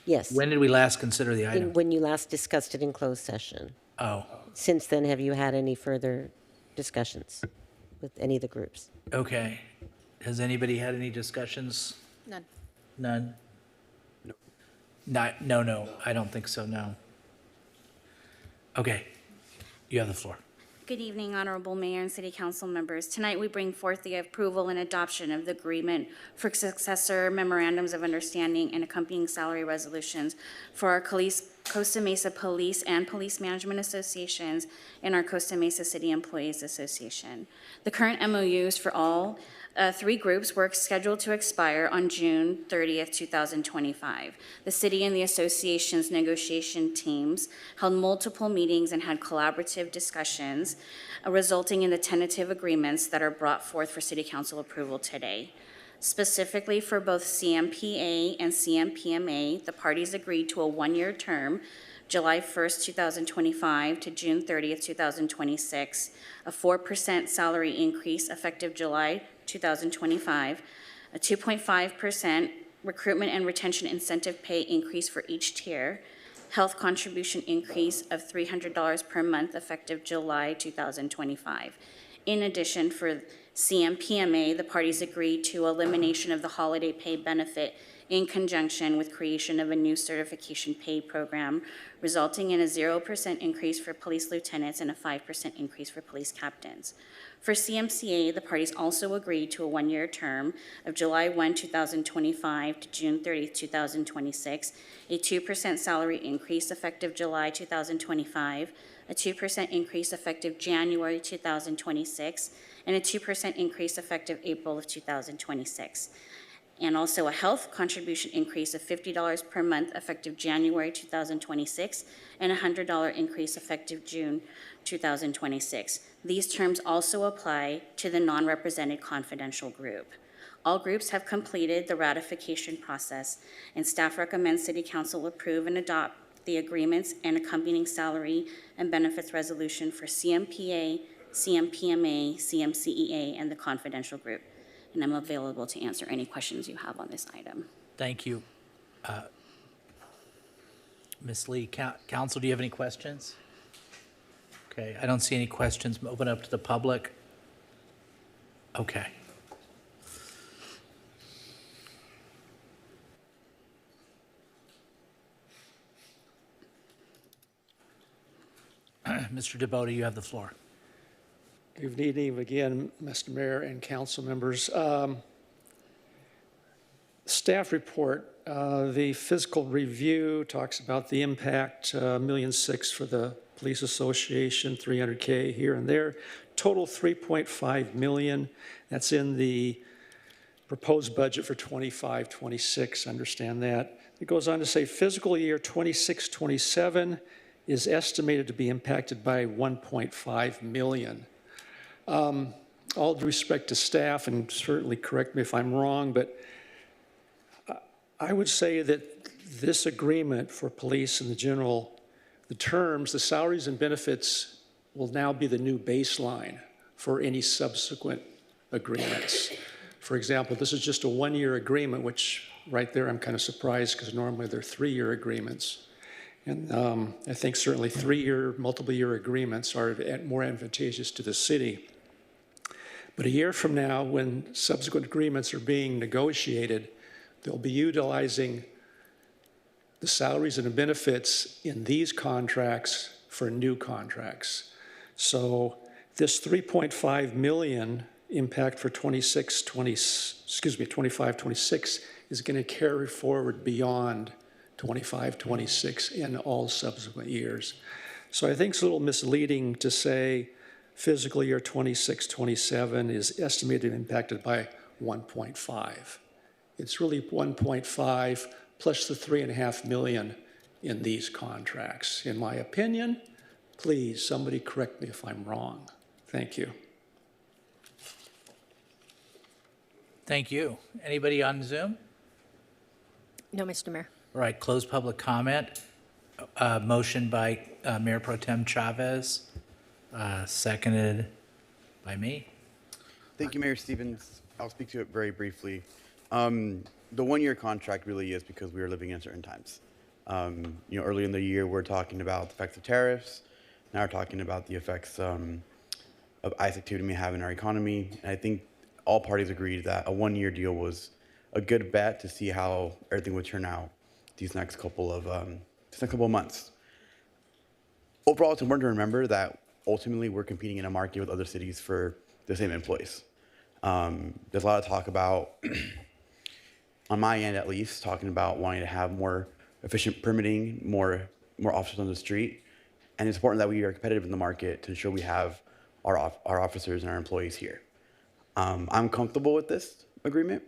Yes. When did we last consider the item? When you last discussed it in closed session. Oh. Since then, have you had any further discussions with any of the groups? Okay. Has anybody had any discussions? None. None? No, I don't think so, no. Okay, you have the floor. Good evening, Honorable Mayor and City Council members. Tonight, we bring forth the approval and adoption of the agreement for successor memorandums of understanding and accompanying salary resolutions for our Costa Mesa Police and Police Management Associations and our Costa Mesa City Employees Association. The current MOUs for all 3 groups were scheduled to expire on June 30th, 2025. The city and the association's negotiation teams held multiple meetings and had collaborative discussions, resulting in the tentative agreements that are brought forth for City Council approval today. Specifically for both CMPA and CMPMA, the parties agreed to a 1-year term, July 1st, 2025 to June 30th, 2026, a 4% salary increase effective July 2025, a 2.5% recruitment and retention incentive pay increase for each tier, health contribution increase of $300 per month effective July 2025. In addition, for CMPMA, the parties agreed to elimination of the holiday pay benefit in conjunction with creation of a new certification pay program, resulting in a 0% increase for police lieutenants and a 5% increase for police captains. For CMCA, the parties also agreed to a one-year term of July 1, 2025 to June 30, 2026, a 2% salary increase effective July 2025, a 2% increase effective January 2026, and a 2% increase effective April of 2026. And also a health contribution increase of $50 per month effective January 2026, and a $100 increase effective June 2026. These terms also apply to the non-represented confidential group. All groups have completed the ratification process, and staff recommends City Council approve and adopt the agreements and accompanying salary and benefits resolution for CMPA, CMPMA, CMCEA, and the confidential group. And I'm available to answer any questions you have on this item. Thank you. Ms. Lee, Council, do you have any questions? Okay, I don't see any questions. Open up to the public. Okay. Mr. DeBotta, you have the floor. Good evening again, Mr. Mayor and council members. Staff report, the physical review talks about the impact, $1.6 million for the Police Association, $300K here and there. Total $3.5 million. That's in the proposed budget for 25-26, understand that. It goes on to say fiscal year 26-27 is estimated to be impacted by $1.5 million. All due respect to staff, and certainly correct me if I'm wrong, but I would say that this agreement for police and the terms, the salaries and benefits will now be the new baseline for any subsequent agreements. For example, this is just a one-year agreement, which right there I'm kind of surprised because normally they're three-year agreements. And I think certainly three-year, multiple-year agreements are more advantageous to the city. But a year from now, when subsequent agreements are being negotiated, they'll be utilizing the salaries and the benefits in these contracts for new contracts. So this $3.5 million impact for 25-26 is going to carry forward beyond 25-26 in all subsequent years. So I think it's a little misleading to say fiscal year 26-27 is estimated and impacted by 1.5. It's really 1.5 plus the $3.5 million in these contracts. In my opinion, please, somebody correct me if I'm wrong. Thank you. Thank you. Anybody on Zoom? No, Mr. Mayor. All right, close public comment. Motion by Mayor Pro Tem Chavez, seconded by me. Thank you, Mayor Stevens. I'll speak to it very briefly. The one-year contract really is because we are living in certain times. Early in the year, we're talking about the effects of tariffs. Now we're talking about the effects of ICE activity may have in our economy. And I think all parties agreed that a one-year deal was a good bet to see how everything would turn out these next couple of months. Overall, it's important to remember that ultimately we're competing in a market with other cities for the same employees. There's a lot of talk about, on my end at least, talking about wanting to have more efficient permitting, more officers on the street. And it's important that we are competitive in the market to ensure we have our officers and our employees here. I'm comfortable with this agreement.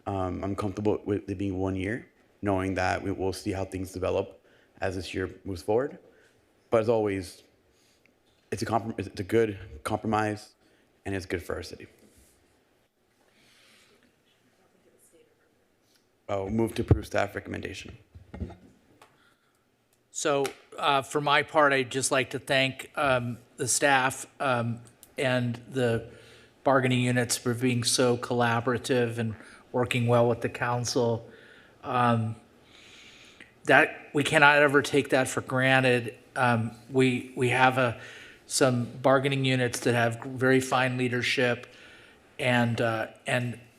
I'm comfortable with it being 1 year, knowing that we will see how things develop as this year moves forward. But as always, it's a good compromise, and it's good for our city. Move to approve staff recommendation. So for my part, I'd just like to thank the staff and the bargaining units for being so collaborative and working well with the council. That we cannot ever take that for granted. We have some bargaining units that have very fine leadership, and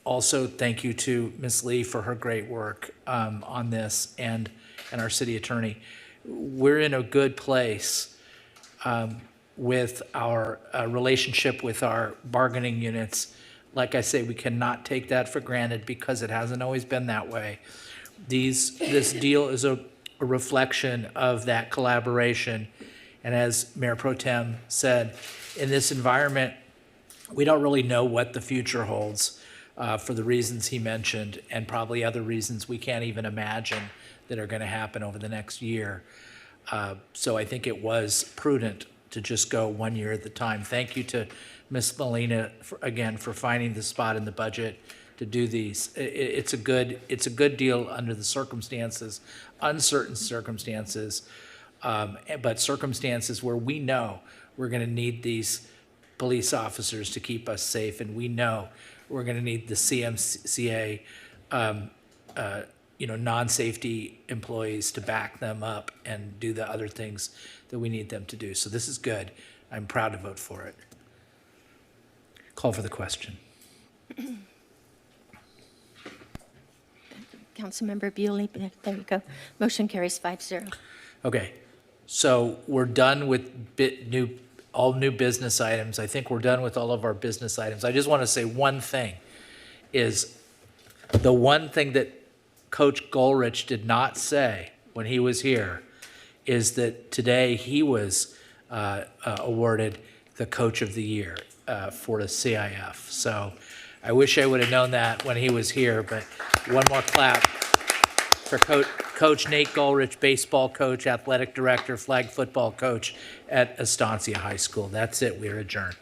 Also, thank you to Ms. Lee for her great work on this, and our city attorney. We're in a good place with our relationship with our bargaining units. Like I say, we cannot take that for granted because it hasn't always been that way. This deal is a reflection of that collaboration. And as Mayor Pro Tem said, in this environment, we don't really know what the future holds for the reasons he mentioned, and probably other reasons we can't even imagine that are going to happen over the next year. So I think it was prudent to just go 1 year at a time. Thank you to Ms. Molina again for finding the spot in the budget to do these. It's a good deal under the circumstances, uncertain circumstances, but circumstances where we know we're going to need these police officers to keep us safe, and we know we're going to need the CMCA, non-safety employees to back them up and do the other things that we need them to do. So this is good. I'm proud to vote for it. Call for the question. Councilmember Bewley, there you go. Motion carries 5-0. Okay, so we're done with all new business items. I think we're done with all of our business items. I just want to say one thing, is the one thing that Coach Goldrich did not say when he was here is that today he was awarded the Coach of the Year for the CIF. So I wish I would have known that when he was here, but one more clap for Coach Nate Goldrich, baseball coach, athletic director, flag football coach at Estancia High School. That's it. We are adjourned.